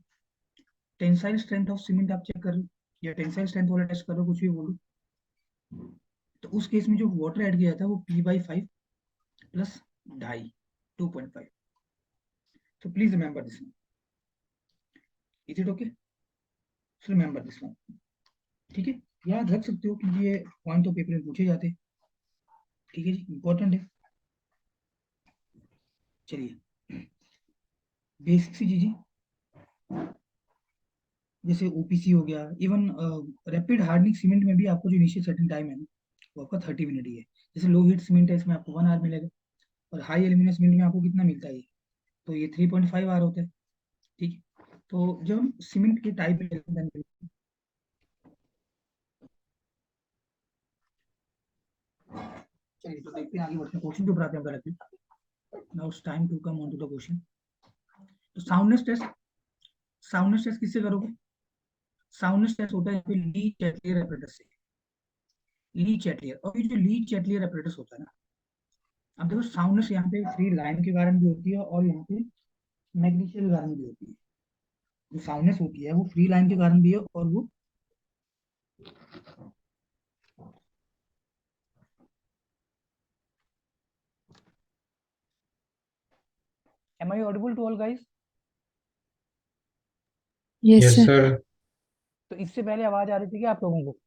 टेंसाइल स्ट्रेंथ ऑफ सीमेंट आप चेक कर रहे हो, या टेंसाइल स्ट्रेंथ वाला टेस्ट कर रहे हो, कुछ भी बोलो, तो उस केस में जो वाटर ऐड किया जाता है वो P/5 plus 2.5, 2.5। So please remember this one. Is it okay? So remember this one. ठीक है, याद रख सकते हो क्योंकि ये पॉइंट तो पेपर में पूछे जाते हैं। ठीक है जी, इंपॉर्टेंट है। चलिए, बेसिक सी चीजें जैसे ओपीसी हो गया, इवन रैपिड हार्डनिंग सीमेंट में भी आपको जो इनिशियल सेटिंग टाइम है ना वो आपका 30 मिनट ही है। जैसे लो हीट सीमेंट है, इसमें आपको 1 आवर मिलेगा, और हाई एल्यूमिनियम सीमेंट में आपको कितना मिलता है? तो ये 3.5 आवर होता है। ठीक है, तो जब हम सीमेंट के टाइप में, चलिए तो देखते हैं, आगे बढ़ते हैं, क्वेश्चन के ऊपर आते हैं directly. Now it's time to come on to the question. तो साउंडनेस टेस्ट किससे करोगे? साउंडनेस टेस्ट होता है यहाँ पे ली चैटलियर एपरेटस से। ली चैटलियर, और ये जो ली चैटलियर एपरेटस होता है ना, अब देखो साउंडनेस यहाँ पे फ्री लाइन के कारण भी होती है और यहाँ पे मैग्नीशियल के कारण भी होती है। जो साउंडनेस होती है वो फ्री लाइन के कारण भी है, और वो am I audible to all guys? Yes yes sir. Sir. तो इससे पहले आवाज आ रही थी क्या आप लोगों को?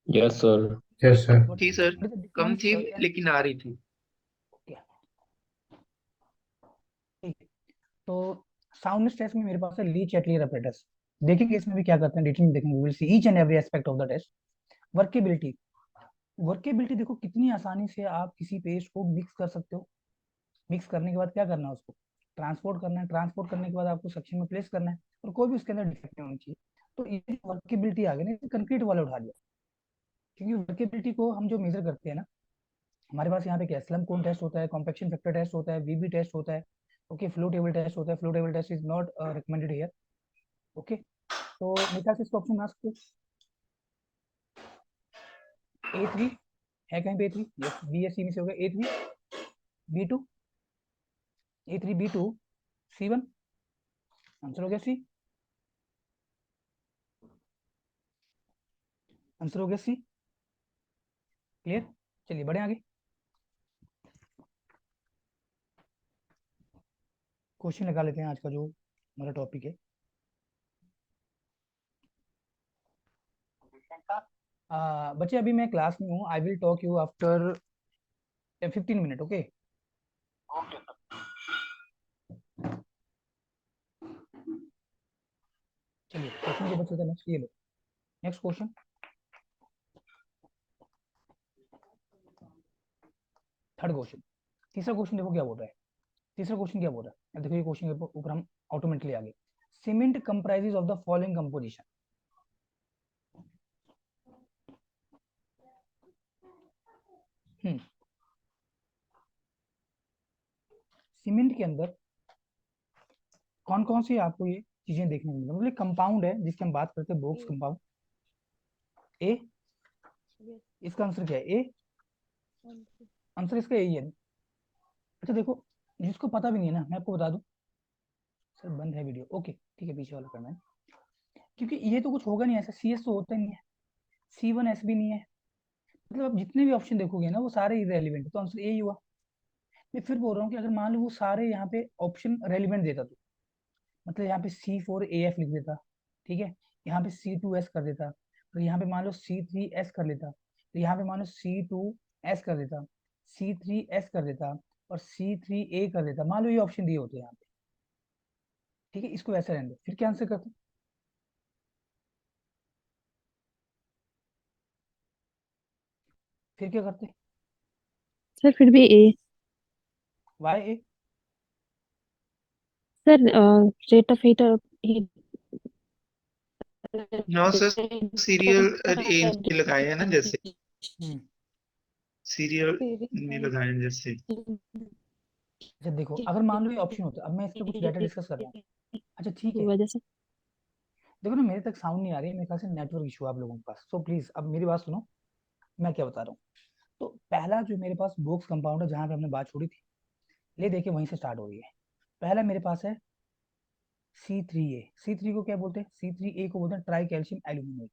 Yes sir. Yes sir. थी sir, What is the common difference? थी Can- लेकिन आ रही थी। Okay, ठीक है। तो साउंडनेस टेस्ट में मेरे पास है ली चैटलियर एपरेटस। देखेंगे इसमें भी क्या करते हैं, डिटेल में देखेंगे, will see each and every aspect of the test. Workability, workability देखो कितनी आसानी से आप किसी पेस्ट को मिक्स कर सकते हो। मिक्स करने के बाद क्या करना है, उसको ट्रांसपोर्ट करना है, ट्रांसपोर्ट करने के बाद आपको सेक्शन में प्लेस करना है, और कोई भी उसके अंदर डिफेक्ट नहीं होनी चाहिए। तो ये वर्केबिलिटी आ गई ना, कंक्रीट वाला उठा लिया। क्योंकि वर्केबिलिटी को हम जो मेजर करते हैं ना, हमारे पास यहाँ पे क्या स्लम कोन टेस्ट होता है, कॉम्पैक्शन फैक्टर टेस्ट होता है, वीबी टेस्ट होता है, ओके, फ्लो टेबल टेस्ट होता है। Flow table test is not recommended here. Okay, तो मेरे ख्याल से इसका ऑप्शन आ सकते A3 है कहीं पे? A3 yes, B S C में से होगा A3, B2, A3, B2, C1। Answer हो गया सी, आंसर हो गया सी। क्लियर? चलिए बढ़े आगे। क्वेश्चन लगा लेते हैं आज का जो हमारा टॉपिक है। बच्चे अभी मैं क्लास में हूँ, I will talk you after 15 minute, okay? चलिए क्वेश्चन के बच्चे का नेक्स्ट ये लो, नेक्स्ट क्वेश्चन। Third question. तीसरा क्वेश्चन देखो क्या बोल रहा है। तीसरा क्वेश्चन क्या बोल रहा है, अब देखो ये क्वेश्चन के ऊपर हम ऑटोमेटिकली आगे। Cement comprises of the following composition. Cement के अंदर कौन कौन सी आपको ये चीजें देखने को मिलेंगी, मतलब कंपाउंड है जिसकी हम बात करते हैं, box A, compound. A, yes, इसका आंसर क्या है? ए, answer. आंसर इसका यही है। अच्छा देखो, जिसको पता भी नहीं है ना, मैं आपको बता दूं। सर बंद है वीडियो, ओके ठीक है, पीछे वाला करना है, क्योंकि ये तो कुछ होगा नहीं ऐसा। सी एस तो होता ही नहीं है, C1S भी नहीं है, मतलब आप जितने भी ऑप्शन देखोगे ना वो सारे इरेलीवेंट है, तो आंसर ए ही हुआ। मैं फिर बोल रहा हूँ कि अगर मान लो वो सारे यहाँ पे ऑप्शन रेलिवेंट देता तो, मतलब यहाँ पे C4AF लिख देता, ठीक है, यहाँ पे C2S कर देता, तो यहाँ पे मान लो C3S कर लेता, तो यहाँ पे मान लो C2S कर देता, C3S कर देता, और C3A कर देता, मान लो ये ऑप्शन दिए होते यहाँ पे, ठीक है, इसको ऐसा रहने दो, फिर क्या आंसर करते? फिर क्या करते? सर फिर भी A. Why A? Sir rate of heat no sir, serial A नहीं लगाए हैं ना, जैसे हम्म। सीरियल नहीं Purified. लगाए हैं जैसे। अच्छा देखो, अगर मान लो ये ऑप्शन होता, अब मैं इस पे कुछ डाटा डिस्कस कर रहा हूँ। अच्छा ठीक की है, वजह से। देखो ना मेरे तक साउंड नहीं आ रही है, मेरे ख्याल से नेटवर्क इशू है आप लोगों के पास, सो प्लीज अब मेरी बात सुनो, मैं क्या बता रहा हूँ। तो पहला जो मेरे पास बोक्स कंपाउंड है, जहां पे हमने बात छोड़ी थी, ले देखिए वहीं से स्टार्ट हो रही है। पहला मेरे पास है C3A। C3 को क्या बोलते हैं? C3A को बोलते हैं try calcium aluminate.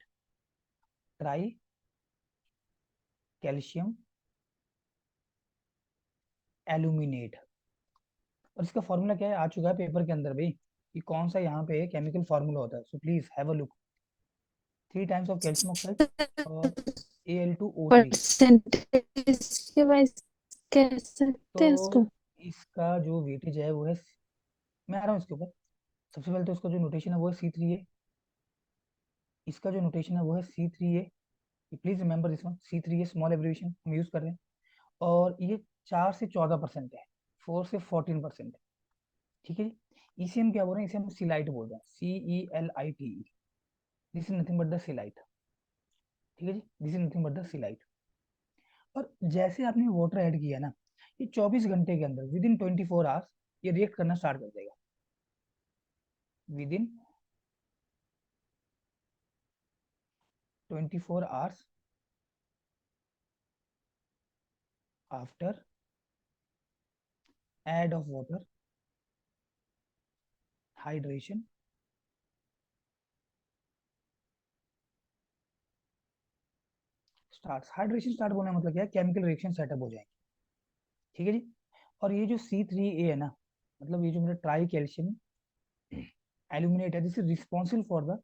Try calcium aluminate. और इसका फॉर्मूला क्या है, आ चुका है पेपर के अंदर भाई, कि कौन सा यहाँ पे केमिकल फॉर्मूला होता है, so please have a look. 3 times of calcium oxide और Al2O3। परसेंटेज के वाइज कह सकते हैं इसको। तो इसका जो वेटेज है वो है, मैं आ रहा हूँ इसके ऊपर। सबसे पहले तो इसका जो नोटेशन है वो है C3A। इसका जो नोटेशन है वो है C3A। Please remember this one, C3A small abbreviation हम यूज कर रहे हैं। और ये 4 से 14% है, 4 से 14%। ठीक है जी। इसे हम क्या बोल रहे हैं, इसे हम सिलाइट बोल रहे हैं, CELITE। This is nothing but the celite. ठीक है जी, this is nothing but the celite. और जैसे आपने वाटर ऐड किया ना, ये 24 घंटे के अंदर, विद इन 24 आवर्स, ये रिएक्ट करना स्टार्ट कर देगा। Within 24 hours after add of water, hydration start. Hydration start होने का मतलब क्या है, केमिकल रिएक्शन सेटअप हो जाएंगे। ठीक है जी। और ये जो C3A है ना, मतलब ये जो मेरा ट्राई कैल्शियम एल्यूमिनेट है, this is responsible for the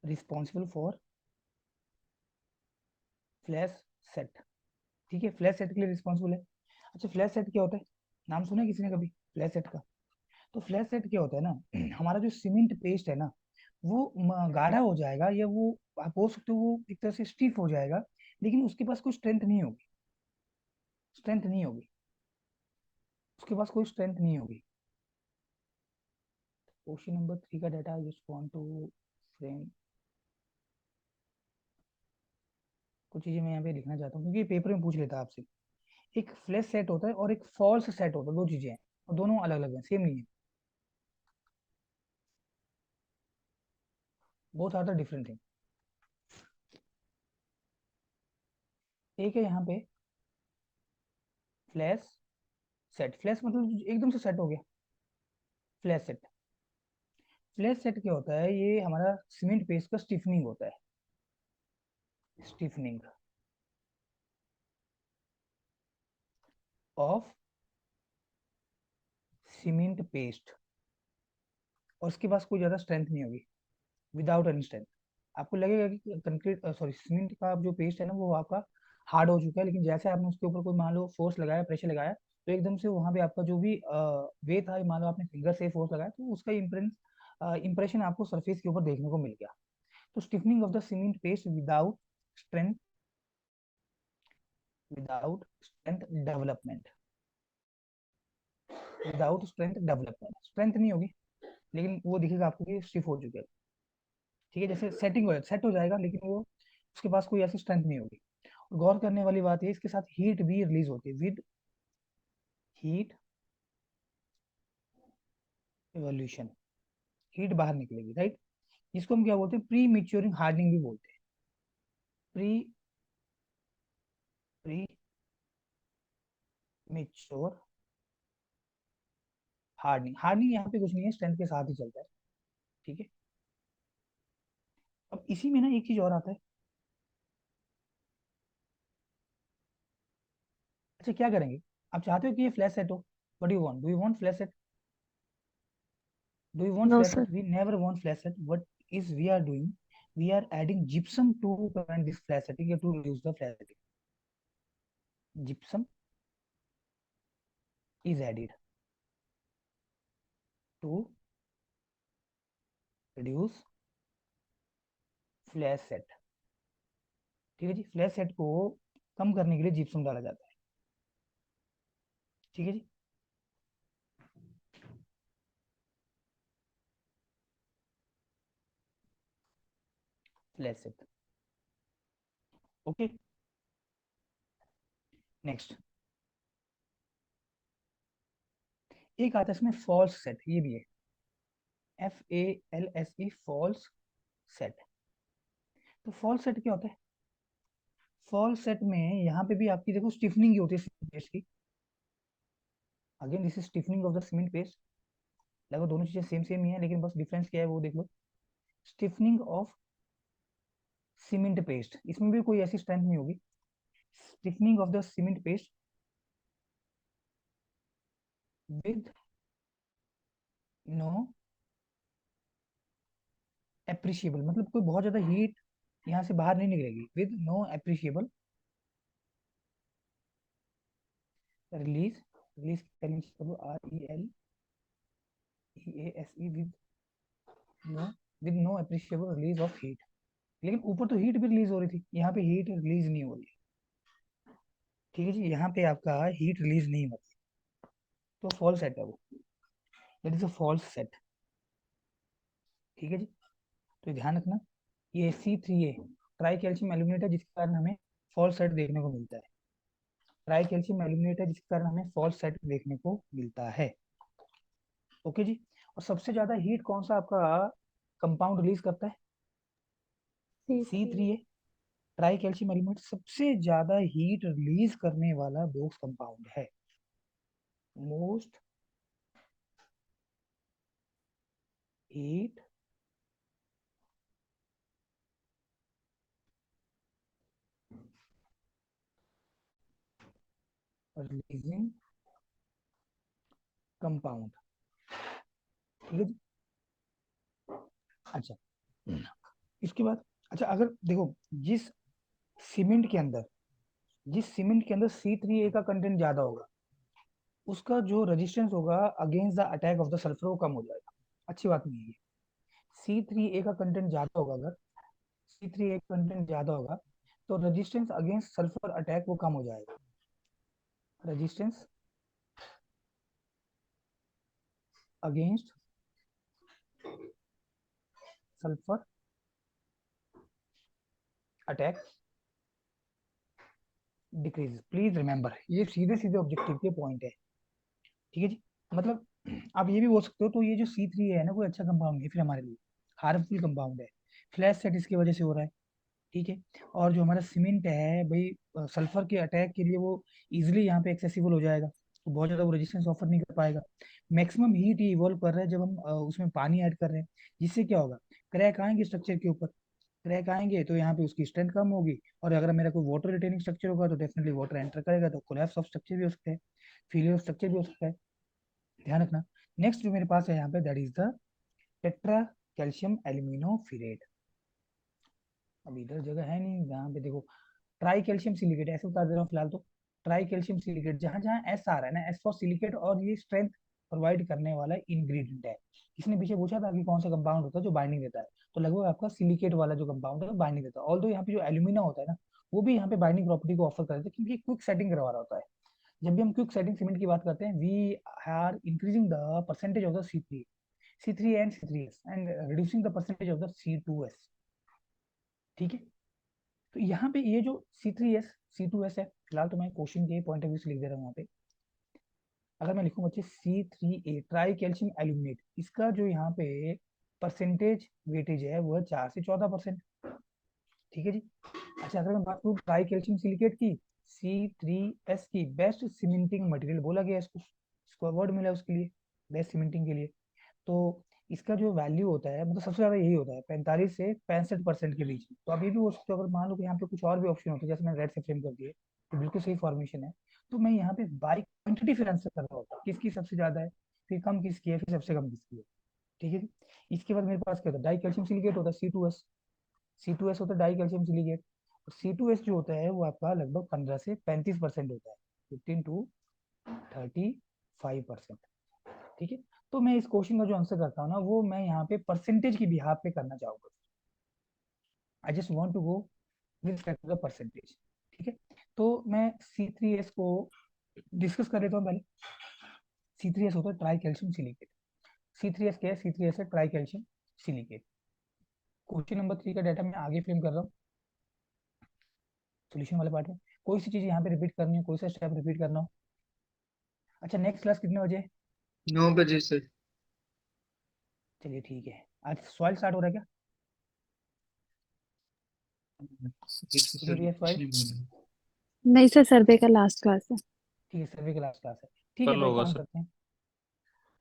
responsible for flash set. ठीक है, फ्लैश सेट के लिए रिस्पॉन्सिबल है। अच्छा फ्लैश सेट क्या होता है, नाम सुना है किसी ने कभी फ्लैश सेट का? तो फ्लैश सेट क्या होता है ना, हमारा जो सीमेंट पेस्ट है ना, वो गाढ़ा हो जाएगा, या वो आप बोल सकते हो वो एक तरह से स्टिफ हो जाएगा, लेकिन उसके पास कोई स्ट्रेंथ नहीं होगी। स्ट्रेंथ नहीं होगी, उसके पास कोई स्ट्रेंथ नहीं होगी। क्वेश्चन नंबर 3 का data I just want to frame कुछ चीजें मैं यहाँ पे लिखना चाहता हूँ, क्योंकि पेपर में पूछ लेता है आपसे। एक फ्लैश सेट होता है और एक फॉल्स सेट होता है, दो चीजें हैं, और दोनों अलग अलग हैं, सेम नहीं है, both are the different thing. एक है यहाँ पे फ्लैश सेट, फ्लैश मतलब एकदम से सेट हो गया, फ्लैश सेट। फ्लैश सेट क्या होता है, ये हमारा सीमेंट पेस्ट का स्टिफनिंग होता है, स्टिफनिंग ऑफ सीमेंट पेस्ट। और उसके पास कोई ज्यादा स्ट्रेंथ नहीं होगी, विदाउट एनी स्ट्रेंथ। आपको लगेगा कि कंक्रीट सॉरी सीमेंट का जो पेस्ट है ना वो आपका हार्ड हो चुका है, लेकिन जैसे आपने उसके ऊपर कोई मान लो फोर्स लगाया, प्रेशर लगाया, तो एकदम से वहां पे आपका जो भी वे था, मान लो आपने फिंगर से फोर्स लगाया तो उसका इंप्रेशन आपको सरफेस के ऊपर देखने को मिल गया। तो stiffening of the cement paste strength without strength development without strength development, strength नहीं होगी लेकिन वो दिखेगा आपको कि स्टिफ हो चुके हैं। ठीक है, जैसे सेटिंग हो सेट हो जाएगा लेकिन वो उसके पास कोई ऐसी स्ट्रेंथ नहीं होगी। और गौर करने वाली बात है इसके साथ हीट भी रिलीज होती है, विद हीट एवोल्यूशन, हीट बाहर निकलेगी, राइट। इसको हम क्या बोलते हैं, प्री मिच्योरिंग हार्डनिंग भी बोलते हैं। Pre pre mature hardening, hardening यहाँ पे कुछ नहीं है, स्ट्रेंथ के साथ ही चलता है। ठीक है, अब इसी में ना एक चीज और आता है। अच्छा क्या करेंगे, आप चाहते हो कि ये फ्लैश सेट हो, what do you want flash set, do you want No, flash sir. set? We never want flash set. What is we are doing, we are adding gypsum to prevent this flash setting, to reduce the flash setting. Gypsum is added to reduce flash set। ठीक है जी, flash set को कम करने के लिए gypsum डाला जाता है। ठीक है जी, फ्लैश सेट। ओके, नेक्स्ट एक आता है इसमें फॉल्स सेट, ये भी है FALSE, फॉल्स सेट। तो फॉल्स सेट क्या होता है, फॉल्स सेट में यहाँ पे भी आपकी देखो स्टिफनिंग की होती है सीमेंट पेस्ट की। Again this is stiffening of the cement paste, लगभग दोनों चीजें सेम सेम ही है, लेकिन बस डिफरेंस क्या है वो देख लो। स्टिफनिंग ऑफ सीमेंट पेस्ट, इसमें भी कोई ऐसी स्ट्रेंथ नहीं होगी। Stiffening of the cement paste with no appreciable, मतलब कोई बहुत ज्यादा हीट यहाँ से बाहर नहीं निकलेगी, with no appreciable release, release spelling करो RELEASE, with no appreciable release of heat. लेकिन ऊपर तो हीट भी रिलीज हो रही थी, यहाँ पे हीट रिलीज नहीं हो रही। ठीक है जी, यहाँ पे आपका हीट रिलीज नहीं होती, तो फॉल्स सेट है वो, that is a false set. ठीक है जी, तो ध्यान रखना ये C3A ट्राई कैल्शियम एल्यूमिनेट है, जिसके कारण हमें फॉल्स सेट देखने को मिलता है। ट्राई कैल्शियम एल्यूमिनेट है जिसके कारण हमें फॉल्स सेट देखने को मिलता है। ओके जी, और सबसे ज्यादा हीट कौन सा आपका कंपाउंड रिलीज करता है, C3A ट्राई कैल्शियम एल्यूमिनेट सबसे ज्यादा हीट रिलीज करने वाला बोक्स कंपाउंड है। Most heat releasing compound. ठीक है जी, अच्छा इसके बाद अच्छा अगर देखो जिस सीमेंट के अंदर C3A का कंटेंट ज्यादा होगा, उसका जो रेजिस्टेंस होगा against the attack of the sulphur वो कम हो जाएगा। अच्छी बात नहीं है ये। C3A का कंटेंट ज्यादा होगा, अगर C3A कंटेंट ज्यादा होगा तो रेजिस्टेंस अगेंस्ट सल्फर अटैक वो कम हो जाएगा। Resistance against sulphur attack decrease. Please remember, ये सीधे सीधे ऑब्जेक्टिव के पॉइंट है। ठीक है जी, मतलब आप ये भी बोल सकते हो तो ये जो C3A है ना कोई अच्छा कंपाउंड है फिर हमारे लिए, हार्मफुल कंपाउंड है, फ्लैश सेट इसकी वजह से हो रहा है। ठीक है, और जो हमारा सीमेंट है भाई सल्फर के अटैक के लिए वो इजिली यहाँ पे एक्सेसिबल हो जाएगा, तो बहुत ज्यादा वो रेजिस्टेंस ऑफर नहीं कर पाएगा। मैक्सिमम हीट ही इवॉल्व कर रहा है जब हम उसमें पानी ऐड कर रहे हैं, जिससे क्या होगा, क्रैक आएंगे स्ट्रक्चर के ऊपर, क्रैक आएंगे तो यहाँ पे उसकी स्ट्रेंथ कम होगी, और अगर मेरा कोई वाटर रिटेनिंग स्ट्रक्चर होगा तो डेफिनेटली वाटर एंटर करेगा, तो कोलैप्स ऑफ स्ट्रक्चर भी हो सकता है, फेलियर ऑफ स्ट्रक्चर भी हो सकता है। ध्यान रखना। नेक्स्ट जो मेरे पास है यहाँ पे that is the tetra calcium aluminoferrite. अब इधर जगह है नहीं, यहाँ पे देखो ट्राई कैल्शियम सिलिकेट ऐसे बता दे रहा हूँ फिलहाल तो। ट्राई कैल्शियम सिलिकेट जहां जहां एस आ रहा है ना, एस फॉर सिलिकेट, और ये स्ट्रेंथ प्रोवाइड करने वाला इंग्रेडिएंट है। किसने पीछे पूछा था कि कौन सा कंपाउंड होता है जो बाइंडिंग देता है, तो लगभग आपका सिलिकेट वाला जो कंपाउंड है वो बाइंडिंग देता है। ऑल्दो यहाँ पे जो एल्यूमिना होता है ना, वो भी यहाँ पे बाइंडिंग प्रॉपर्टी को ऑफर करता है क्योंकि क्विक सेटिंग करवा रहा होता है। जब भी हम क्विक सेटिंग सीमेंट की बात करते हैं, we are increasing the percentage of the C3 and C3S and reducing the percentage of the C2S। ठीक है, तो यहाँ पे ये जो C3S C2S है, फिलहाल तो मैं क्वेश्चन के पॉइंट ऑफ व्यू से लिख दे रहा हूँ यहाँ पे। अगर मैं लिखूँ बच्चे C3A ट्राई कैल्शियम एल्यूमिनेट, इसका जो यहाँ पे परसेंटेज वेटेज है वो है 4 से 14%। ठीक है जी। अच्छा, अगर मैं बात करूँ ट्राई कैल्शियम सिलिकेट की, C3S की बेस्ट सीमेंटिंग मटेरियल बोला गया इसको अवार्ड मिला उसके लिए, बेस्ट सीमेंटिंग के लिए। तो इसका जो वैल्यू होता है, मतलब सबसे ज्यादा यही होता है 45 से 65% के बीच में। तो अब ये भी हो सकता है, अगर मान लो कि यहाँ पे कुछ और भी ऑप्शन होते हैं, जैसे मैंने रेड से फ्रेम कर दिए तो बिल्कुल सही फॉर्मेशन है, तो मैं यहाँ पे बाई क्वांटिटी फिर आंसर कर रहा होता है, किसकी सबसे ज्यादा है, फिर कम किसकी है, फिर सबसे कम किसकी है। ठीक है जी। इसके बाद मेरे पास क्या होता है, डाई कैल्शियम सिलिकेट होता है C2S होता है डाई कैल्शियम सिलिकेट। और C2S जो होता है वो आपका लगभग 15 से 35% होता है, 15 to 35%। ठीक है, तो मैं इस क्वेश्चन का जो आंसर करता हूँ ना, वो मैं यहाँ पे परसेंटेज की बिहाफ पे करना चाहूंगा। I just want to go with respect to the percentage. ठीक है, तो मैं C3S को डिस्कस कर लेता हूँ पहले। C3S होता है ट्राई कैल्शियम सिलिकेट। C3S क्या है, C3S है try calcium silicate. Question number 3 का डाटा मैं आगे फ्रेम कर रहा हूँ सोल्यूशन वाले पार्ट में। कोई सी चीज यहाँ पे रिपीट करनी हो, कोई सा स्टेप रिपीट करना हो। अच्छा, नेक्स्ट क्लास कितने बजे है? 9 बजे से। चलिए ठीक है। आज सॉइल स्टार्ट हो रहा है क्या? कितनी बजे है सॉइल? नहीं सर, सर्वे का लास्ट क्लास है। ठीक है, सर्वे की लास्ट क्लास है। ठीक है, कल तो एक होगा काम सर। करते हैं।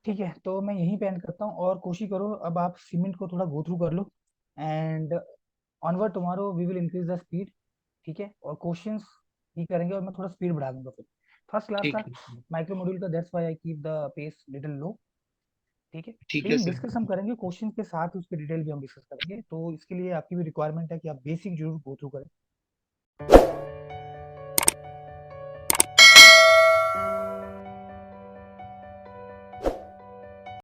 ठीक है, तो मैं यहीं पे एंड करता हूँ, और कोशिश करो अब आप सीमेंट को थोड़ा गो थ्रू कर लो, and onward tomorrow we will increase the speed. ठीक है, और क्वेश्चंस ही करेंगे, और मैं थोड़ा स्पीड बढ़ा दूंगा फिर। फर्स्ट क्लास ठीक था है। माइक्रो मॉड्यूल का, that's why I keep the pace little low. ठीक है, ठीक है लेकिन सर। डिस्कस हम करेंगे क्वेश्चन के साथ, उसके डिटेल भी हम डिस्कस करेंगे, तो इसके लिए आपकी भी रिक्वायरमेंट है कि आप बेसिक जरूर गो थ्रू करें।